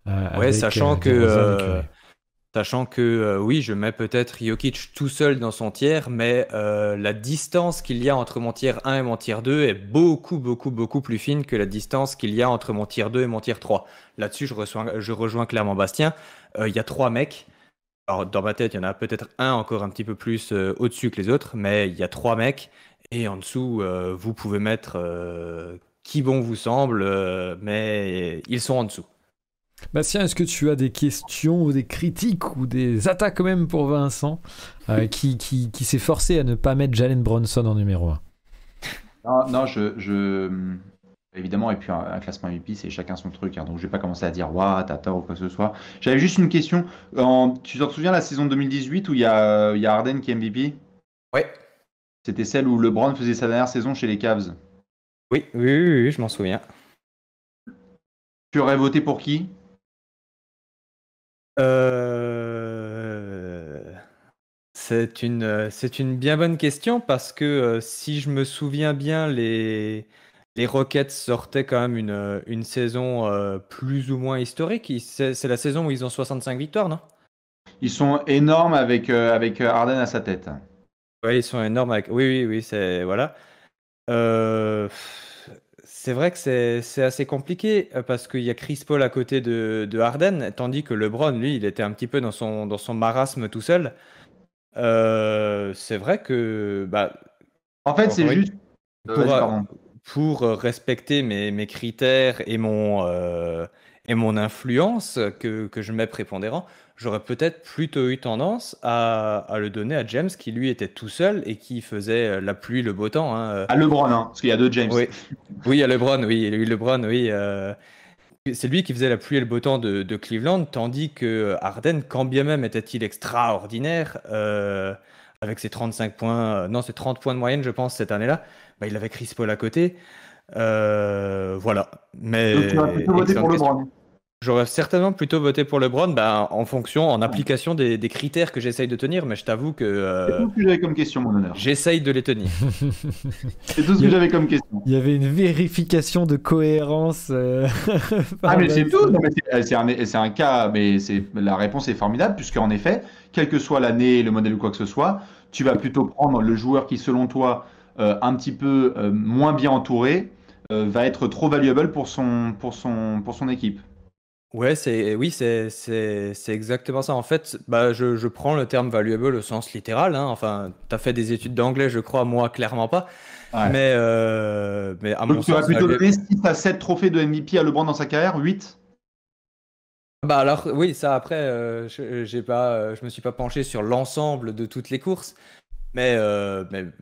Ouais, avec sachant DeRozan et que Curry. oui, je mets peut-être Jokic tout seul dans son tiers, mais la distance qu'il y a entre mon tiers 1 et mon tiers 2 est beaucoup, beaucoup, beaucoup plus fine que la distance qu'il y a entre mon tiers 2 et mon tiers 3. Là-dessus, je rejoins clairement Bastien. Il y a 3 mecs. Alors, dans ma tête, il y en a peut-être un encore un petit peu plus au-dessus que les autres, mais il y a 3 mecs. Et en dessous, vous pouvez mettre qui bon vous semble, mais ils sont en dessous. Bastien, est-ce que tu as des questions ou des critiques ou des attaques même pour Vincent qui s'est forcé à ne pas mettre Jalen Brunson en numéro 1? Non, évidemment, et puis un classement MVP, c'est chacun son truc, hein, donc je vais pas commencer à dire ouah, t'as tort ou quoi que ce soit. J'avais juste une question. Tu te souviens la saison 2018 où il y a Harden qui est MVP? Ouais. C'était celle où LeBron faisait sa dernière saison chez les Cavs. Oui, oui, oui, oui, je m'en souviens. Tu aurais voté pour qui? C'est une bien bonne question parce que si je me souviens bien, les Rockets sortaient quand même une saison plus ou moins historique. C'est la saison où ils ont 65 victoires, non? Ils sont énormes avec Harden à sa tête. Ouais, ils sont énormes avec. Oui, oui, oui, voilà. Euh, c'est vrai que c'est assez compliqué parce qu'il y a Chris Paul à côté de Harden, tandis que LeBron, lui, il était un petit peu dans son marasme tout seul. C'est vrai que En fait, c'est encore une juste. pour, Vas-y, pardon. pour respecter mes critères et mon influence que je mets prépondérant, j'aurais peut-être plutôt eu tendance à le donner à James qui lui était tout seul et qui faisait la pluie, le beau temps, hein. À LeBron, hein, parce qu'il y a deux James. Oui, oui, à LeBron, oui, LeBron, oui. C'est lui qui faisait la pluie et le beau temps de Cleveland, tandis que Harden, quand bien même était-il extraordinaire, avec ses 35 points, non, ses 30 points de moyenne, je pense, cette année-là, il avait Chris Paul à côté. Voilà. Donc tu vas Mais plutôt voter excellente pour question. LeBron. J'aurais certainement plutôt voté pour LeBron, en application des critères que j'essaye de tenir, mais je t'avoue que C'est tout ce que j'avais comme question, mon honneur. j'essaye de les tenir. C'est tout ce que j'avais comme question. Il y avait une vérification de cohérence. Ah, mais c'est Vincent. tout. Non, mais c'est un cas, mais la réponse est formidable, puisqu'en effet, quelle que soit l'année, le modèle ou quoi que ce soit, tu vas plutôt prendre le joueur qui, selon toi, un petit peu moins bien entouré, va être trop valuable pour son équipe. Ouais, c'est exactement ça. En fait, je prends le terme valuable au sens littéral, hein. Enfin, t'as fait des études d'anglais, je crois, moi, clairement pas. Ouais. Mais à mon Donc tu vas sens, plutôt donner 6 à 7 trophées de MVP à LeBron dans sa carrière, 8? alors oui, ça après, je me suis pas penché sur l'ensemble de toutes les courses. Mais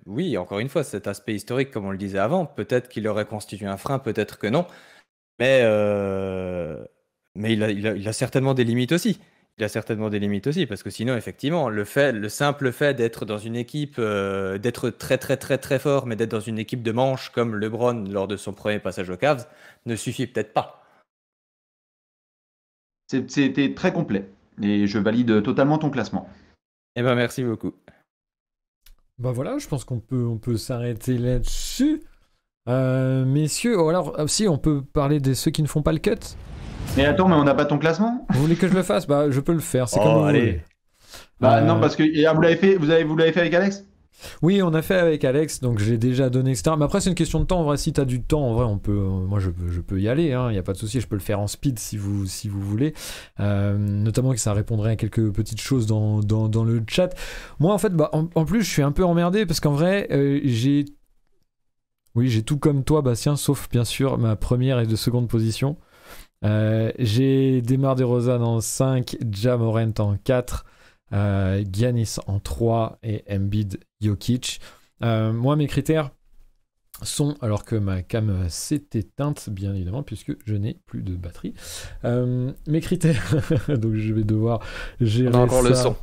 oui, encore une fois, cet aspect historique, comme on le disait avant, peut-être qu'il aurait constitué un frein, peut-être que non. Mais, euh, mais il a certainement des limites aussi. Il a certainement des limites aussi, parce que sinon, effectivement, le simple fait d'être dans une équipe, d'être très très très très fort, mais d'être dans une équipe de manche comme LeBron lors de son premier passage aux Cavs, ne suffit peut-être pas. C'était très complet. Et je valide totalement ton classement. Eh ben, merci beaucoup. Bah voilà, je pense on peut s'arrêter là-dessus. Messieurs, alors si on peut parler de ceux qui ne font pas le cut. Mais attends, mais on n'a pas ton classement? Vous voulez que je le fasse? Bah je peux le faire, c'est comme vous allez. voulez. Bah non, parce que vous l'avez fait, vous l'avez fait avec Alex? Oui, on a fait avec Alex, donc j'ai déjà donné, etc. Mais après, c'est une question de temps. En vrai, si t'as du temps, en vrai, on peut, moi, je peux y aller. Il n'y a pas de souci. Je peux le faire en speed si vous voulez. Notamment que ça répondrait à quelques petites choses dans le chat. Moi, en fait, bah, en plus, je suis un peu emmerdé parce qu'en vrai, j'ai tout comme toi, Bastien, sauf bien sûr ma première et de seconde position. J'ai DeMar DeRozan en 5, Ja Morant en 4. Giannis en 3 et Embiid, Jokic. Moi, mes critères sont, alors que ma cam s'est éteinte, bien évidemment, puisque je n'ai plus de batterie. Mes critères, donc je vais devoir gérer On a encore ça le son.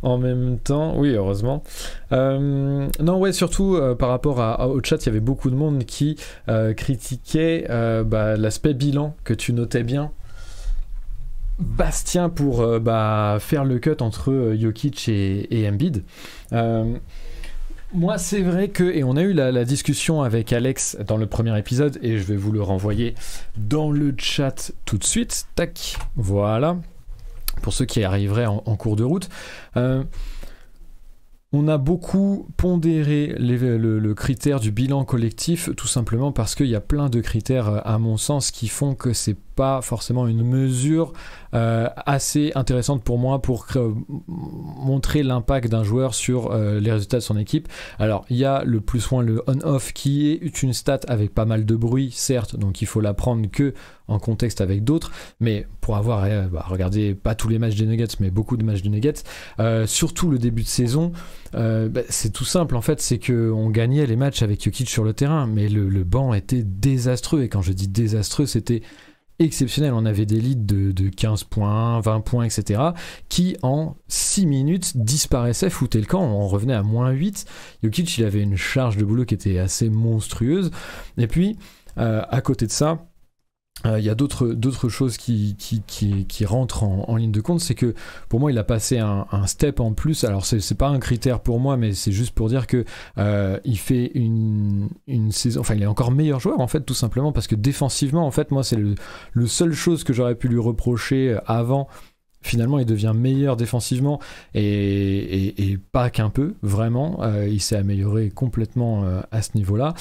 en même temps. Oui, heureusement. Non, ouais, surtout par rapport au chat, il y avait beaucoup de monde qui critiquait l'aspect bilan que tu notais bien, Bastien, pour faire le cut entre Jokic et Embiid. Moi, c'est vrai que, et on a eu la discussion avec Alex dans le premier épisode, et je vais vous le renvoyer dans le chat tout de suite. Tac, voilà. Pour ceux qui arriveraient en cours de route. On a beaucoup pondéré le critère du bilan collectif, tout simplement parce qu'il y a plein de critères, à mon sens, qui font que c'est pas forcément une mesure assez intéressante pour moi pour montrer l'impact d'un joueur sur les résultats de son équipe. Alors, il y a le +1, le on-off, qui est une stat avec pas mal de bruit, certes, donc il faut la prendre que en contexte avec d'autres, mais pour avoir regardé pas tous les matchs des Nuggets, mais beaucoup de matchs des Nuggets, surtout le début de saison, c'est tout simple en fait, c'est qu'on gagnait les matchs avec Jokic sur le terrain, mais le banc était désastreux, et quand je dis désastreux, c'était exceptionnel. On avait des leads de 15 points, 20 points, etc., qui en 6 minutes disparaissaient, foutaient le camp, on revenait à -8. Jokic, il avait une charge de boulot qui était assez monstrueuse, et puis à côté de ça, il y a d'autres choses qui rentrent en ligne de compte. C'est que pour moi, il a passé un step en plus. Alors c'est pas un critère pour moi, mais c'est juste pour dire que il fait une saison, enfin il est encore meilleur joueur en fait, tout simplement parce que défensivement, en fait, moi c'est le seule chose que j'aurais pu lui reprocher avant. Finalement, il devient meilleur défensivement, et pas qu'un peu, vraiment. Il s'est amélioré complètement à ce niveau-là.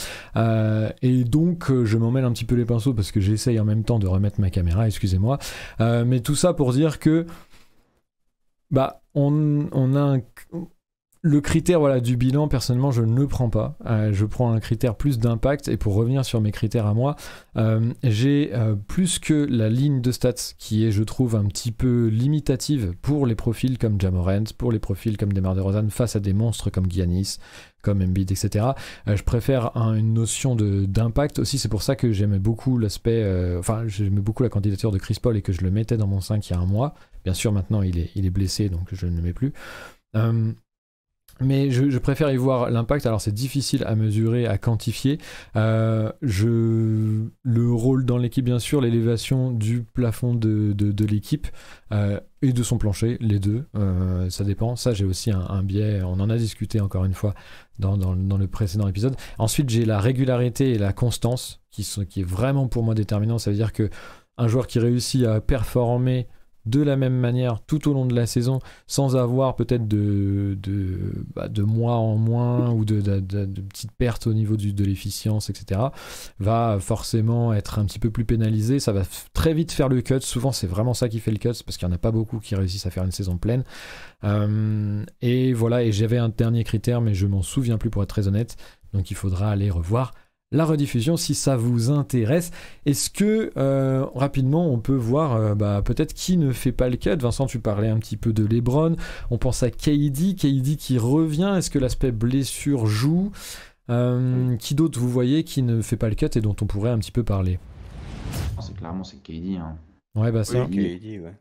Et donc, je m'en mêle un petit peu les pinceaux parce que j'essaye en même temps de remettre ma caméra, excusez-moi. Mais tout ça pour dire que on a le critère du bilan, personnellement, je ne le prends pas. Je prends un critère plus d'impact. Et pour revenir sur mes critères à moi, j'ai plus que la ligne de stats qui est, je trouve, un petit peu limitative pour les profils comme Ja Morant, pour les profils comme DeMar DeRozan face à des monstres comme Giannis, comme Embiid, etc. Je préfère une notion d'impact aussi. C'est pour ça que j'aimais beaucoup l'aspect... j'aimais beaucoup la candidature de Chris Paul et que je le mettais dans mon 5 il y a un mois. Bien sûr, maintenant, il est blessé, donc je ne le mets plus. Mais je préfère y voir l'impact. Alors c'est difficile à mesurer, à quantifier. Le rôle dans l'équipe, bien sûr, l'élévation du plafond de l'équipe et de son plancher, les deux, ça dépend. Ça, j'ai aussi un biais, on en a discuté encore une fois dans le précédent épisode. Ensuite, j'ai la régularité et la constance qui est vraiment pour moi déterminant. Ça veut dire que un joueur qui réussit à performer de la même manière tout au long de la saison, sans avoir peut-être de mois en moins ou de petites pertes au niveau de l'efficience, etc., va forcément être un petit peu plus pénalisé. Ça va très vite faire le cut. Souvent, c'est vraiment ça qui fait le cut, parce qu'il n'y en a pas beaucoup qui réussissent à faire une saison pleine. Et voilà, et j'avais un dernier critère, mais je m'en souviens plus pour être très honnête, donc il faudra aller revoir la rediffusion si ça vous intéresse. Est-ce que rapidement on peut voir peut-être qui ne fait pas le cut? Vincent, tu parlais un petit peu de LeBron, on pense à KD qui revient. Est-ce que l'aspect blessure joue? Qui d'autre vous voyez qui ne fait pas le cut et dont on pourrait un petit peu parler? C'est clairement KD, hein. Ouais, bah ça. Oui, KD, ouais.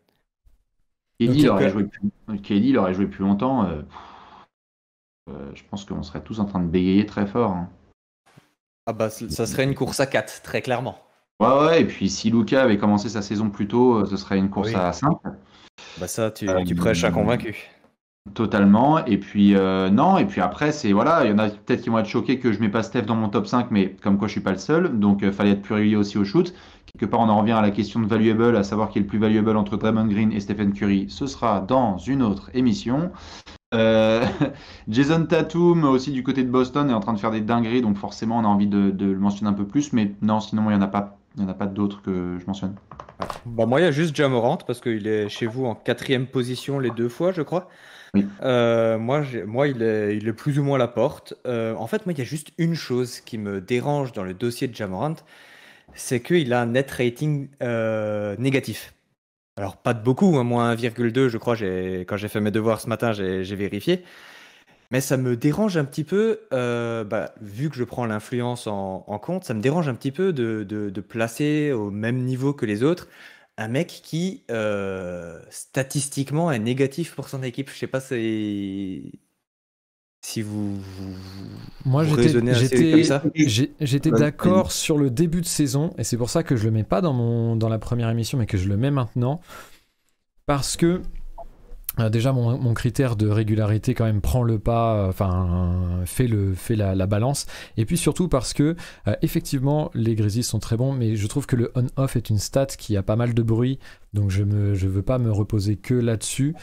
KD, il aurait joué plus longtemps. Je pense qu'on serait tous en train de bégayer très fort, hein. Ah bah ça serait une course à 4, très clairement. Ouais, et puis si Luka avait commencé sa saison plus tôt, ce serait une course à 5. Bah ça, tu prêches un convaincu. Totalement. Et puis, non. Et puis après, c'est voilà, il y en a peut-être qui vont être choqués que je mets pas Steph dans mon top 5, mais comme quoi je suis pas le seul. Donc, fallait être plus régulier aussi au shoot. Quelque part, on en revient à la question de valuable, à savoir qui est le plus valuable entre Draymond Green et Stephen Curry. Ce sera dans une autre émission. Euh, Jason Tatum, aussi du côté de Boston, est en train de faire des dingueries, donc forcément, on a envie de le mentionner un peu plus. Mais non, sinon, il y en a pas. Il y en a pas d'autres que je mentionne. Ouais. Bah, moi, il y a juste Ja Morant parce qu'il est chez vous en quatrième position les deux fois, je crois. Oui. Moi, il est plus ou moins à la porte. En fait, moi, il y a juste une chose qui me dérange dans le dossier de Ja Morant, c'est qu'il a un net rating négatif. Alors, pas de beaucoup, hein, moins 1,2, je crois, quand j'ai fait mes devoirs ce matin, j'ai vérifié. Mais ça me dérange un petit peu, vu que je prends l'influence en compte, ça me dérange un petit peu de placer au même niveau que les autres un mec qui, statistiquement, est négatif pour son équipe. Je sais pas si Moi, vous raisonnez assez comme ça. j'étais d'accord sur le début de saison, et c'est pour ça que je le mets pas dans la première émission, mais que je le mets maintenant, parce que déjà mon critère de régularité quand même prend le pas, fait la balance, et puis surtout parce que effectivement les Grizzlies sont très bons, mais je trouve que le on-off est une stat qui a pas mal de bruit, donc je veux pas me reposer que là-dessus.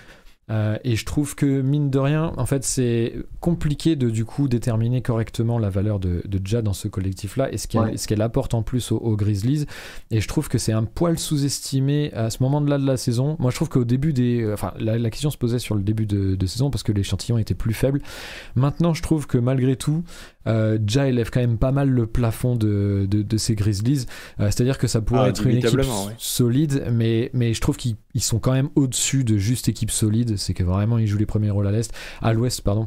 Et je trouve que mine de rien, en fait, c'est compliqué de du coup déterminer correctement la valeur de Ja dans ce collectif-là et ce qu'elle apporte en plus aux Grizzlies. Et je trouve que c'est un poil sous-estimé à ce moment-là de la saison. Moi, je trouve qu'au début la question se posait sur le début de saison parce que l'échantillon était plus faible. Maintenant, je trouve que malgré tout, Ja élève quand même pas mal le plafond de ces Grizzlies. C'est-à-dire que ça pourrait être une équipe solide, mais je trouve qu'ils sont quand même au-dessus de juste équipe solide. C'est que vraiment ils jouent les premiers rôles à l'ouest, pardon.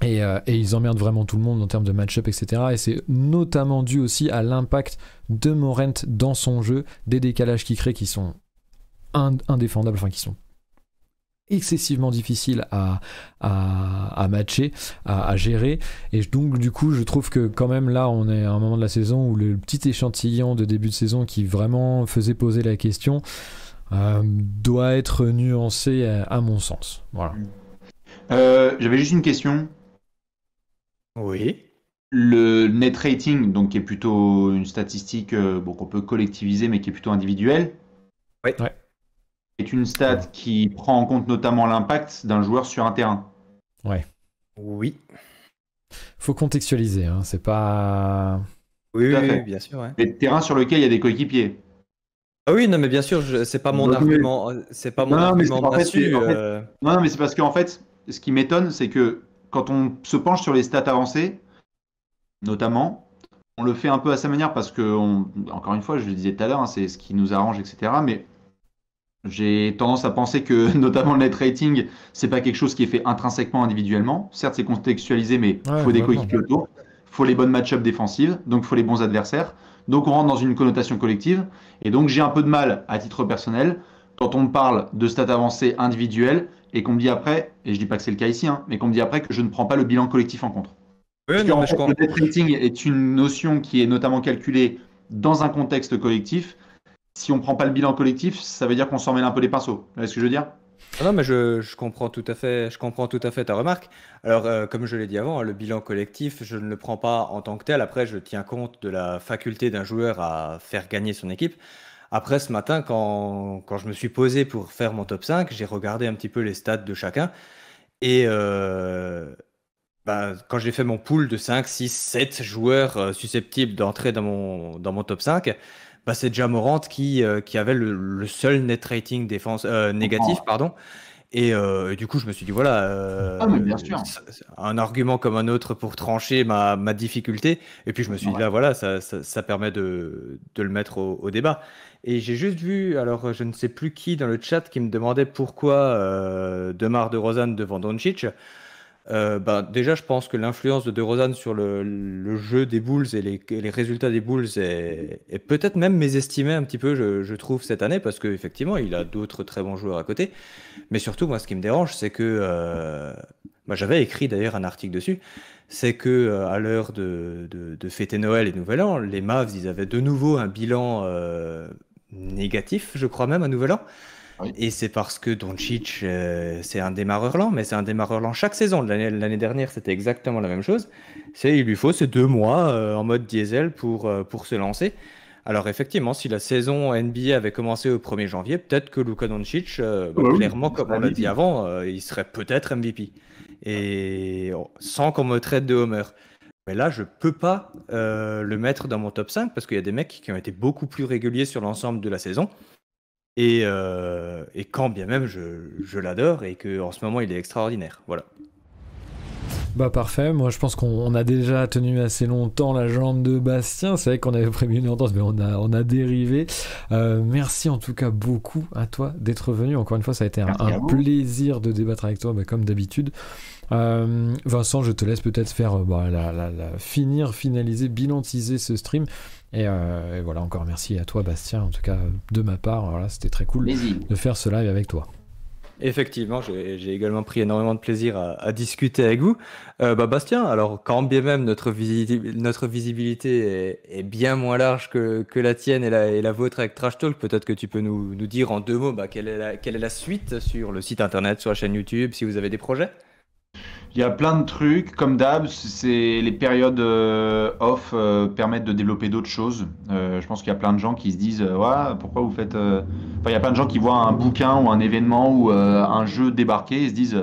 Et ils emmerdent vraiment tout le monde en termes de match-up, etc. Et c'est notamment dû aussi à l'impact de Morant dans son jeu, des décalages qu'il crée qui sont indéfendables, qui sont excessivement difficiles à matcher, à gérer. Et donc du coup je trouve que quand même là on est à un moment de la saison où le petit échantillon de début de saison qui vraiment faisait poser la question doit être nuancé à mon sens. Voilà. J'avais juste une question. Oui. Le net rating, donc qui est plutôt une statistique qu'on peut collectiviser mais qui est plutôt individuelle, Oui. Ouais. est une stat qui prend en compte notamment l'impact d'un joueur sur un terrain. Ouais. Oui. Faut contextualiser, hein, c'est pas... Oui, Tout à oui, fait. bien sûr. Ouais. Les terrains sur lesquels il y a des coéquipiers. Ah oui, non, mais bien sûr, c'est pas mon argument, c'est pas mon Non, mais argument en fait, là-dessus. non, mais c'est parce qu'en fait, ce qui m'étonne, c'est que quand on se penche sur les stats avancées, notamment, on le fait un peu à sa manière parce que, encore une fois, je le disais tout à l'heure, hein, c'est ce qui nous arrange, etc. Mais j'ai tendance à penser que, notamment le net rating, c'est pas quelque chose qui est fait intrinsèquement individuellement. Certes, c'est contextualisé, mais il faut des coéquipiers autour, il faut les bonnes match-ups défensives, donc il faut les bons adversaires. Donc on rentre dans une connotation collective. Et donc j'ai un peu de mal, à titre personnel, quand on me parle de stats avancées individuelles et qu'on me dit après, et je dis pas que c'est le cas ici, hein, mais qu'on me dit après que je ne prends pas le bilan collectif en compte. Oui, Parce non, qu'en mais je fait, comprends. le net rating est une notion qui est notamment calculée dans un contexte collectif. Si on prend pas le bilan collectif, ça veut dire qu'on s'en mêle un peu les pinceaux. Vous voyez ce que je veux dire? Non, mais je comprends tout à fait, je comprends tout à fait ta remarque. Alors, comme je l'ai dit avant, le bilan collectif, je ne le prends pas en tant que tel. Après, je tiens compte de la faculté d'un joueur à faire gagner son équipe. Après, ce matin, quand je me suis posé pour faire mon top 5, j'ai regardé un petit peu les stats de chacun. Et quand j'ai fait mon pool de 5, 6, 7 joueurs susceptibles d'entrer dans mon top 5, c'est Ja Morant qui avait le seul net rating défense, négatif, pardon. Et du coup, je me suis dit, voilà, Ah, mais bien sûr. c'est un argument comme un autre pour trancher ma difficulté. Et puis, je me suis dit, là, voilà, ça permet de le mettre au débat. Et j'ai juste vu, alors, je ne sais plus qui dans le chat qui me demandait pourquoi DeMar DeRozan devant Doncic. Déjà, je pense que l'influence de DeRozan sur le jeu des Bulls et les résultats des Bulls est peut-être même mésestimé un petit peu, je trouve, cette année, parce qu'effectivement, il a d'autres très bons joueurs à côté. Mais surtout, moi, ce qui me dérange, c'est que j'avais écrit d'ailleurs un article dessus. C'est que à l'heure de fêter Noël et Nouvel An, les Mavs, ils avaient de nouveau un bilan négatif, je crois même, à Nouvel An. Oui. Et c'est parce que Doncic, c'est un démarreur lent, mais c'est un démarreur lent chaque saison. L'année dernière, c'était exactement la même chose. Il lui faut ces 2 mois en mode diesel pour se lancer. Alors effectivement, si la saison NBA avait commencé au 1er janvier, peut-être que Luka Doncic, Oui, clairement, il comme serait on l'a dit MVP. avant, il serait peut-être MVP. Et sans qu'on me traite de homer. Mais là, je peux pas le mettre dans mon top 5 parce qu'il y a des mecs qui ont été beaucoup plus réguliers sur l'ensemble de la saison. Et quand bien même je l'adore et qu'en ce moment il est extraordinaire. Voilà. Bah parfait, moi je pense qu'on a déjà tenu assez longtemps la jambe de Bastien, c'est vrai qu'on avait prévu une entente mais on a dérivé. Merci en tout cas beaucoup à toi d'être venu, encore une fois ça a été Merci à un vous. plaisir de débattre avec toi comme d'habitude. Vincent, je te laisse peut-être faire finaliser, bilantiser ce stream. Et voilà, encore merci à toi Bastien, en tout cas de ma part, voilà, c'était très cool Plaisir. de faire ce live avec toi. Effectivement, j'ai également pris énormément de plaisir à discuter avec vous. Bastien, alors quand bien même notre visibilité est bien moins large que la tienne et la vôtre avec Trash Talk, peut-être que tu peux nous dire en 2 mots quelle est la suite sur le site internet, sur la chaîne YouTube, si vous avez des projets. Il y a plein de trucs, comme d'hab, c'est les périodes off permettent de développer d'autres choses. Je pense qu'il y a plein de gens qui se disent ouais, pourquoi vous faites. Enfin, il y a plein de gens qui voient un bouquin ou un événement ou un jeu débarquer et se disent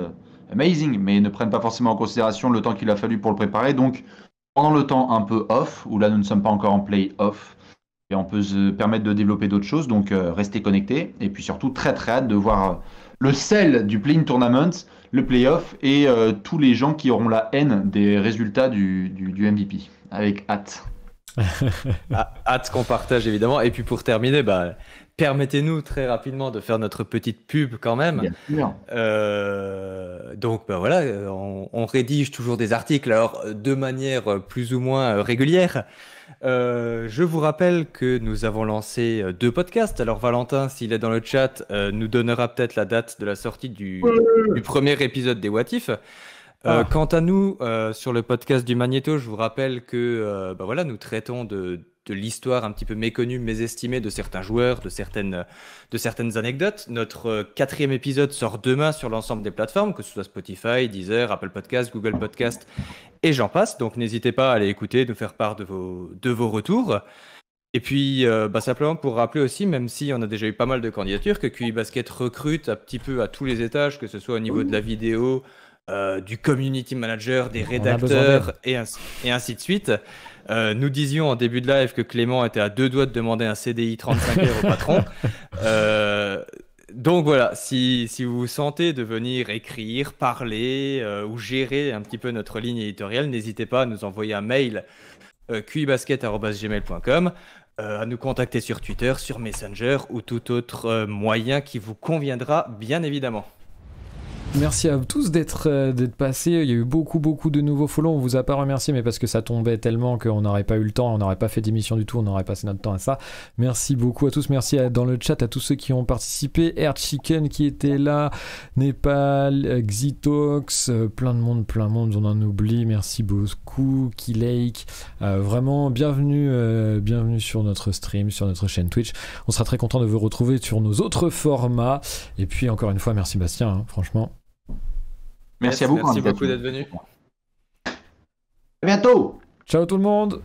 amazing, mais ne prennent pas forcément en considération le temps qu'il a fallu pour le préparer. Donc, pendant le temps un peu off, où là nous ne sommes pas encore en play off, et on peut se permettre de développer d'autres choses. Donc, restez connectés. Et puis surtout, très très hâte de voir le sel du Play-in Tournament, le playoff et tous les gens qui auront la haine des résultats du MVP. Avec hâte. Hâte qu'on partage évidemment. Et puis pour terminer, permettez-nous très rapidement de faire notre petite pub quand même. Bien sûr. Donc voilà, on rédige toujours des articles, alors de manière plus ou moins régulière. Je vous rappelle que nous avons lancé 2 podcasts. Alors Valentin, s'il est dans le chat, nous donnera peut-être la date de la sortie du premier épisode des What If. Quant à nous, sur le podcast du Magnéto, je vous rappelle que voilà, nous traitons de l'histoire un petit peu méconnue, mésestimée de certains joueurs, de certaines anecdotes. Notre 4e épisode sort demain sur l'ensemble des plateformes, que ce soit Spotify, Deezer, Apple Podcast, Google Podcast et j'en passe. Donc n'hésitez pas à aller écouter, nous faire part de vos retours. Et puis simplement pour rappeler aussi, même si on a déjà eu pas mal de candidatures, que QI Basket recrute un petit peu à tous les étages, que ce soit au niveau de la vidéo, du community manager, des rédacteurs et ainsi de suite. Nous disions en début de live que Clément était à 2 doigts de demander un CDI 35 heures au patron. Donc voilà, si vous vous sentez de venir écrire, parler ou gérer un petit peu notre ligne éditoriale, n'hésitez pas à nous envoyer un mail qibasket@gmail.com, à nous contacter sur Twitter, sur Messenger ou tout autre moyen qui vous conviendra bien évidemment. Merci à tous d'être passés. Il y a eu beaucoup de nouveaux follow. On vous a pas remercié, mais parce que ça tombait tellement qu'on n'aurait pas eu le temps, on n'aurait pas fait d'émission du tout, on aurait passé notre temps à ça. Merci beaucoup à tous. Merci dans le chat à tous ceux qui ont participé. Air Chicken qui était là, Népal, Xitox, plein de monde, on en oublie. Merci beaucoup, Keylake. Vraiment, bienvenue sur notre stream, sur notre chaîne Twitch. On sera très content de vous retrouver sur nos autres formats. Et puis encore une fois, merci Bastien, hein, franchement. Merci à vous. Merci beaucoup d'être venu. À bientôt. Ciao tout le monde.